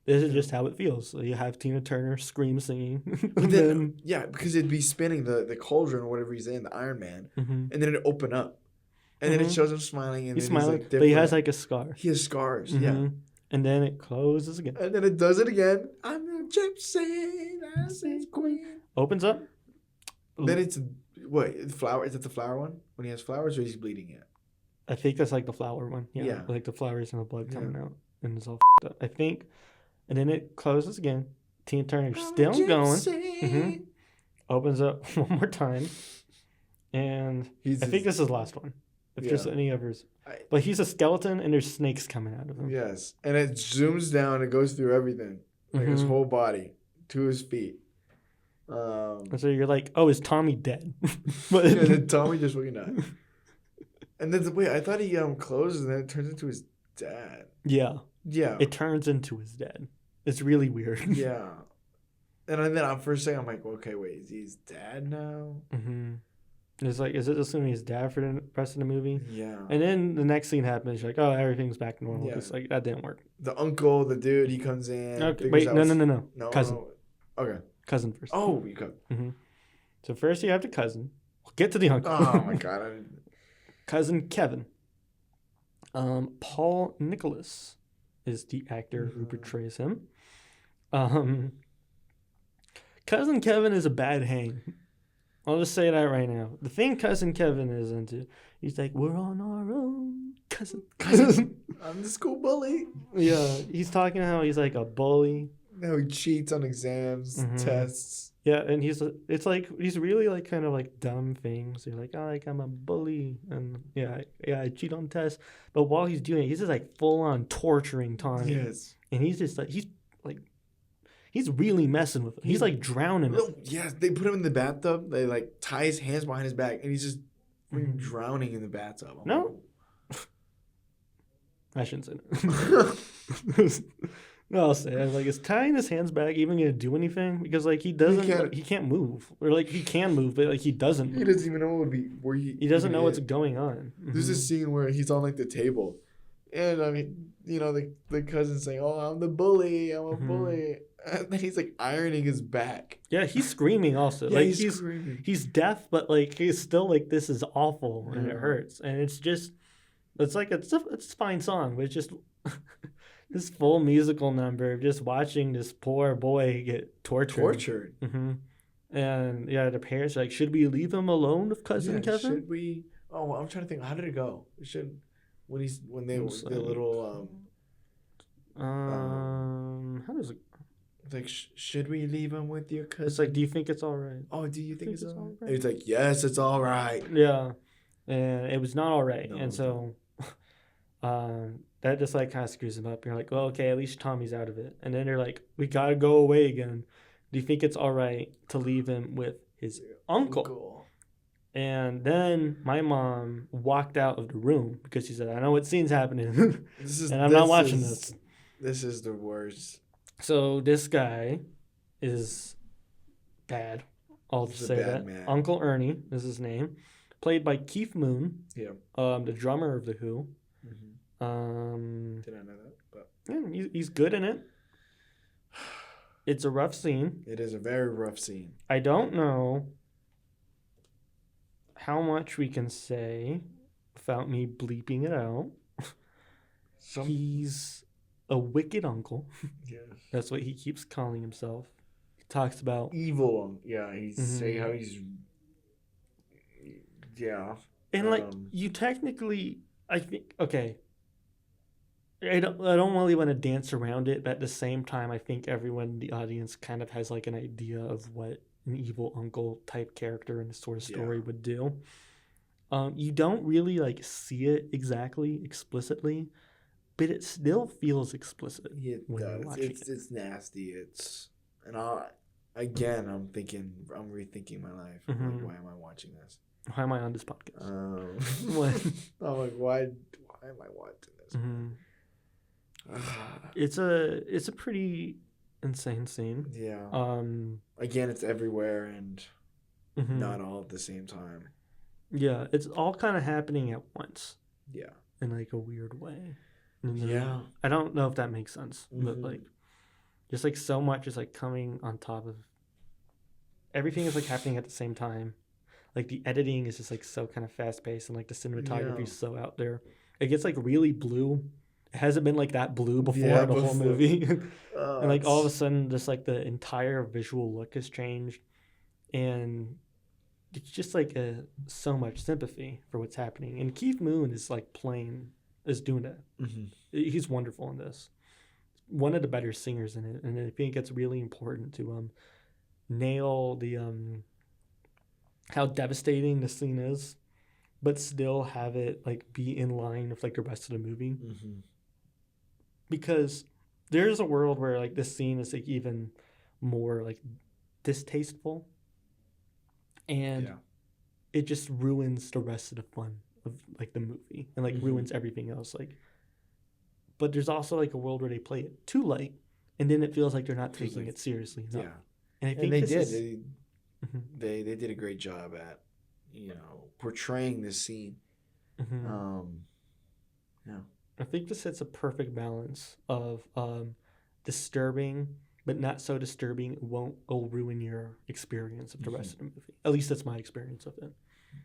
This is just how it feels. So you have Tina Turner scream singing. then, because it'd be spinning the cauldron or whatever he's in, the Iron Man, and then it'd open up. And then it shows him smiling. And he's smiling, like, but he has like a scar. He has scars, yeah. And then it closes again. And then it does it again. I'm the gypsy, Acid Queen. Opens up. Then it's, flower? Is it the flower one? When he has flowers or is he bleeding yet? I think that's like the flower one. Yeah. Like the flowers and the blood coming out. And it's all up. I think. And then it closes again. Tina Turner's still going. Opens up one more time. And I think this is the last one. If there's any others. But he's a skeleton and there's snakes coming out of him. Yes. And it zooms down and goes through everything. Like his whole body to his feet. And so you're like, oh, is Tommy dead? But and then Tommy just fucking died. And then, I thought he closes and then it turns into his dad. Yeah. Yeah. It turns into his dad. It's really weird. Yeah. And then first thing I'm like, okay, wait, is he his dad now? Mm-hmm. It's like, is it assuming his dad for the rest of the movie? Yeah. And then the next scene happens. You're like, oh, everything's back to normal. Yeah. It's like, that didn't work. The uncle, the dude, he comes in. Okay, wait, no. Cousin. No. Okay. Cousin first. Oh, you go. Mm-hmm. So first you have the cousin. We'll get to the uncle. Oh, my God. Cousin Kevin. Paul Nicholas is the actor who portrays him. Cousin Kevin is a bad hang. I'll just say that right now. The thing Cousin Kevin is into, he's like, we're on our own, cousin. I'm the school bully. Yeah, he's talking how he's like a bully. No, he cheats on exams, tests. Yeah, and it's like, he's really like kind of like dumb things. You're like, oh, like I'm a bully. And I cheat on tests. But while he's doing it, he's just like full on torturing Tommy. Yes. And he's just like, he's really messing with him. He's like drowning him. Yeah, they put him in the bathtub. They like tie his hands behind his back, and he's just drowning in the bathtub. I shouldn't say that. No, I'll say it. Like, is tying his hands back even gonna do anything? Because like he can't move, or like he can move, but like he doesn't move. He doesn't even know where he doesn't know what's going on. There's a scene where he's on like the table, and I mean, you know, the cousin's saying, "Oh, I'm the bully. I'm a bully." And then he's like ironing his back. Yeah, he's screaming also. Yeah, like he's screaming. He's deaf, but like he's still like, this is awful and it hurts. And it's a fine song, but it's just this full musical number of just watching this poor boy get tortured. Mm-hmm. And yeah, the parents are like, should we leave him alone with cousin Kevin? Should we? Oh, I'm trying to think. How did it go? When they the little how does it? Like, should we leave him with your cousin? It's like, do you think it's all right? Oh, do you think it's all right? It's like, yes, it's all right. Yeah, and it was not all right, and so, that just like kind of screws him up. You're like, well, okay, at least Tommy's out of it, and then they're like, we gotta go away again. Do you think it's all right to leave him with his uncle? And then my mom walked out of the room because she said, I know what scene's happening, and I'm not watching this. This is the worst. So this guy is bad. I'll just say that. Man. Uncle Ernie is his name. Played by Keith Moon. Yeah. The drummer of The Who. Mm-hmm. Did I know that? But yeah, he's good in it. It's a rough scene. It is a very rough scene. I don't know how much we can say without me bleeping it out. He's a wicked uncle. Yes. That's what he keeps calling himself. He talks about evil. Yeah, he's saying how he's And like you technically, I think, okay. I don't really want to dance around it, but at the same time, I think everyone in the audience kind of has like an idea of what an evil uncle type character in this sort of story would do. You don't really like see it exactly explicitly, but it still feels explicit. It does. It's nasty. I'm rethinking my life. Mm-hmm. Like, why am I watching this? Why am I on this podcast? I'm like, why am I watching this? Mm-hmm. It's a pretty insane scene. Yeah. Again, it's everywhere and not all at the same time. Yeah, it's all kind of happening at once. Yeah. In like a weird way. Yeah. I don't know if that makes sense, but like, just like so much is like coming on top of. Everything is like happening at the same time. Like the editing is just like so kind of fast paced, and like the cinematography is so out there. It gets like really blue. It hasn't been like that blue before the whole movie. And like all of a sudden just like the entire visual look has changed, and it's just like so much sympathy for what's happening. And Keith Moon is like doing that. He's wonderful in this. One of the better singers in it, and I think it's really important to nail the how devastating the scene is, but still have it like be in line with like the rest of the movie. Because there's a world where like this scene is like even more like distasteful, and it just ruins the rest of the fun of like the movie, and like ruins everything else. Like, but there's also like a world where they play it too light, and then it feels like they're not taking it seriously enough. Yeah, and I think they did. They did a great job at portraying this scene. Yeah. I think this hits a perfect balance of disturbing, but not so disturbing it won't ruin your experience of the rest of the movie. At least that's my experience of it.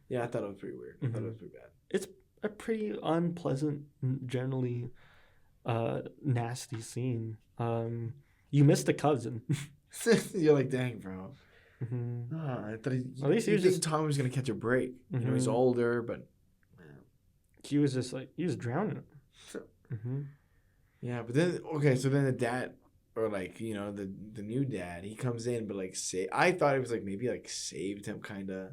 Yeah, I thought it was pretty weird. I thought it was pretty bad. It's a pretty unpleasant, generally nasty scene. You missed the cousin. You're like, dang, bro. I thought at least he was just Tom was gonna catch a break. You know, he's older, but he was just like he was drowning. Yeah, but then so then the dad, or like the new dad, he comes in, but like I thought it was like maybe like saved him kind of.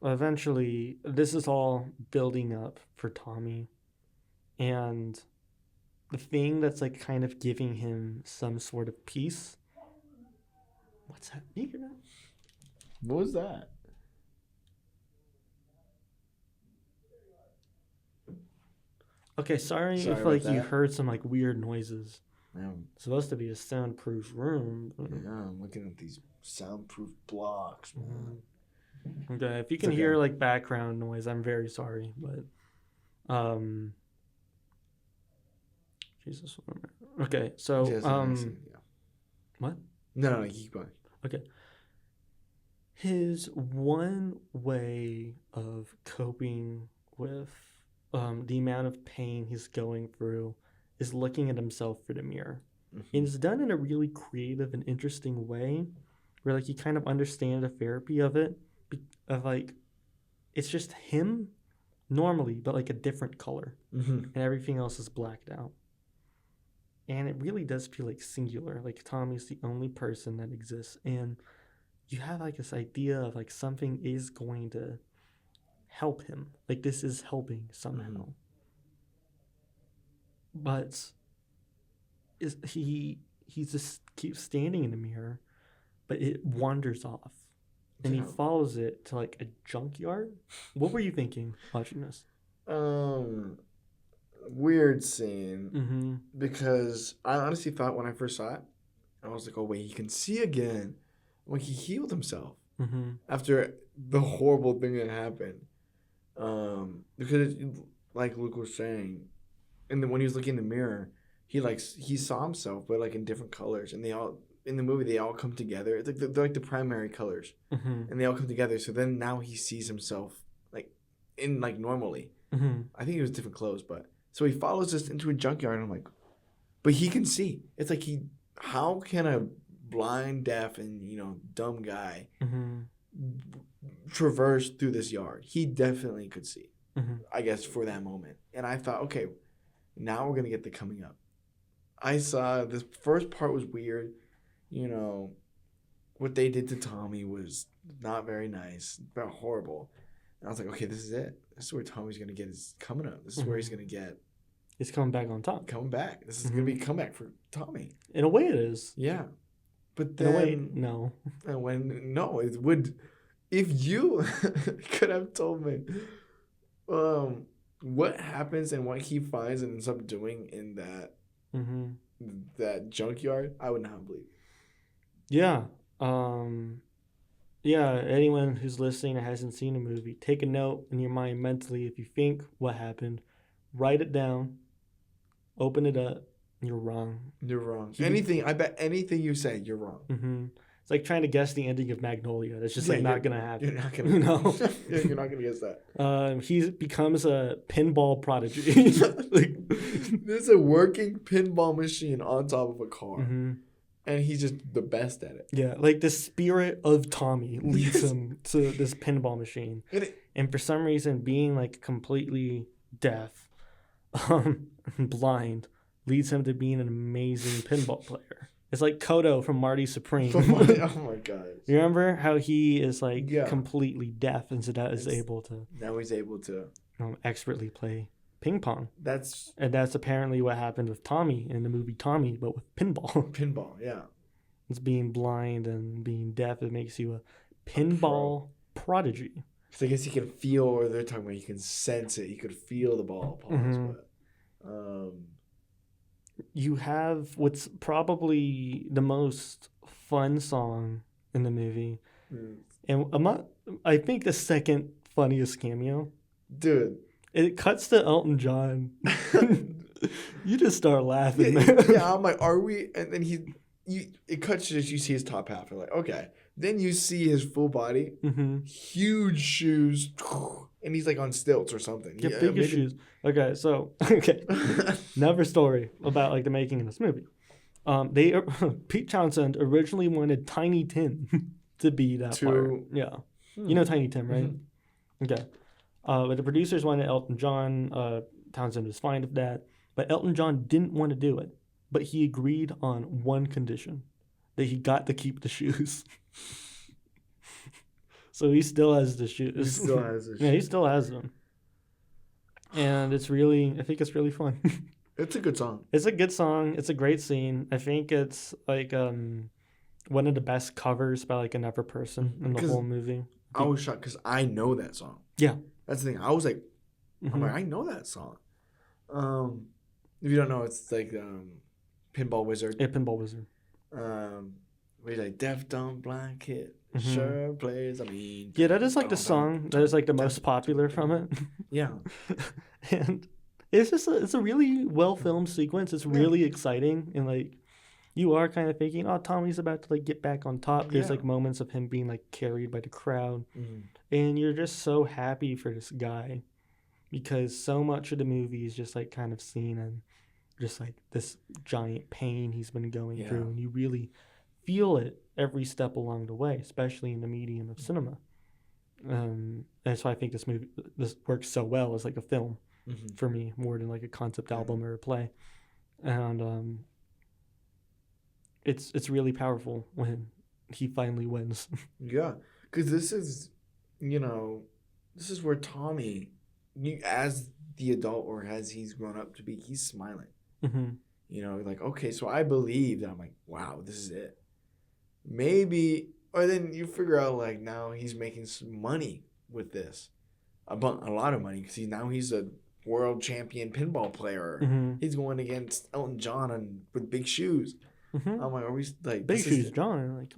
Eventually, this is all building up for Tommy, and the thing that's like kind of giving him some sort of peace. What's happening here? What was that? Okay, sorry if like you heard some like weird noises. It's supposed to be a soundproof room. Yeah, I'm looking at these soundproof blocks, man. Okay, if you can hear like background noise, I'm very sorry, but Jesus. Okay, so what? No, keep going. Okay. His one way of coping with the amount of pain he's going through is looking at himself through the mirror. And it's done in a really creative and interesting way where like you kind of understand the therapy of it, of like it's just him normally but like a different color, and everything else is blacked out, and it really does feel like singular, like Tommy's the only person that exists, and you have like this idea of like something is going to help him, like this is helping somehow. But he just keeps standing in the mirror, but it wanders off, and he follows it to like a junkyard. What were you thinking watching this? Weird scene, because I honestly thought when I first saw it, I was like, oh wait, he can see again. Like he healed himself after the horrible thing that happened, because like Luke was saying. And then when he was looking in the mirror, he saw himself, but like in different colors. And they all in the movie they all come together. It's like they're like the primary colors, and they all come together. So then now he sees himself like in like normally. I think it was different clothes, but so he follows us into a junkyard. And I'm like, but he can see. It's like how can a blind, deaf, and dumb guy traverse through this yard? He definitely could see. I guess for that moment, and I thought, okay. Now we're going to get the coming up. I saw this first part was weird. What they did to Tommy was not very nice, but horrible. And I was like, okay, this is it. This is where Tommy's going to get his coming up. This is where he's going to get. He's coming back on top. Coming back. This is going to be a comeback for Tommy. In a way it is. Yeah. But then. In a way, no. No, it would. If you could have told me. What happens and what he finds and ends up doing in that junkyard, I would not believe. Yeah. Anyone who's listening or hasn't seen the movie, take a note in your mind mentally. If you think what happened, write it down, open it up, and you're wrong. You're wrong. I bet anything you say, you're wrong. It's like trying to guess the ending of Magnolia. That's just not going to happen. You're not going to. No. You're not going to guess that. He becomes a pinball prodigy. There's a working pinball machine on top of a car. And he's just the best at it. Yeah, like the spirit of Tommy leads him to this pinball machine. And for some reason, being like completely deaf, blind, leads him to being an amazing pinball player. It's like Kodo from Marty Supreme. Oh my god! You remember how he is like completely deaf, and so that is able to. Now he's able to expertly play ping pong. That's apparently what happened with Tommy in the movie Tommy, but with pinball. Pinball, yeah. It's being blind and being deaf. It makes you a pinball prodigy. So I guess he can feel, or they're talking about he can sense it. He could feel the ball. But, you have what's probably the most fun song in the movie. And I think the second funniest cameo. Dude. It cuts to Elton John. You just start laughing. Yeah, I'm like, are we? And then it cuts to just, you see his top half. You're like, okay. Then you see his full body. Huge shoes. And he's like on stilts or something. Yeah, biggest shoes. Okay, so another story about like the making of this movie. Pete Townsend originally wanted Tiny Tim to be that part. Yeah, you know Tiny Tim, right? Okay, but the producers wanted Elton John. Townsend was fine with that, but Elton John didn't want to do it. But he agreed on one condition: that he got to keep the shoes. So he still has the shoes. He still has the shoes. Yeah, he still has them. And I think it's really fun. It's a good song. It's a good song. It's a great scene. I think it's like one of the best covers by like another person in the whole movie. I was shocked because I know that song. Yeah. That's the thing. I was like, I know that song. If you don't know, it's like Pinball Wizard. Yeah, Pinball Wizard. Where he's like, deaf, dumb, blind kid. Sure plays, I mean. Yeah, that is like the song that is like the most popular from it. Yeah. And it's just it's a really well-filmed sequence. It's really exciting. And like, you are kind of thinking, oh, Tommy's about to like get back on top. There's like moments of him being like carried by the crowd. And you're just so happy for this guy. Because so much of the movie is just like kind of seen and just like this giant pain he's been going through. And you really feel it every step along the way, especially in the medium of cinema. And so I think this works so well as like a film for me, more than like a concept album or a play. And it's really powerful when he finally wins. Yeah, because this is where Tommy, as the adult or as he's grown up to be, he's smiling. Like, okay, so I believe that. I'm like, wow, this is it. Maybe, or then you figure out like now he's making some money with this, a lot of money, because he's a world champion pinball player. He's going against Elton John with big shoes. I'm like, are we like big shoes, John? Like,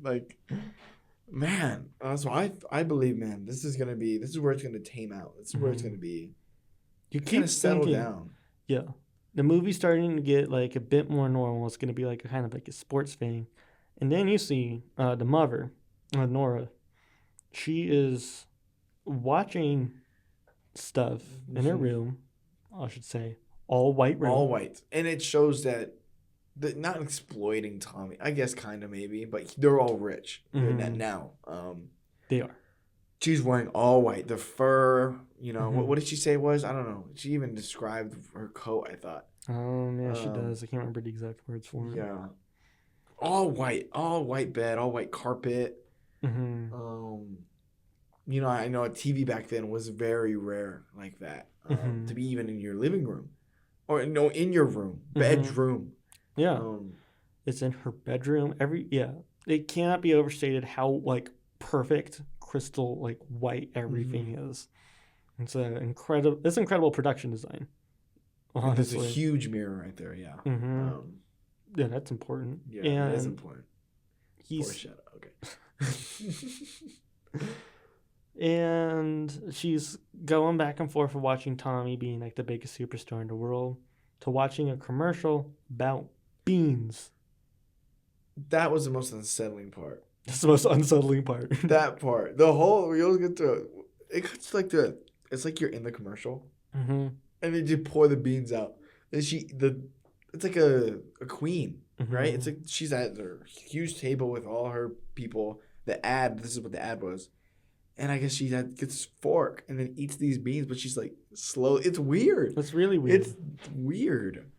like, man. So I believe, man, this is where it's gonna tame out. This is where it's gonna be. You keep settle down. Yeah, the movie's starting to get like a bit more normal. It's gonna be like a kind of like a sports thing. And then you see the mother, Nora. She is watching stuff in her room, I should say. All white room. All white. And it shows that not exploiting Tommy. I guess kind of maybe, but they're all rich now. They are. She's wearing all white. The fur, what did she say it was? I don't know. She even described her coat, I thought. Yeah, she does. I can't remember the exact words for it. Yeah. All white bed, all white carpet. I know a TV back then was very rare like that, to be even in your living room, or in your room, bedroom. Yeah, it's in her bedroom. It cannot be overstated how like perfect, crystal like white everything is. It's incredible production design. There's a huge mirror right there. Yeah. Yeah, that's important. Yeah, it is important. Foreshadow. Okay. And she's going back and forth of watching Tommy being like the biggest superstar in the world to watching a commercial about beans. That was the most unsettling part. That's the most unsettling part. That part. The whole, we always get to it. It's like it's like you're in the commercial. And then you pour the beans out. And it's like a queen, right? It's like she's at her huge table with all her people. This is what the ad was. And I guess she gets this fork and then eats these beans, but she's like slow. It's weird. It's really weird. It's weird.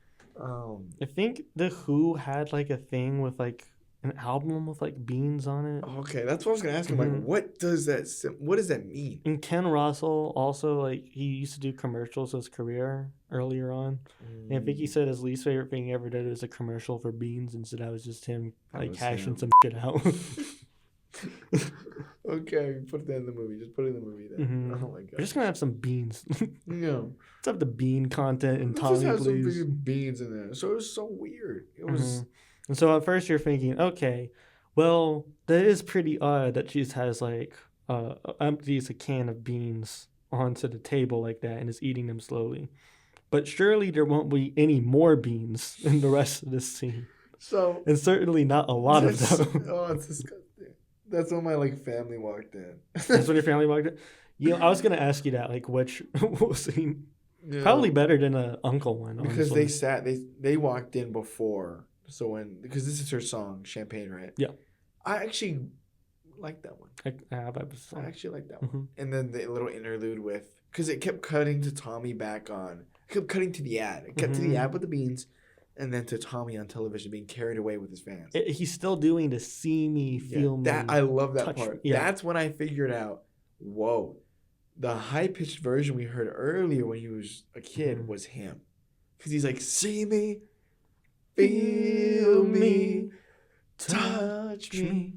I think The Who had like a thing with like an album with like beans on it. Okay, that's what I was gonna ask him. Like, what does that mean? And Ken Russell also, like, he used to do commercials his career earlier on. And I think he said his least favorite thing he ever did was a commercial for beans, and so that was just him like hashing some shit out. Okay, put that in the movie. Just put it in the movie then. Oh my god. We're just gonna have some beans. Yeah. Let's have the bean content in Tommy, just have please. some beans in there. So it was so weird. It was. And so at first you're thinking, okay, well, that is pretty odd that she just has like empties a can of beans onto the table like that and is eating them slowly. But surely there won't be any more beans in the rest of this scene. And certainly not a lot of them. Oh, it's disgusting. That's when my family walked in. That's when your family walked in? I was gonna ask you that, like, which scene? Yeah. Probably better than an uncle one. Because they walked in before. So because this is her song, Champagne, right? Yeah. I actually like that one. I actually like that one. And then the little interlude because it kept cutting to Tommy back on. It kept cutting to the ad. It cut to the ad with the beans, and then to Tommy on television being carried away with his fans. He's still doing the see me, feel me. I love that part. Yeah. That's when I figured out, whoa, the high-pitched version we heard earlier when he was a kid was him. Because he's like, see me, feel me, touch me,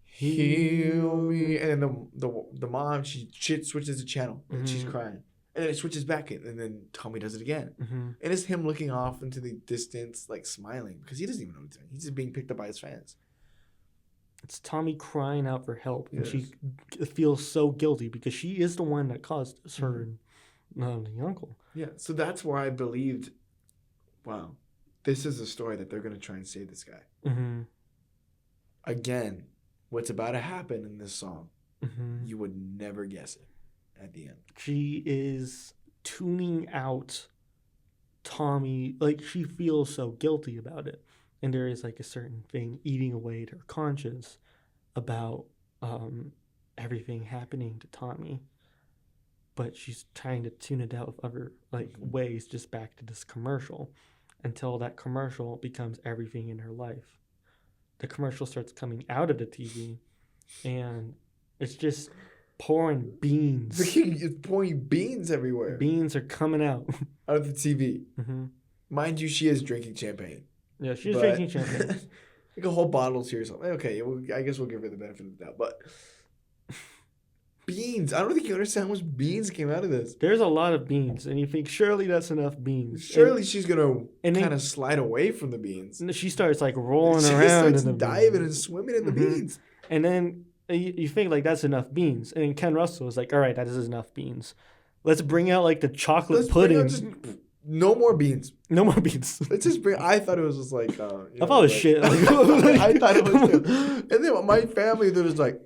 heal me. And then the mom, she switches the channel and she's crying. And then it switches back, and then Tommy does it again. And it's him looking off into the distance, like smiling, because he doesn't even know what he's doing. He's just being picked up by his fans. It's Tommy crying out for help, and she feels so guilty because she is the one that caused this, her and the uncle. Yeah, so that's where I believed, wow, this is a story that they're going to try and save this guy. Again, what's about to happen in this song, you would never guess it at the end. She is tuning out Tommy. Like, she feels so guilty about it. And there is, like, a certain thing eating away at her conscience about everything happening to Tommy. But she's trying to tune it out with other, like, ways, just back to this commercial, until that commercial becomes everything in her life. The commercial starts coming out of the TV, and it's just pouring beans. It's pouring beans everywhere. Beans are coming out of the TV. Mind you, she is drinking champagne. Yeah, she's drinking champagne. Like a whole bottle's here or something. Okay, I guess we'll give her the benefit of the doubt. But beans. I don't think you understand how much beans came out of this. There's a lot of beans, and you think, surely that's enough beans. Surely she's going to kind of slide away from the beans. And she starts, like, rolling around. She starts diving and swimming in the beans. And then you think, like, that's enough beans. And then Ken Russell was like, all right, that is enough beans. Let's bring out, like, the chocolate pudding. No more beans. No more beans. Let's just bring. I thought it was just like. I thought it was shit. I thought it was too. And then my family, there was like,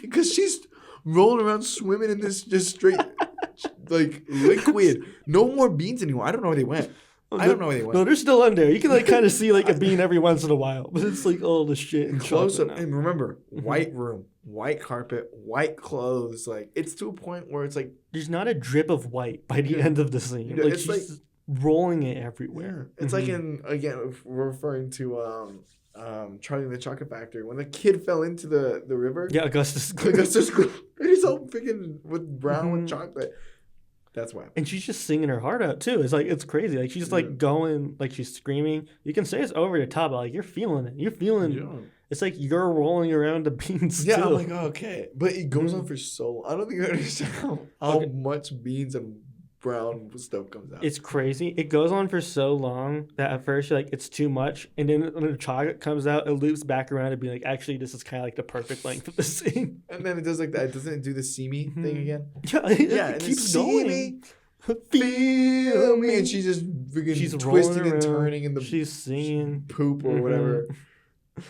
because she's rolling around swimming in this just straight, like, liquid. No more beans anymore. I don't know where they went. I don't know where they went. No, they're still in there. You can, like, kind of see, like, a bean every once in a while, but it's like all the shit and close up. And remember, white room, white carpet, white clothes. Like, it's to a point where it's like there's not a drip of white by the end of the scene. Like, it's she's like rolling it everywhere. It's like in, again, we're referring to Charlie and the Chocolate Factory, when the kid fell into the river. Yeah, Augustus. And he's all freaking with brown with chocolate. That's why. And she's just singing her heart out too. It's like, it's crazy. Like, she's like going, like, she's screaming. You can say it's over the top, but, like, you're feeling it. You're feeling it's like you're rolling around the beans too. I'm like, okay. But it goes on for so long. I don't think you understand how much beans and brown stuff comes out. It's crazy. It goes on for so long that at first you're like, it's too much. And then when the chocolate comes out, it loops back around and be like, actually, this is kind of like the perfect length of the scene. And then it does like that. Doesn't it do the see me thing again? Yeah, it keeps going. Feel me. And she's just freaking twisting and turning in the she's singing poop or whatever.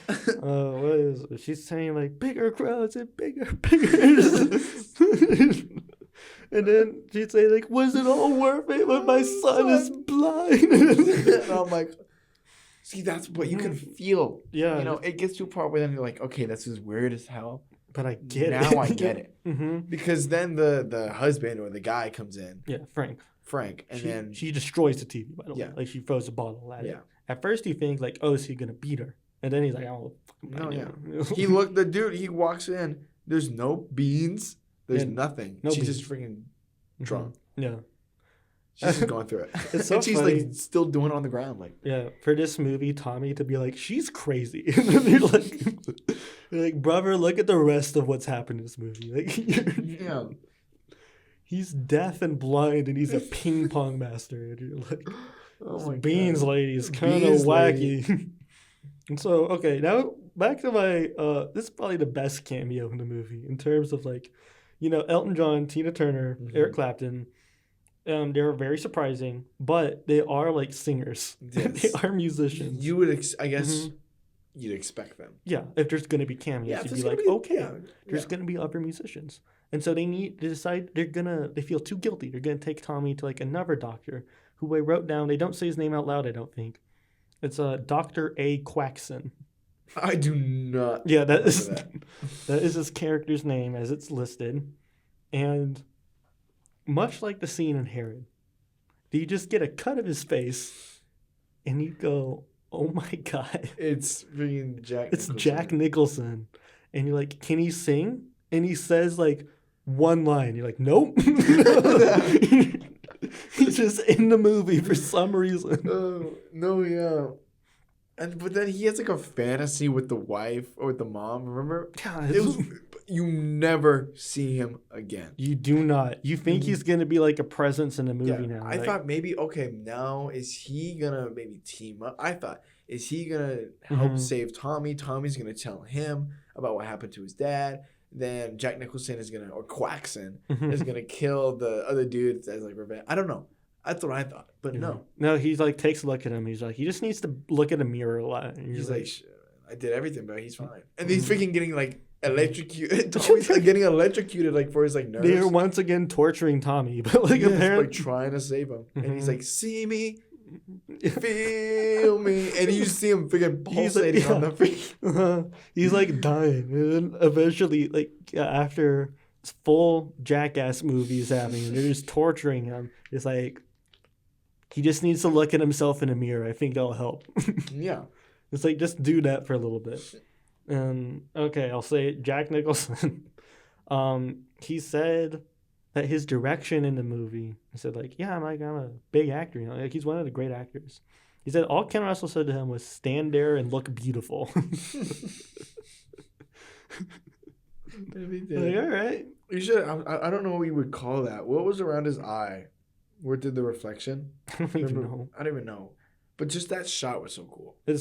What is it? She's saying, like, bigger crowds and bigger. And then she'd say, like, was it all worth it when my son is blind? And I'm like, see, that's what you can feel. Yeah. You know, it gets to a part where then you're like, okay, this is weird as hell. But I get it. Now I get it. Because then the husband or the guy comes in. Yeah, Frank. And then she destroys the TV, by the way. Like, she throws a bottle at it. At first you think, like, oh, is he going to beat her? And then he's like, oh, fucking the dude, he walks in. There's no beans. There's nothing. She's just freaking drunk. Yeah. She's just going through it. It's so and she's funny. like still doing it on the ground. Like, yeah, for this movie, Tommy to be like, she's crazy. And you're like, brother, look at the rest of what's happened in this movie. Like, he's deaf and blind, and he's a ping pong master. And you're like, oh my beans God. Lady is kind of wacky. And so, okay, now back to my, this is probably the best cameo in the movie in terms of, like, you know, Elton John, Tina Turner, Eric Clapton. They're very surprising, but they are, like, singers. Yes. They are musicians. You would, I guess, you'd expect them. Yeah, if there's going to be cameos, you'd be like, there's going to be other musicians. And so they decide they feel too guilty. They're going to take Tommy to, like, another doctor who I wrote down. They don't say his name out loud, I don't think. It's Dr. A. Quackson. I do not. Yeah, that is his character's name as it's listed. And much like the scene in Herod, you just get a cut of his face and you go, oh my God. It's freaking Jack Nicholson. It's Jack Nicholson. And you're like, can he sing? And he says, like, one line. You're like, nope. He's just in the movie for some reason. No, yeah. But then he has, like, a fantasy with the wife or with the mom, remember? Yeah, you never see him again. You do not. You think he's gonna be like a presence in the movie now? I thought maybe now is he gonna maybe team up? I thought is he gonna help save Tommy? Tommy's gonna tell him about what happened to his dad. Then Jack Nicholson is gonna, or Quaxon is gonna kill the other dude as like revenge. I don't know. That's what I thought, but no. No, he's like takes a look at him. He's like, he just needs to look at a mirror a lot. And he's like, I did everything, but he's fine. And he's freaking getting like electrocuted. Tommy's like getting electrocuted like for his like nerves. They're once again torturing Tommy, but like apparently like trying to save him. And he's like, see me, feel me, and you see him freaking pulsating on the freaking. He's like dying, and eventually, like after full jackass movies happening, and they're just torturing him. It's like he just needs to look at himself in a mirror. I think that'll help. Yeah, it's like just do that for a little bit. And okay, I'll say Jack Nicholson. He said that his direction in the movie, he said like, yeah, I'm a big actor, you know, like he's one of the great actors. He said all Ken Russell said to him was stand there and look beautiful. Maybe did. Like, all right. You should. I don't know what we would call that. What was around his eye? Where did the reflection? I don't even know. I don't even know. But just that shot was so cool. It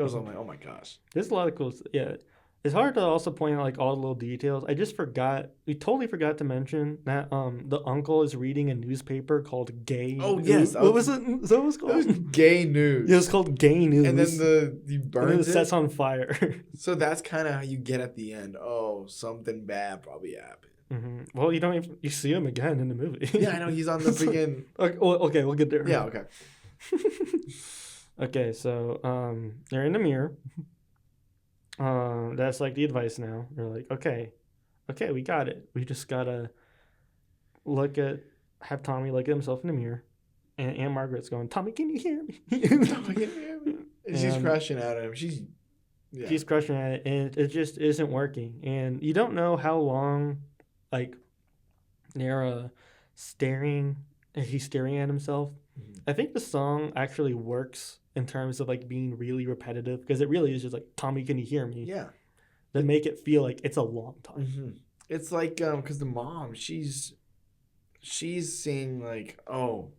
was like, oh my gosh. There's a lot of cool stuff. Yeah. It's hard to also point out like all the little details. I just forgot. We totally forgot to mention that the uncle is reading a newspaper called Gay. Oh yes, what was it? Is that what it was called? It was Gay News. Yeah, it's called Gay News. And then he burns it sets on fire. So that's kind of how you get at the end. Oh, something bad probably happened. Mm-hmm. Well, you see him again in the movie. Yeah, I know he's on the freaking. Okay, we'll get there. Yeah, okay. Okay, so they're in the mirror. That's like the advice now. They're like, okay, we got it. We just gotta have Tommy look at himself in the mirror, and Aunt Margaret's going, Tommy, can you hear me? Tommy, can you hear me? And she's crushing at him. She's crushing at it, and it just isn't working. And you don't know how long, like, they're he's staring at himself. Mm-hmm. I think the song actually works in terms of like being really repetitive because it really is just like, Tommy, can you hear me? Yeah. That make it feel like it's a long time. Mm-hmm. It's like because the mom, she's saying like, oh,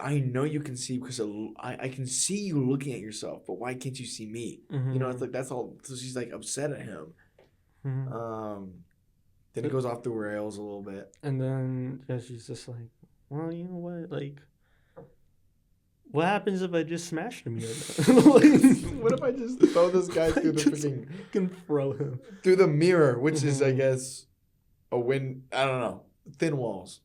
I know you can see because I can see you looking at yourself, but why can't you see me? Mm-hmm. You know, it's like that's all. So she's like upset at him. Mm-hmm. Then it goes off the rails a little bit, and then she's just like, well, you know what, like. What happens if I just smash him here? What if I just throw this guy through the freaking... can throw him. Through the mirror, which is, I guess, I don't know. Thin walls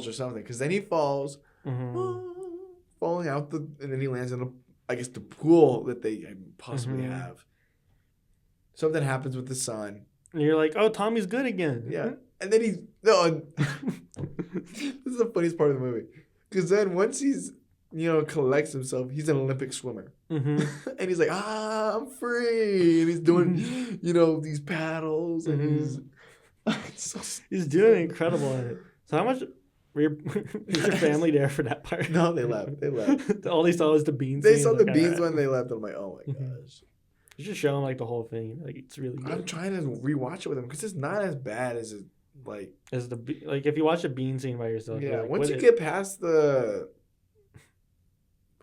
or something. Because then he falls, falling out, and then he lands in, the pool that they possibly have. Something happens with the son. And you're like, oh, Tommy's good again. Yeah. And then this is the funniest part of the movie. Because then once he's... collects himself. He's an Olympic swimmer. Mm-hmm. And he's like, I'm free. And he's doing, these paddles. And he's doing incredible at it. So how much was your family there for that part? No, they left. All they saw was the beans. They saw the beans when they left. I'm like, oh my gosh. You should show them like the whole thing. Like it's really good. I'm trying to rewatch it with them because it's not as bad as it if you watch the bean scene by yourself. Yeah, like, once you get past the...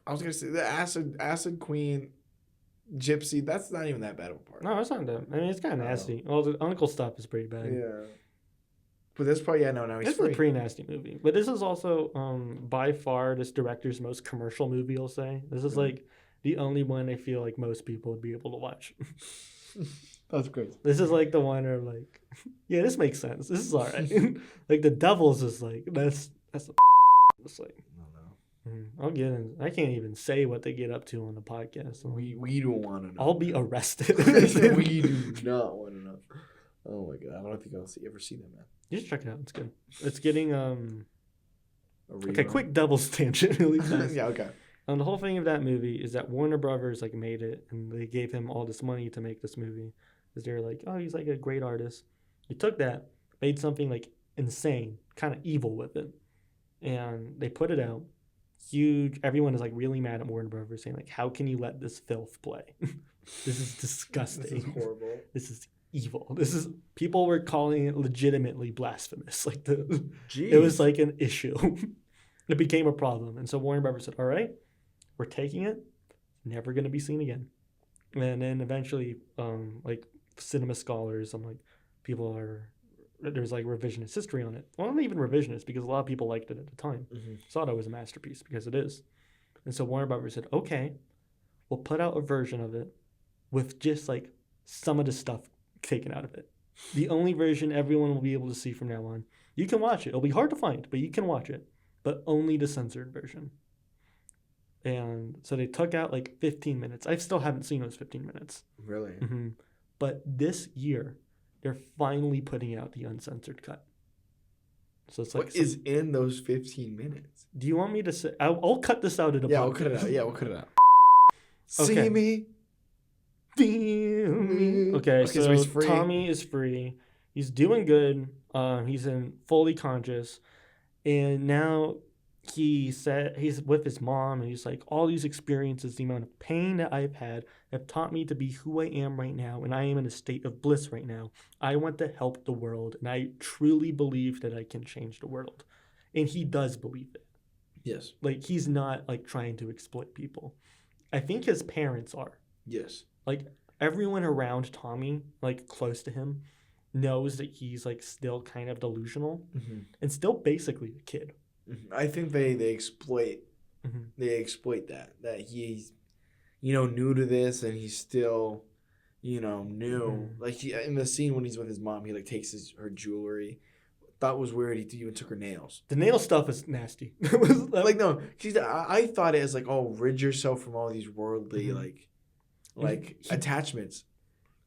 I was gonna say the acid queen, gypsy. That's not even that bad of a part. No, it's not that. I mean, it's kind of nasty. Well, the uncle stuff is pretty bad. Yeah, but this part, no, he's free. It's a pretty nasty movie. But this is also by far this director's most commercial movie. I'll say this is like the only one I feel like most people would be able to watch. That's great. This is like the one where I'm like, yeah, this makes sense. This is all right. Like the Devil's is like that's it's like. I'll get in. I can't even say what they get up to on the podcast. We don't want to know. I'll be arrested. We do not want to know. Oh my god, I don't think I'll ever see that, man. You should check it out. It's good. It's getting okay, quick Devil's tangent. Really fast. Yeah, okay. The whole thing of that movie is that Warner Brothers like made it, and they gave him all this money to make this movie, because they're like, oh, he's like a great artist. He took that, made something like insane, kind of evil with it, and they put it out. Huge. Everyone is like really mad at Warner Brothers, saying like, "How can you let this filth play? This is disgusting. This is horrible. This is evil. People were calling it legitimately blasphemous. Like it was like an issue. It became a problem. And so Warner Brothers said, all right, we're taking it. Never going to be seen again. And then eventually, like cinema scholars, there's like revisionist history on it. Well, not even revisionist, because a lot of people liked it at the time. Thought it was a masterpiece, because it is. And so Warner Brothers said, okay, we'll put out a version of it with just like some of the stuff taken out of it. The only version everyone will be able to see from now on. You can watch it. It'll be hard to find, but you can watch it. But only the censored version. And so they took out like 15 minutes. I still haven't seen those 15 minutes. Really? But this year, they're finally putting out the uncensored cut. So it's like what is in those 15 minutes? Do you want me to say? I'll cut this out of the podcast. We'll cut it out. Yeah, we'll cut it out. Okay. See me. Feel me. Okay, so he's free. Tommy is free. He's doing good. He's fully conscious. And now he's with his mom, and he's like, all these experiences, the amount of pain that I've had have taught me to be who I am right now, and I am in a state of bliss right now. I want to help the world, and I truly believe that I can change the world. And he does believe it. Yes. Like, he's not, like, trying to exploit people. I think his parents are. Yes. Like, everyone around Tommy, like, close to him, knows that he's, like, still kind of delusional and still basically a kid. I think they exploit that he's new to this, and he's still new. Like he, in the scene when he's with his mom, he like takes her jewelry. Thought was weird. He even took her nails. The nail stuff is nasty. Like no, I thought it as like, oh, rid yourself from all these worldly like attachments.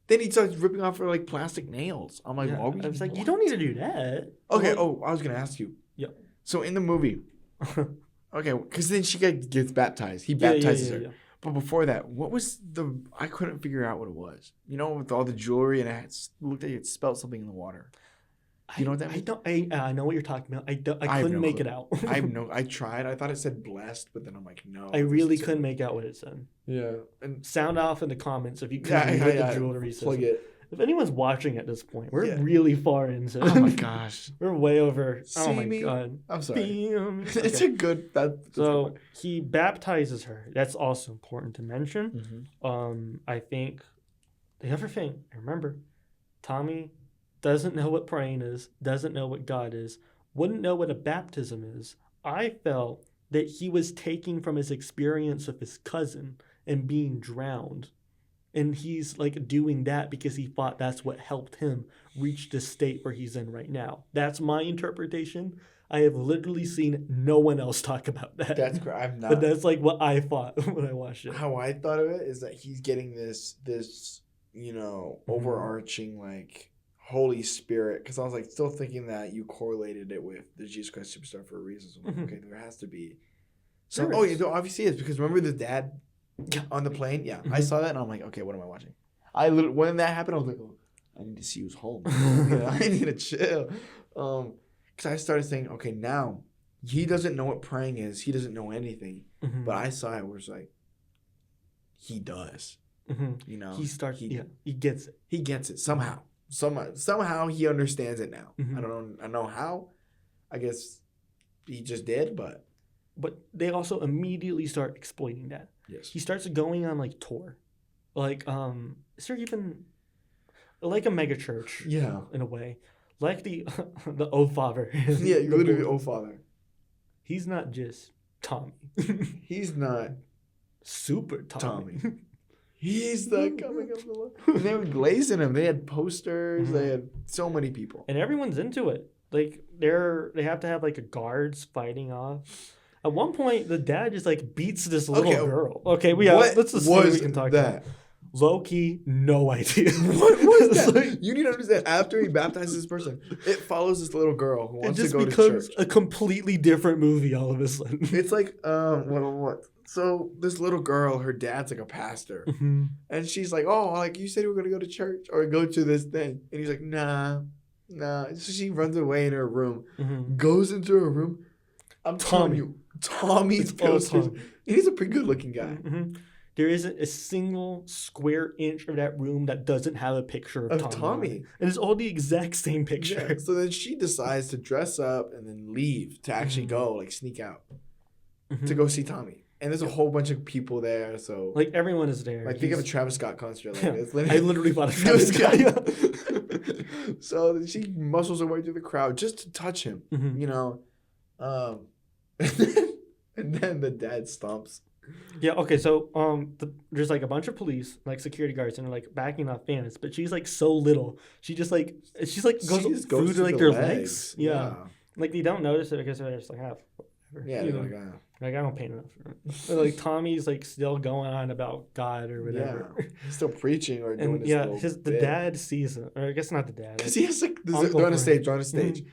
Then he starts ripping off her like plastic nails. I'm like, I was like, you don't need to do that. Okay. I was gonna ask you. Yeah. So in the movie, okay, because then she gets baptized. He baptizes her. Yeah. But before that, what was I couldn't figure out what it was. with all the jewelry, and it looked like it spelled something in the water. Do you know what that means? I know what you're talking about. I couldn't make it out. I tried. I thought it said blessed, but then I'm like, no. I really couldn't make out what it said. Yeah. And sound off in the comments if you couldn't read the jewelry system. Plug it. If anyone's watching at this point, we're really far into it. Oh my gosh. We're way over. Oh my God. I'm sorry. Okay. It's a good. So he baptizes her. That's also important to mention. I think the other thing, remember, Tommy doesn't know what praying is, doesn't know what God is, wouldn't know what a baptism is. I felt that he was taking from his experience of his cousin and being drowned. And he's like doing that because he thought that's what helped him reach the state where he's in right now. That's my interpretation. I have literally seen no one else talk about that. That's great. I'm not. But that's like what I thought when I watched it. How I thought of it is that he's getting this overarching like Holy Spirit, because I was like still thinking that you correlated it with the Jesus Christ Superstar for a reason. So I'm like, okay, there has to be. So obviously it's because remember the dad on the plane? Yeah, I saw that and I'm like, okay, what am I watching? When that happened, I was like, oh, I need to see who's home. I need to chill. Because I started saying, okay, now he doesn't know what praying is. He doesn't know anything. But I saw it was like, he does. He starts. He gets it. He gets it somehow. Somehow he understands it now. I don't know how. I guess he just did, but they also immediately start exploiting that. Yes. He starts going on like tour. Like is there even like a mega church? Yeah. In a way. Like the O Father. Yeah, you're literally O Father. He's not just Tommy. He's not super Tommy. He's the coming of the Lord. They were glazing him. They had posters. They had so many people. And everyone's into it. Like they have to have like a guards fighting off. At one point, the dad just like beats this little girl. Okay, let's just see what we can talk about. Low-key, no idea. What was that? You need to understand, after he baptizes this person, it follows this little girl who wants to go to church. It just becomes a completely different movie all of a sudden. It's like, what? So this little girl, her dad's like a pastor. And she's like, oh, like you said you were going to go to church or go to this thing. And he's like, nah. So she runs away in her room, goes into her room. I'm telling you, Tommy's posters. And he's a pretty good looking guy. There isn't a single square inch of that room that doesn't have a picture of Tommy. And it's all the exact same picture. Yeah, so then she decides to dress up and then leave to actually go, like, sneak out to go see Tommy. And there's a whole bunch of people there, so... Like, everyone is there. Like, think of a Travis Scott concert. Like, it's I literally thought of Travis Scott. So she muscles her way through the crowd just to touch him, you know? And then the dad stomps. Yeah, okay, so there's like a bunch of police, like security guards, and they're like backing off fans, but she's like so little. She just goes through to like their legs. Yeah. Like they don't notice it because they're just like, whatever. Yeah, they're like, I don't pay enough for it. But like Tommy's like still going on about God or whatever. Yeah. He's still preaching or doing this the dad sees it. Or I guess not the dad. Because he has like they're on a stage. Mm-hmm.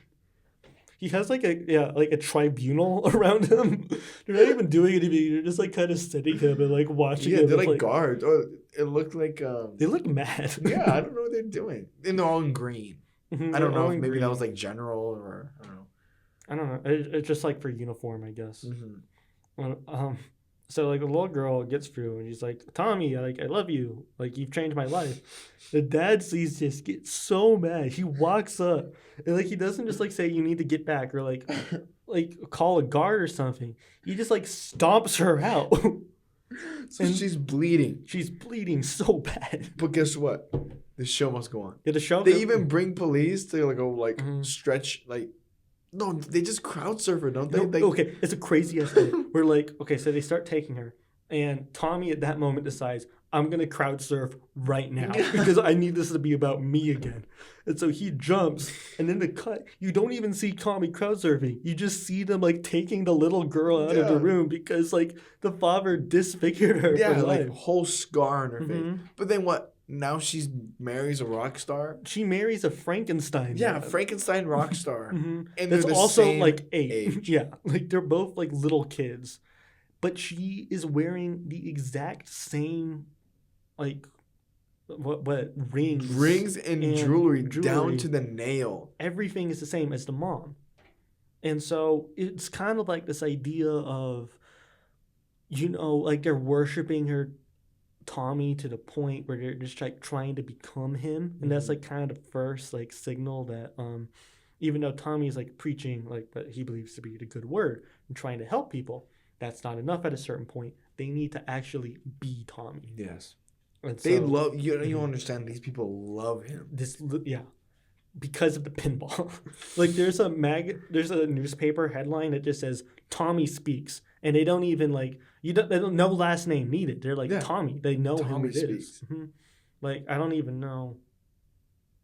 He has like a tribunal around him. They're not even doing anything. They're just like kind of sitting him and like watching him. Yeah, they're like guards. Oh, it looked like they look mad. Yeah, I don't know what they're doing. And they're all in green. I don't know if maybe that was like general or I don't know. I don't know. It's just like for uniform, I guess. So like the little girl gets through and she's like, Tommy, like I love you. Like you've changed my life. The dad sees this, gets so mad. He walks up and like he doesn't just like say you need to get back or like call a guard or something. He just like stomps her out. So she's bleeding. She's bleeding so bad. But guess what? The show must go on. Yeah, the show. They even bring police to like go stretch like. No, they just crowd surf her, don't they? No, okay, it's a crazy ass thing. We're like, okay, so they start taking her, and Tommy at that moment decides, I'm gonna crowd surf right now because I need this to be about me again. And so he jumps, and in the cut, you don't even see Tommy crowd surfing. You just see them like taking the little girl out of the room because like the father disfigured her. Yeah, like whole scar on her face. But then what? Now she marries a rock star. She marries a Frankenstein. Yeah, Frankenstein rock star. And it's also like age. Yeah, like they're both like little kids, but she is wearing the exact same, like, what rings and jewelry down to the nail. Everything is the same as the mom, and so it's kind of like this idea of, like they're worshiping her. Tommy to the point where they're just like trying to become him, and that's like kind of the first like signal that even though Tommy's like preaching like what he believes to be the good word and trying to help people, that's not enough. At a certain point they need to actually be Tommy. Yes, and they love you. You understand, these people love him. Because of the pinball. Like there's a newspaper headline that just says Tommy speaks, and they don't even like they don't know last name needed. They're like Tommy. They know who it is. Like I don't even know.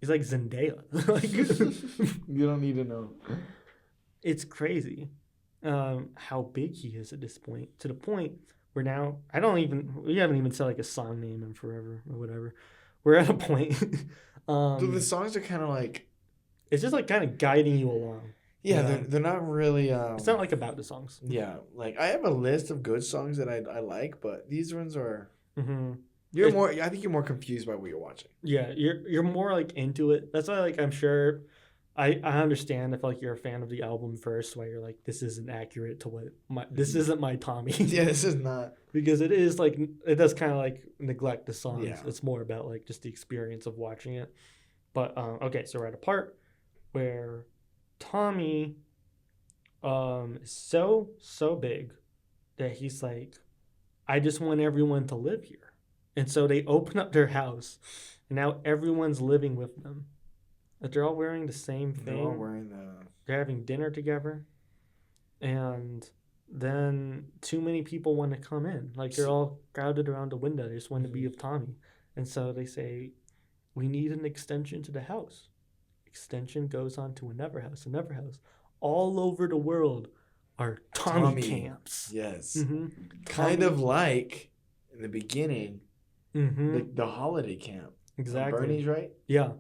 He's like Zendaya. Like, you don't need to know. It's crazy how big he is at this point. To the point where now we haven't even said like a song name in forever or whatever. We're at a point. So the songs are kind of like... It's just like kind of guiding you along. Yeah, they're not really... it's not like about the songs. Yeah, like I have a list of good songs that I like, but these ones are... I think you're more confused by what you're watching. Yeah, you're more like into it. That's why like I'm sure... I understand if like you're a fan of the album first, why you're like, this isn't accurate to this isn't my Tommy. Yeah, this is not. Because it is like, it does kind of like neglect the songs. Yeah. It's more about like just the experience of watching it. But okay, so we're at a part where Tommy is so big that he's like, I just want everyone to live here. And so they open up their house, and now everyone's living with them. That they're all wearing the same thing. They're all wearing They're having dinner together. And then too many people want to come in. Like they're all crowded around the window. They just want to be with Tommy. And so they say, we need an extension to the house. Extension goes on to another house. All over the world are Tommy camps. Yes. Kind of like in the beginning, the holiday camp. Exactly. Bernie's, right? Yeah.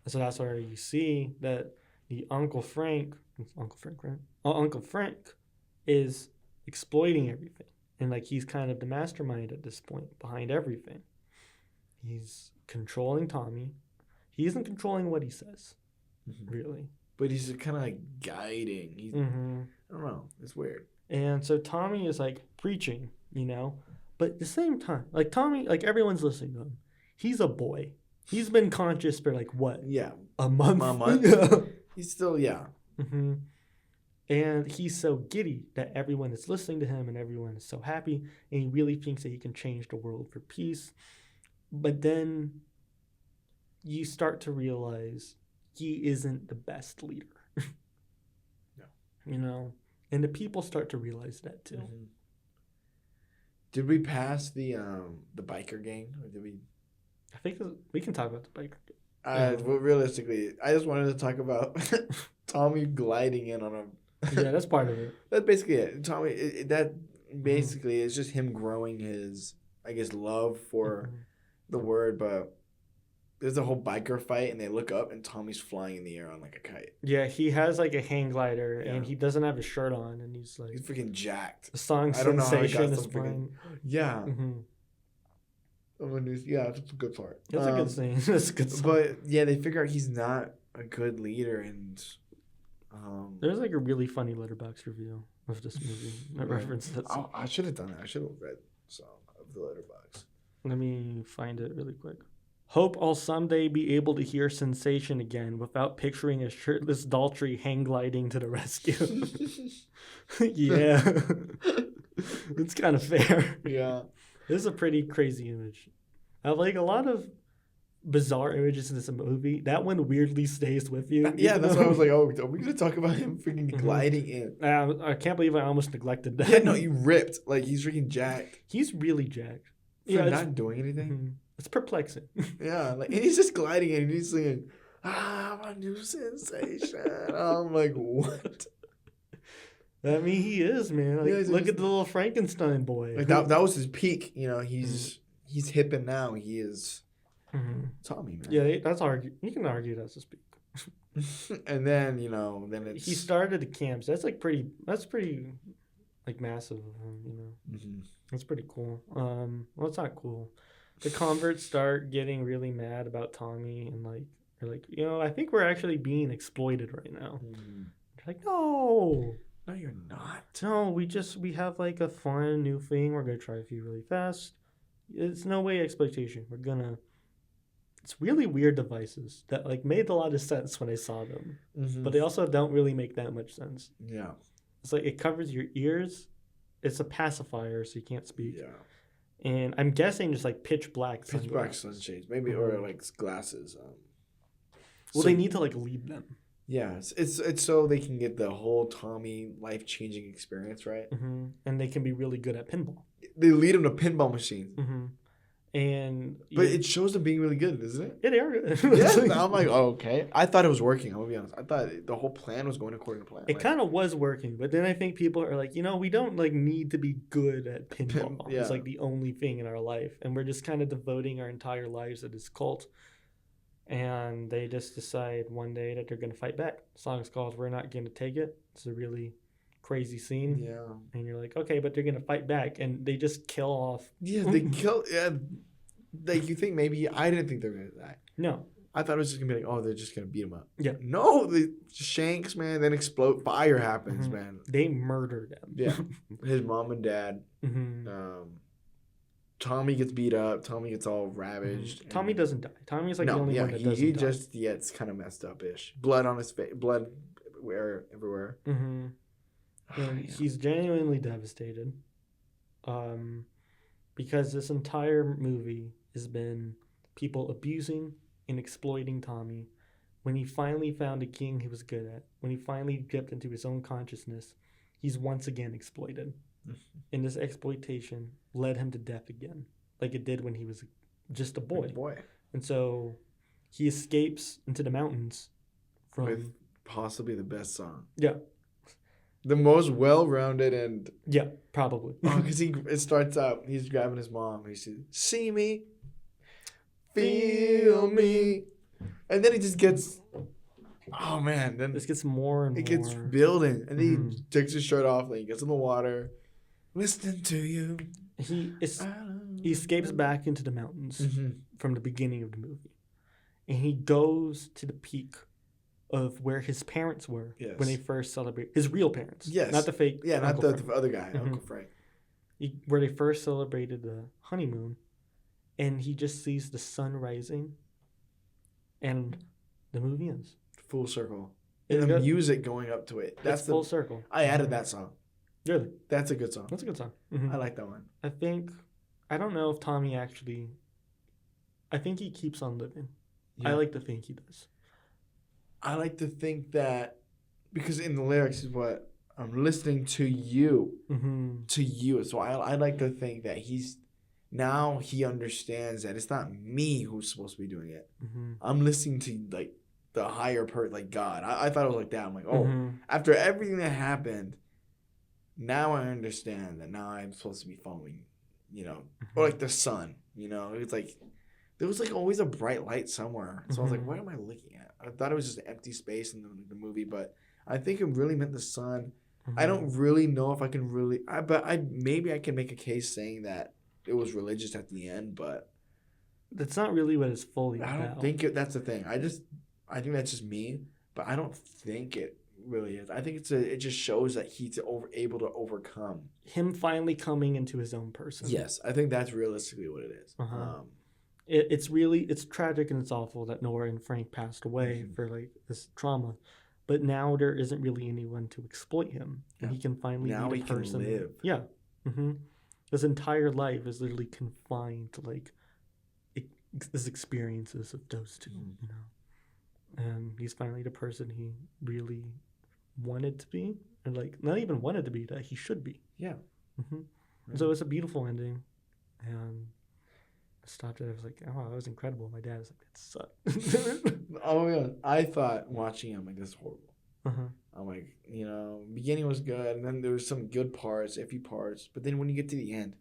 So that's where you see that the Uncle Frank is exploiting everything. And like he's kind of the mastermind at this point behind everything. He's controlling Tommy. He isn't controlling what he says, really. But he's kind of like guiding. He's, I don't know. It's weird. And so Tommy is like preaching, But at the same time, like Tommy, like everyone's listening to him. He's a boy. He's been conscious for like what? Yeah. A month. A month. He's still, yeah. Mm-hmm. And he's so giddy that everyone is listening to him and everyone is so happy. And he really thinks that he can change the world for peace. But then you start to realize he isn't the best leader. No. You know? And the people start to realize that too. Mm-hmm. Did we pass the biker gang? Or did we? I think we can talk about the biker gang. Well, realistically, I just wanted to talk about Tommy gliding in on him. Yeah, that's part of it. That's basically it. Tommy, that basically is just him growing his, I guess, love for the word. But there's a whole biker fight, and they look up, and Tommy's flying in the air on like a kite. Yeah, he has like a hang glider, and he doesn't have his shirt on, and he's like... He's freaking jacked. The song Sensation is playing. Yeah. Mm-hmm. Yeah, that's a good part. That's a good scene. That's a good song. But yeah, they figure out he's not a good leader, and there's like a really funny Letterboxd review of this movie that references that song. I should have done it. I should have read some of the Letterboxd. Let me find it really quick. Hope I'll someday be able to hear Sensation again without picturing a shirtless Daltrey hang gliding to the rescue. Yeah. It's kind of fair. Yeah. This is a pretty crazy image. I like a lot of bizarre images in this movie. That one weirdly stays with you. Yeah, that's why I was like, oh, are we going to talk about him freaking gliding in? I can't believe I almost neglected that. Yeah, no, you ripped. Like, he's freaking jacked. He's really jacked. For not doing anything? Mm-hmm. It's perplexing. Yeah, like, and he's just gliding in and he's singing, my new sensation. I'm like, what? I mean, he is, man. Like, yeah, look at the little Frankenstein boy. Like that was his peak. You know, he's hipping now. He is Tommy, man. Yeah, that's you can argue that's his peak. And then, you know, it's... He started the camps. That's pretty, like, massive of him, you know. Mm-hmm. That's pretty cool. Well, it's not cool. The converts start getting really mad about Tommy and, like, they're like, you know, I think we're actually being exploited right now. Mm-hmm. They're like, no. No, you're not. No, we have like a fun new thing. We're gonna try a few really fast. It's no way exploitation. It's really weird devices that like made a lot of sense when I saw them, but they also don't really make that much sense. Yeah, it's like it covers your ears. It's a pacifier, so you can't speak. Yeah, and I'm guessing just like pitch black sunshades, maybe, or like glasses. Well, they need to like lead them. Yeah, it's so they can get the whole Tommy life-changing experience, right? Mm-hmm. And they can be really good at pinball. They lead them to pinball machines. Mm-hmm. But it shows them being really good, doesn't it? Yeah, they are good. Yeah, I'm like, oh, okay. I thought it was working. I'm gonna be honest. I thought the whole plan was going according to plan. It kind of was working, but then I think people are like, you know, we don't like need to be good at pinball. Yeah. It's like the only thing in our life, and we're just kind of devoting our entire lives to this cult. And they just decide one day that they're going to fight back. The song's called We're Not Going to Take It. It's a really crazy scene. Yeah. And you're like, okay, but they're going to fight back. And they just kill off. Yeah, they kill. Yeah. Like, you think maybe, I didn't think they were going to die. No. I thought it was just going to be like, oh, they're just going to beat him up. Yeah. No, the shanks, man, then explode. Fire happens, man. They murdered them. Yeah. His mom and dad. Tommy gets beat up. Tommy gets all ravaged. Tommy doesn't die. Tommy's like the only one that doesn't die. It's kind of messed up-ish. Blood on his face. Blood everywhere. Mm-hmm. And he's genuinely devastated. Because this entire movie has been people abusing and exploiting Tommy. When he finally found a king he was good at, when he finally dipped into his own consciousness, he's once again exploited. And this exploitation led him to death again, like it did when he was just a boy. And so he escapes into the mountains with possibly the best song. Yeah. The most well-rounded and... Yeah, probably. Because it starts out, he's grabbing his mom. He says, see me, feel me. And then he just gets... Oh, man. Then this gets more and more. It gets building. And then he takes his shirt off, and he gets in the water. Listening to you. He escapes back into the mountains from the beginning of the movie. And he goes to the peak of where his parents were when they first celebrated. His real parents. Yes. Not the fake. Yeah, not the other guy, Uncle Frank. where they first celebrated the honeymoon, and he just sees the sun rising, and the movie ends. Full circle. And the music going up to it. That's full circle. I added that song. Really? That's a good song. That's a good song. I like that one. I don't know if Tommy actually... I think he keeps on living. Yeah. I like to think he does. I like to think that... Because in the lyrics is what... I'm listening to you. To you. So I like to think that now he understands that it's not me who's supposed to be doing it. I'm listening to, like, the higher part, like God. I thought it was like that. I'm like, after everything that happened... Now I understand that now I'm supposed to be following, or like the sun, It's like, there was like always a bright light somewhere. So I was like, what am I looking at? I thought it was just an empty space in the movie, but I think it really meant the sun. I don't really know if I can really, maybe I can make a case saying that it was religious at the end, but. That's not really what it's fully about. I don't think that's the thing. I think that's just me, but I don't think it really is. I think it just shows that he's able to overcome him finally coming into his own person. Yes, I think that's realistically what it is. It's tragic and it's awful that Nora and Frank passed away for like this trauma, but now there isn't really anyone to exploit him, and he can finally be a person. Can live. Yeah, his entire life is literally confined to like his experiences of those two, and he's finally the person he really wanted to be, and like not even wanted to be, that he should be. Yeah. Right. So it's a beautiful ending, and I stopped it. I was like, oh, that was incredible. My dad was like, that sucked. Oh yeah, I thought watching it, I'm like, this is horrible. I'm like, beginning was good, and then there was some good parts, iffy parts, but then when you get to the end,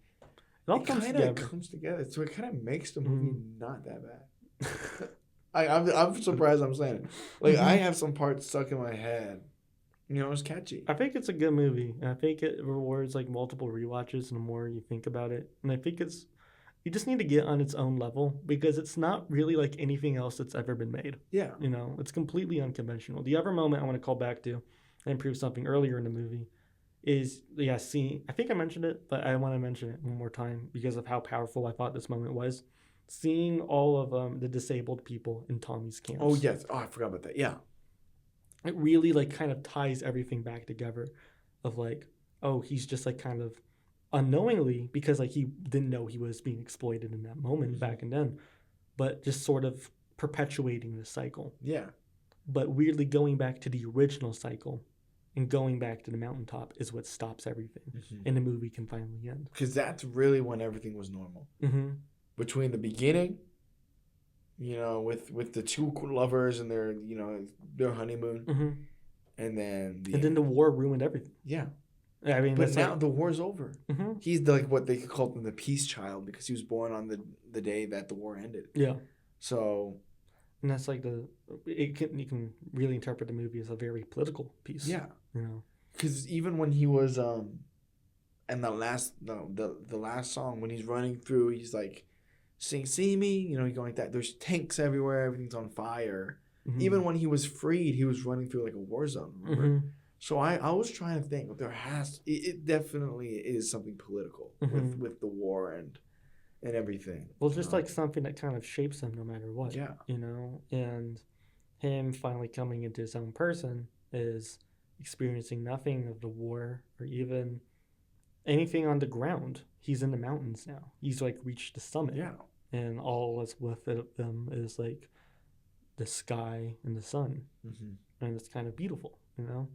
it kind of comes together. So it kind of makes the movie not that bad. I'm surprised I'm saying it. Like I have some parts stuck in my head. It's catchy. I think it's a good movie. I think it rewards like multiple rewatches, and the more you think about it. And I think you just need to get on its own level, because it's not really like anything else that's ever been made. Yeah. It's completely unconventional. The other moment I want to call back to and improve something earlier in the movie is, I think I mentioned it, but I want to mention it one more time because of how powerful I thought this moment was. Seeing all of the disabled people in Tommy's camps. Oh, yes. Oh, I forgot about that. Yeah. It really like kind of ties everything back together of like, oh, he's just like kind of unknowingly, because like he didn't know he was being exploited in that moment back and then, but just sort of perpetuating the cycle. Yeah. But weirdly going back to the original cycle and going back to the mountaintop is what stops everything. And the movie can finally end. Because that's really when everything was normal. Between the beginning, with the two lovers and their honeymoon, and then the war ruined everything. Yeah, I mean, but now the war's over. He's like what they could call him, the peace child, because he was born on the day that the war ended. Yeah. So, and that's like you can really interpret the movie as a very political piece. Yeah. Because even when he was and the last song, when he's running through, he's like, see me, going like that. There's tanks everywhere, everything's on fire. Even when he was freed, he was running through like a war zone, remember? So I was trying to think, it definitely is something political with the war and everything. Well, just like something that kind of shapes him no matter what. Yeah. And him finally coming into his own person is experiencing nothing of the war or even anything on the ground. He's in the mountains now. He's like reached the summit. Yeah. And all that's with them is like the sky and the sun. And it's kind of beautiful, And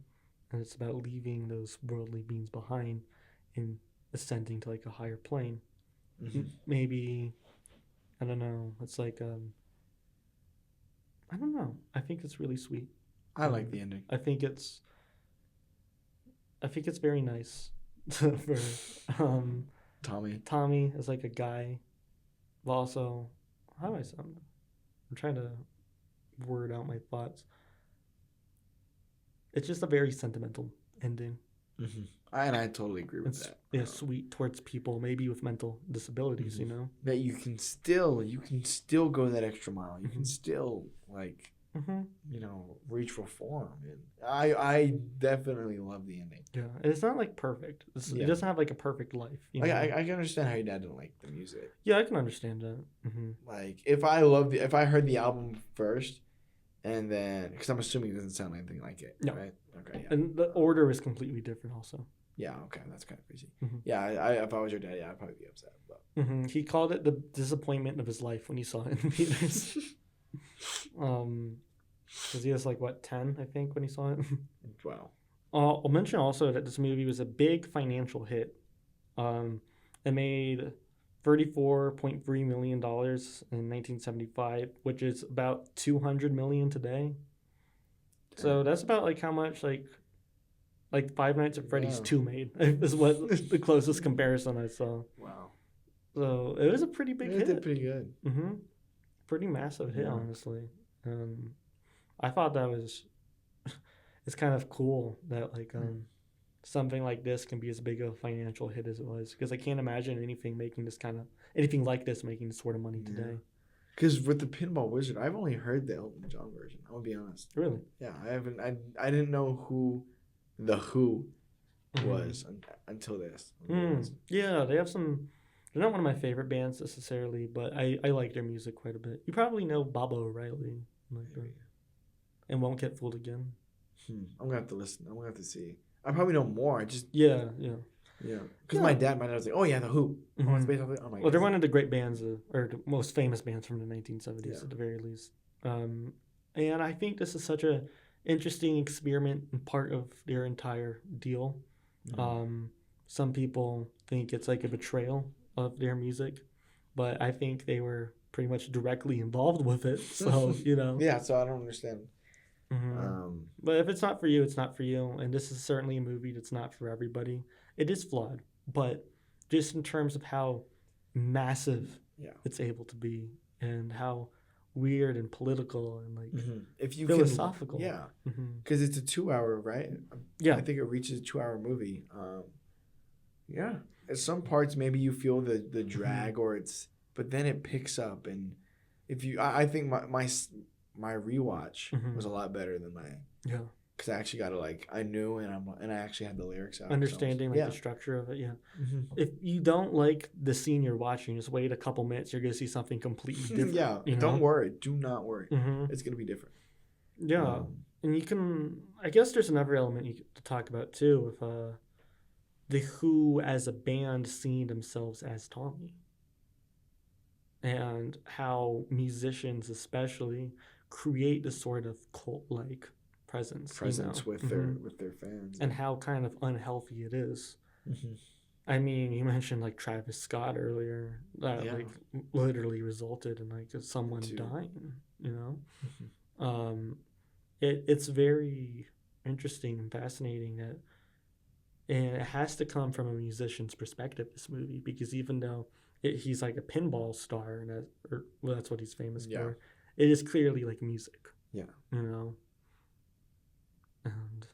it's about leaving those worldly beings behind and ascending to like a higher plane. Maybe, I don't know. It's like, I don't know. I think it's really sweet. I like the ending. I think it's very nice for Tommy is like a guy, but also, how do I sound? I'm trying to word out my thoughts. It's just a very sentimental ending. And I totally agree with that. Yeah, sweet towards people, maybe with mental disabilities, That you can still go that extra mile. You can still, like, reach for form. And I definitely love the ending. Yeah, it's not like perfect. It doesn't have like a perfect life. I can understand how your dad didn't like the music. Yeah, I can understand that. Like if I heard the album first, and then because I'm assuming it doesn't sound anything like it. No. Right. Okay. Yeah. And the order is completely different, also. Yeah. Okay. That's kind of crazy. Yeah. If I was your dad, I'd probably be upset. But he called it the disappointment of his life when he saw it in theaters. Because he was like 10, I think, when he saw it. Wow. I'll mention also that this movie was a big financial hit. It made $34.3 million in 1975, which is about $200 million today. So that's about like how much like Five Nights at Freddy's 2 made. Is what the closest comparison I saw. Wow. So it was a pretty big hit. It did pretty good. Pretty massive hit, honestly. I thought that was it's kind of cool that something like this can be as big a financial hit as it was, because I can't imagine anything like this making this sort of money today. Because with the Pinball Wizard, I've only heard the Elton John version. I'll be honest. Really? Yeah, I haven't. I didn't know who the Who was until this. Yeah, they have some. They're not one of my favorite bands necessarily, but I like their music quite a bit. You probably know Bob O'Reilly, and Won't Get Fooled Again. I'm gonna have to listen. I'm gonna have to see. I probably know more. I just yeah. Because my dad was like, "Oh yeah, the Who." Oh, it's based on oh my God. They're one of the great bands, or the most famous bands from the 1970s at the very least. And I think this is such a interesting experiment and part of their entire deal. Some people think it's like a betrayal of their music, but I think they were pretty much directly involved with it. So Yeah. So I don't understand. But if it's not for you, it's not for you. And this is certainly a movie that's not for everybody. It is flawed, but just in terms of how massive it's able to be, and how weird and political and if you philosophical. Because it's a 2-hour, right? Yeah. I think it reaches a 2-hour movie. At some parts maybe you feel the drag but then it picks up, and I think my rewatch was a lot better than mine. Yeah. Because I actually got to I knew, and I actually had the lyrics out. Understanding the structure of it, yeah. If you don't like the scene you're watching, just wait a couple minutes. You're gonna see something completely different. Don't worry. Do not worry. It's gonna be different. Yeah, and you can. I guess there's another element to talk about too, with the Who as a band seeing themselves as Tommy, and how musicians especially create this sort of cult-like presence with their fans, and how kind of unhealthy it is. I mean, you mentioned Travis Scott earlier, that literally resulted in someone dying. It's very interesting and fascinating and it has to come from a musician's perspective, this movie, because even though he's a pinball star, and that's what he's famous for, it is clearly music. And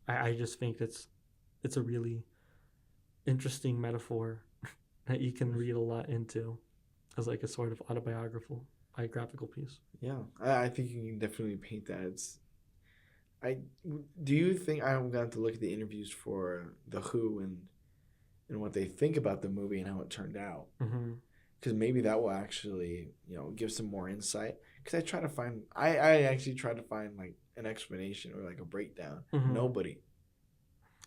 I just think it's a really interesting metaphor that you can read a lot into as a sort of autobiographical piece. Yeah, I think you can definitely paint that. Do you think I'm going to have to look at the interviews for the Who and what they think about the movie and how it turned out? Because maybe that will actually give some more insight. Because I actually tried to find an explanation or a breakdown. Nobody.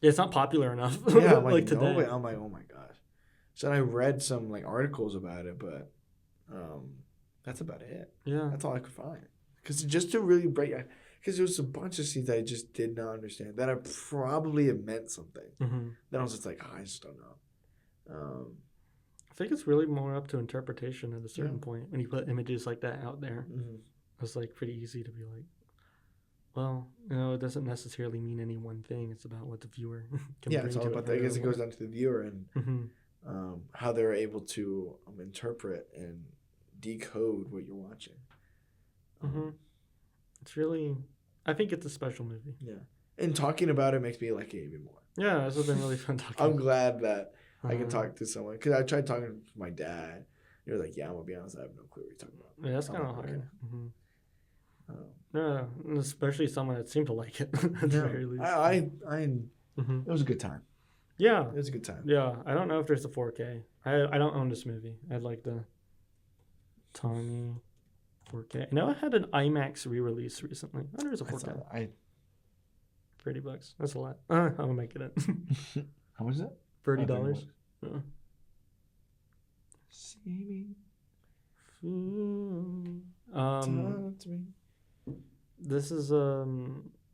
Yeah, it's not popular enough. Yeah, I'm today. Nobody. I'm oh my gosh. So I read some articles about it, but that's about it. Yeah, that's all I could find. Because just to really because there was a bunch of scenes I just did not understand that I probably have meant something. Then I was just I just don't know. I think it's really more up to interpretation at a certain point when you put images like that out there. It's pretty easy to be well, it doesn't necessarily mean any one thing. It's about what the viewer can bring it's all about that. I guess it goes down to the viewer and how they're able to interpret and decode what you're watching. It's really, I think it's a special movie. Yeah. And talking about it makes me like it even more. Yeah, this has been really fun talking. I'm glad that I can talk to someone, because I tried talking to my dad. He was yeah, I'm going to be honest, I have no clue what you're talking about. Yeah, that's kind of hard. Especially someone that seemed to like it. At the very least. It was a good time. Yeah. It was a good time. Yeah. I don't know if there's a 4K. I don't own this movie. I'd like the Tommy 4K. I know it had an IMAX re-release recently. Oh, there's a 4K. $30. That's a lot. I'm gonna make it in. How much is it? $30. Yeah. See me. This is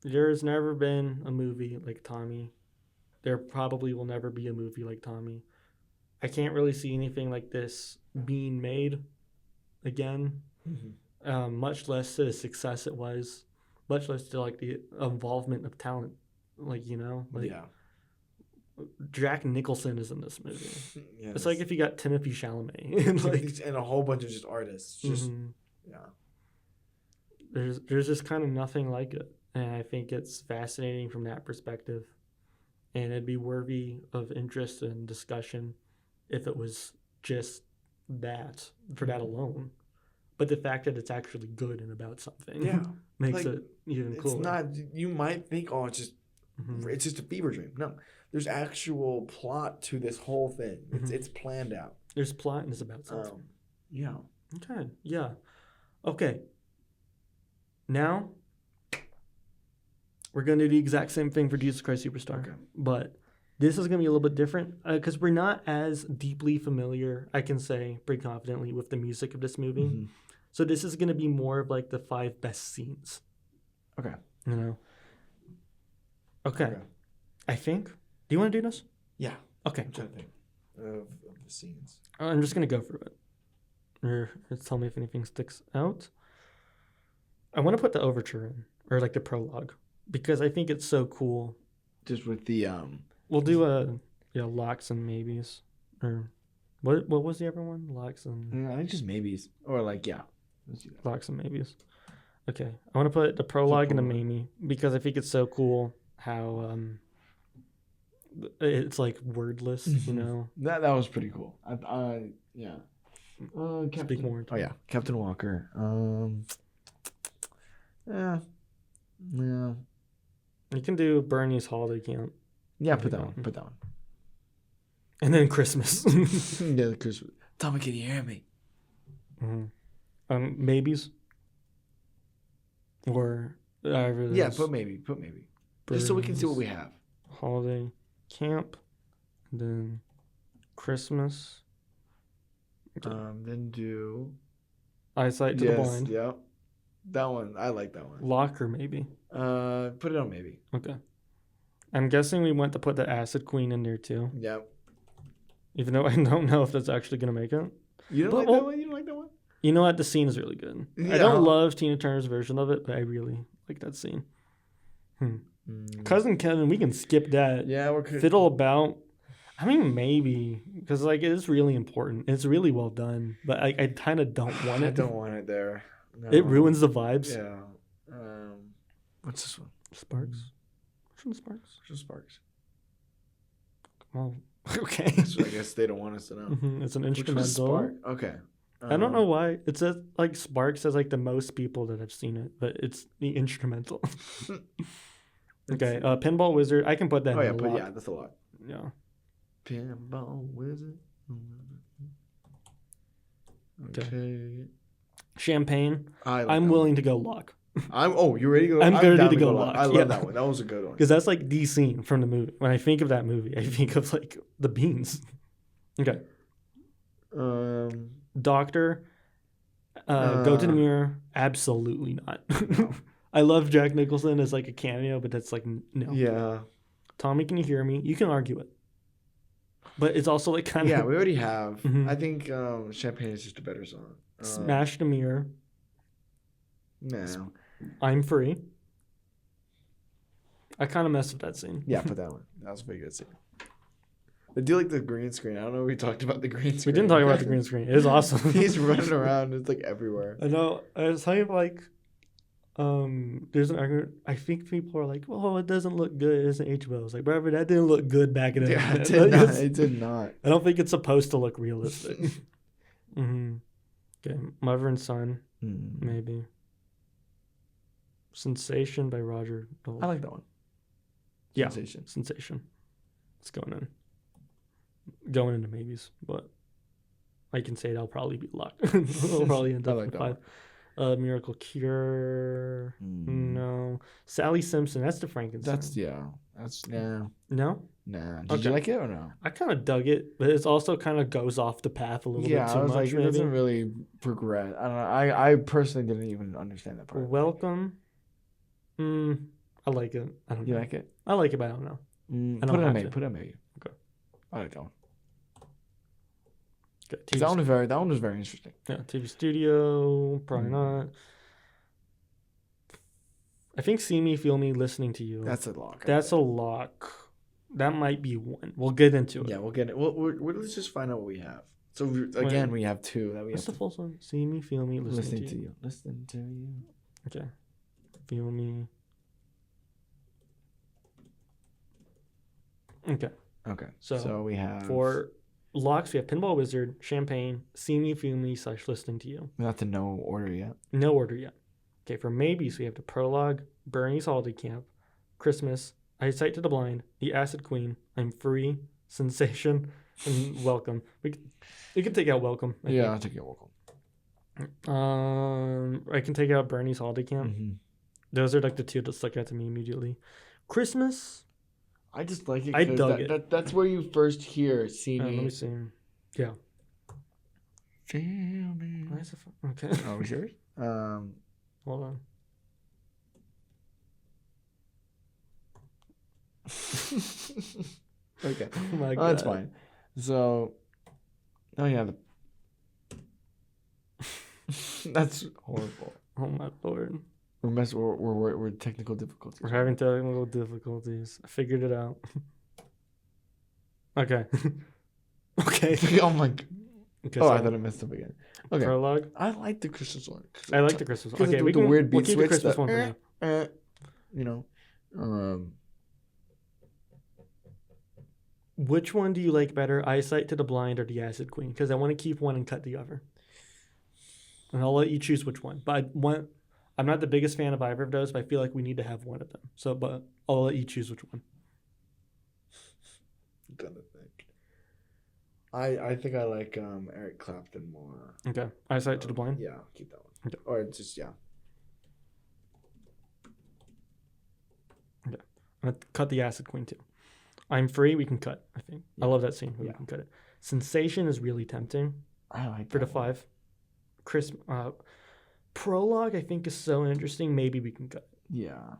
there's never been a movie like Tommy. There probably will never be a movie like Tommy. I can't really see anything like this being made again. Much less to the success it was, much less to like the involvement of talent. Like, you know, like Jack Nicholson is in this movie. Yeah, it's like if you got Timothée Chalamet and a whole bunch of just artists. Just There's just kind of nothing like it, and I think it's fascinating from that perspective, and it'd be worthy of interest and discussion if it was just that for that alone. But the fact that it's actually good and about something makes it even cooler. It's not. You might think, oh, it's just a fever dream. No, there's actual plot to this whole thing. It's planned out. There's plot and it's about something. Yeah. Okay. Yeah. Okay. Now we're gonna do the exact same thing for Jesus Christ Superstar, but this is gonna be a little bit different because we're not as deeply familiar, I can say pretty confidently, with the music of this movie. So this is gonna be more of like the 5 best scenes. Okay. You know. Okay. I think. Do you want to do this? Yeah. Okay. I'm trying to think of the scenes. I'm just gonna go through it. Or tell me if anything sticks out. I want to put the overture in, or like the prologue, because I think it's so cool. Just with the We'll do locks and maybes, or what was the other one? Locks and. I think just maybes, or like locks and maybes. Okay, I want to put the prologue in the maybe because I think it's so cool how it's like wordless, you know. That was pretty cool. Yeah. Speak more. Oh yeah, Captain Walker. Yeah. You can do Bernie's Holiday Camp. Yeah, put that one. Put that one. And then Christmas. Yeah, Christmas. Tommy, can you hear me? Maybes. Or yeah, put maybe. Bernie's just so we can see what we have. Holiday Camp. And then Christmas. Then do Eyesight to the Blind. Yep. That one. I like that one. Locker, maybe. Put it on maybe. Okay. I'm guessing we went to put the Acid Queen in there too. Yep. Even though I don't know if that's actually going to make it. You don't like that one? You don't like that one? You know what? The scene is really good. Yeah. I don't love Tina Turner's version of it, but I really like that scene. Cousin Kevin, we can skip that. Yeah, we're good. Fiddle About. I mean, maybe. Because, like, it is really important. It's really well done. But I kind of don't want it. I don't want it there. No. It ruins the vibes. Yeah. What's this one? Sparks. Which one's Sparks? Which one's Sparks? Well, okay. So I guess they don't want us to know. It's an instrumental. Spark? Okay. I don't know why. It says, like, Sparks has, like, the most people that have seen it. But it's the instrumental. Okay. Pinball Wizard. I can put that in a lot. Yeah, that's a lot. Yeah. Pinball Wizard. Okay. Champagne. I'm willing to go lock. You ready to go? I'm ready to go lock. I love that one. That was a good one. Because that's like the scene from the movie. When I think of that movie, I think of like the beans. Okay. Doctor. Go to the Mirror. Absolutely not. No. I love Jack Nicholson as like a cameo, but that's like no. Yeah. Tommy, can you hear me? You can argue it. But it's also like kind of... Yeah, we already have. I think Champagne is just a better song. Smash the Mirror. No. I'm Free. I kind of messed with that scene. Yeah, put that one. That was a pretty good scene. I do like the green screen. I don't know if we talked about the green screen. We didn't talk about the green screen. It is awesome. He's running around. It's like everywhere. I know. I was telling you like... there's an argument. I think people are like, "Oh, it doesn't look good. It's an HBO." I was like, "Brother, that didn't look good back in the day." Yeah, it did not. It did not. I don't think it's supposed to look realistic. Okay, Mother and Son, maybe. Sensation by Roger Dole. I like that one. Yeah. Sensation. Sensation. It's going into maybes, but I can say that'll probably be luck. It'll probably end up like in 5. Miracle Cure. No. Sally Simpson. That's the Frankenstein. That's no. No? Nah. Did you like it or no? I kind of dug it, but it also kind of goes off the path a little bit too much. It doesn't really progress. I don't know. I personally didn't even understand that part. Welcome. I like it. I don't know. You like it? I like it, but I don't know. Put it on maybe. Okay. I like that one. Okay, that one was very interesting. Yeah, TV Studio, probably not. I think See Me, Feel Me, Listening to You. That's a lock. That's a lock. That might be one. We'll get into it. Yeah, we'll get it. Let's just find out what we have. So again, we have two that we What's have. the full song? See Me, Feel Me, Listening to You. Listen to you. Okay. Feel Me. Okay. Okay. So we have for locks, we have Pinball Wizard, Champagne, See Me, Feel Me / Listening to You. Not to no order yet. No order yet. Okay, for maybes, we have the Prologue, Bernie's Holiday Camp, Christmas, Eyesight to the Blind, The Acid Queen, I'm Free, Sensation, and Welcome. We can take out Welcome. I'll take out Welcome. I can take out Bernie's Holiday Camp. Mm-hmm. Those are like the two that stuck out to me immediately. Christmas. I just like it. I dug it. That's where you first hear See Me. Let me see. Yeah. Feel me. Okay. Oh, we yours? Hold on. Okay. Oh my God. That's fine. So, that's horrible. Oh my Lord. We're technical difficulties. We're having technical difficulties. I figured it out. Okay. Okay. Oh my God. Okay, I thought I messed up again. Okay. Prologue. I like the Christmas one. I like the Christmas one. Okay, we can weird beat we'll keep switch. The Christmas one for now. You know. Which one do you like better, Eyesight to the Blind or The Acid Queen? Because I want to keep one and cut the other. And I'll let you choose which one. But I'm not the biggest fan of either of those, but I feel like we need to have one of them. So, but I'll let you choose which one. I'm gonna think. I think I like Eric Clapton more. Okay. Eyesight to the Blind? Yeah, I'll keep that one. Okay. Or just, yeah. Okay. I'm going to cut The Acid Queen too. I'm Free, we can cut, I think. Yeah. I love that scene. We can cut it. Sensation is really tempting. I like for the 5. Prologue, I think, is so interesting. Maybe we can cut it. Yeah.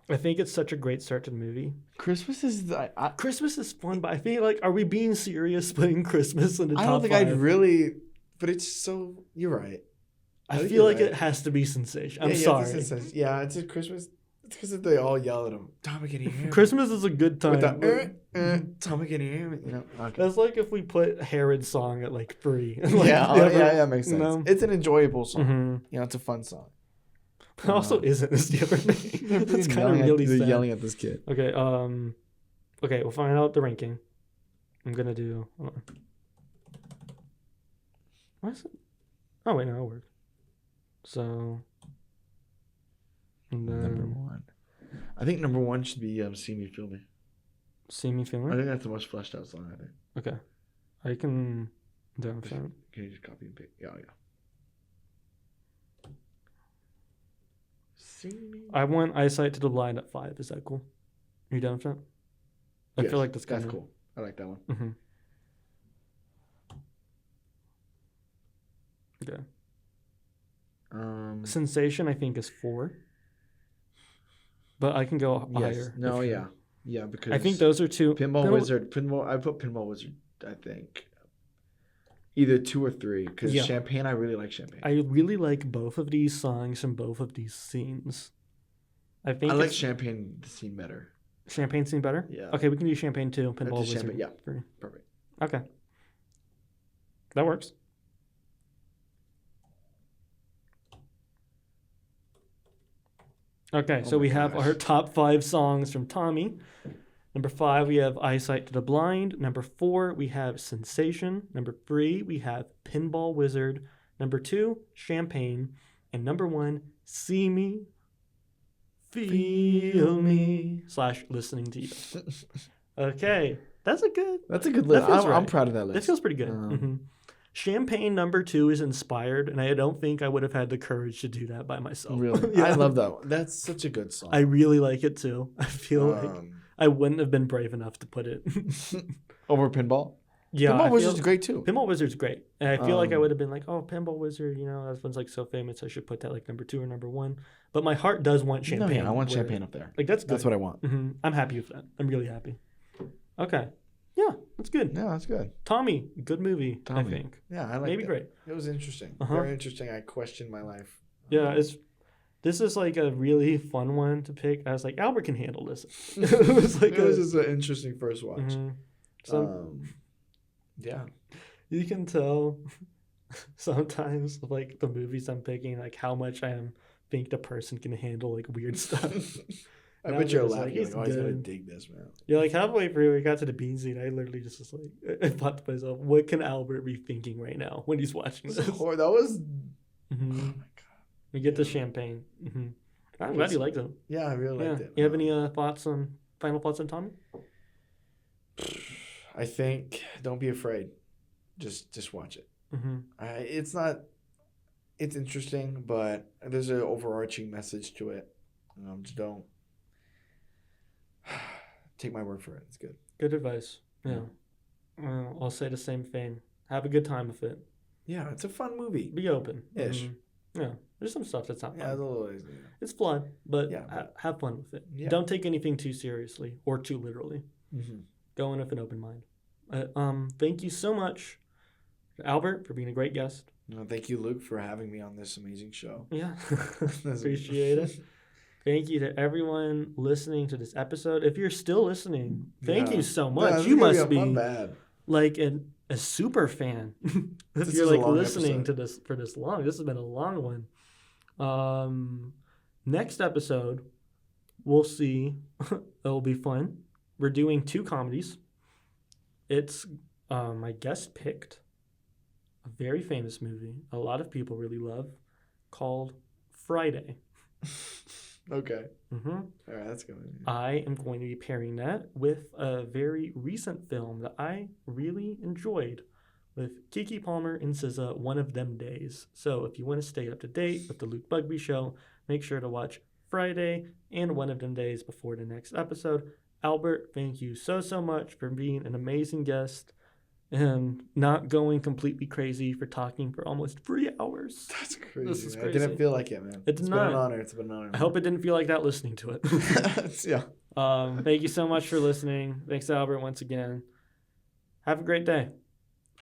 I think it's such a great start to the movie. Christmas is Christmas is fun, but I feel like, are we being serious putting Christmas in the top 5? I don't think I'd really, but it's so, you're right. I feel like it has to be Sensation. I'm sorry. It's a Christmas. It's because they all yell at him. Tommy, can you hear me? Christmas is a good time. Tommy, can you hear me? You know, okay. That's like if we put Herod's song at like 3. Yeah, makes sense. No. It's an enjoyable song. Mm-hmm. You know, it's a fun song. It also isn't this the other thing. It's kind of really sad. Yelling at this kid. Okay, okay, we'll find out the ranking. I'm gonna do. Hold on. Why is it? Oh wait, no, it'll work. So. Number 1. I think number 1 should be See Me, Feel Me. See Me, Feel Me? I think that's the most fleshed out song, I think. Okay. I can. Can you just copy and paste? Yeah. See Me. I want Eyesight to the Blind at 5. Is that cool? Are you done with that? I feel like that's cool. I like that one. Mm-hmm. Okay. Sensation, I think, is 4. But I can go higher. No, yeah, because I think those are 2. Pinball Wizard. I put Pinball Wizard. I think either 2 or 3. Because Champagne, I really like Champagne. I really like both of these songs from both of these scenes. I like Champagne the scene better. Champagne scene better? Yeah. Okay, we can do Champagne too. Pinball Wizard. Yeah. Perfect. Okay. That works. Okay, so we have our top 5 songs from Tommy. Number 5, we have Eyesight to the Blind. Number 4, we have Sensation. Number 3, we have Pinball Wizard. Number 2, Champagne. And number 1, See Me, Feel me / listening to you. Okay. That's a good list. I'm proud of that list. That feels pretty good. Champagne number 2 is inspired, and I don't think I would have had the courage to do that by myself. Really? Yeah. I love that one. That's such a good song. I really like it too. I feel like I wouldn't have been brave enough to put it. Over Pinball? Yeah. Pinball Wizard's great too. Pinball Wizard's great. And I feel like I would have been like, oh, Pinball Wizard, that one's like so famous. I should put that like number 2 or number 1. But my heart does want Champagne. No, yeah, I want Champagne up there. Like that's good. That's what I want. I'm happy with that. I'm really happy. Okay. Yeah, that's good. Yeah, that's good. Tommy, good movie, I think. Yeah, I like Maybe it. Great. It was interesting. Very interesting. I questioned my life. Yeah, this is like a really fun one to pick. I was like, Albert can handle this. It was just an interesting first watch. Yeah. You can tell sometimes like the movies I'm picking, like how much think the person can handle like weird stuff. I bet you're laughing. Like, oh, he's gonna dig this, man. Yeah, like halfway through, we got to the bean scene. I literally just was like, I thought to myself, what can Albert be thinking right now when he's watching this? That was. Oh my god. We get the champagne. I'm glad you liked it. Yeah, I really liked it. You have any final thoughts on Tommy? I think don't be afraid. Just watch it. It's interesting, but there's an overarching message to it. Just don't. Take my word for it. It's good. Good advice. Yeah. I'll say the same thing. Have a good time with it. Yeah, it's a fun movie. Be open. Ish. Yeah. There's some stuff that's not fun. Yeah, it's a little. It's fun, but have fun with it. Yeah. Don't take anything too seriously or too literally. Go in with an open mind. Thank you so much, Albert, for being a great guest. Thank you, Luke, for having me on this amazing show. Yeah. Appreciate it. Thank you to everyone listening to this episode. If you're still listening, thank you so much. You must be like a super fan. If you're like listening to this for this long. This has been a long one. Next episode, we'll see. It'll be fun. We're doing 2 comedies. It's my guest picked a very famous movie a lot of people really love called Friday. Okay. All right, that's good. I am going to be pairing that with a very recent film that I really enjoyed with Keke Palmer and SZA, One of Them Days. So if you want to stay up to date with the Luke Bugbee Show, make sure to watch Friday and One of Them Days before the next episode. Albert, thank you so much for being an amazing guest and not going completely crazy for talking for almost 3 hours. That's crazy. This is crazy. It didn't feel like it, man. It's been an honor. It's been an honor. I hope it didn't feel like that listening to it. Yeah. Thank you so much for listening. Thanks, Albert, once again. Have a great day.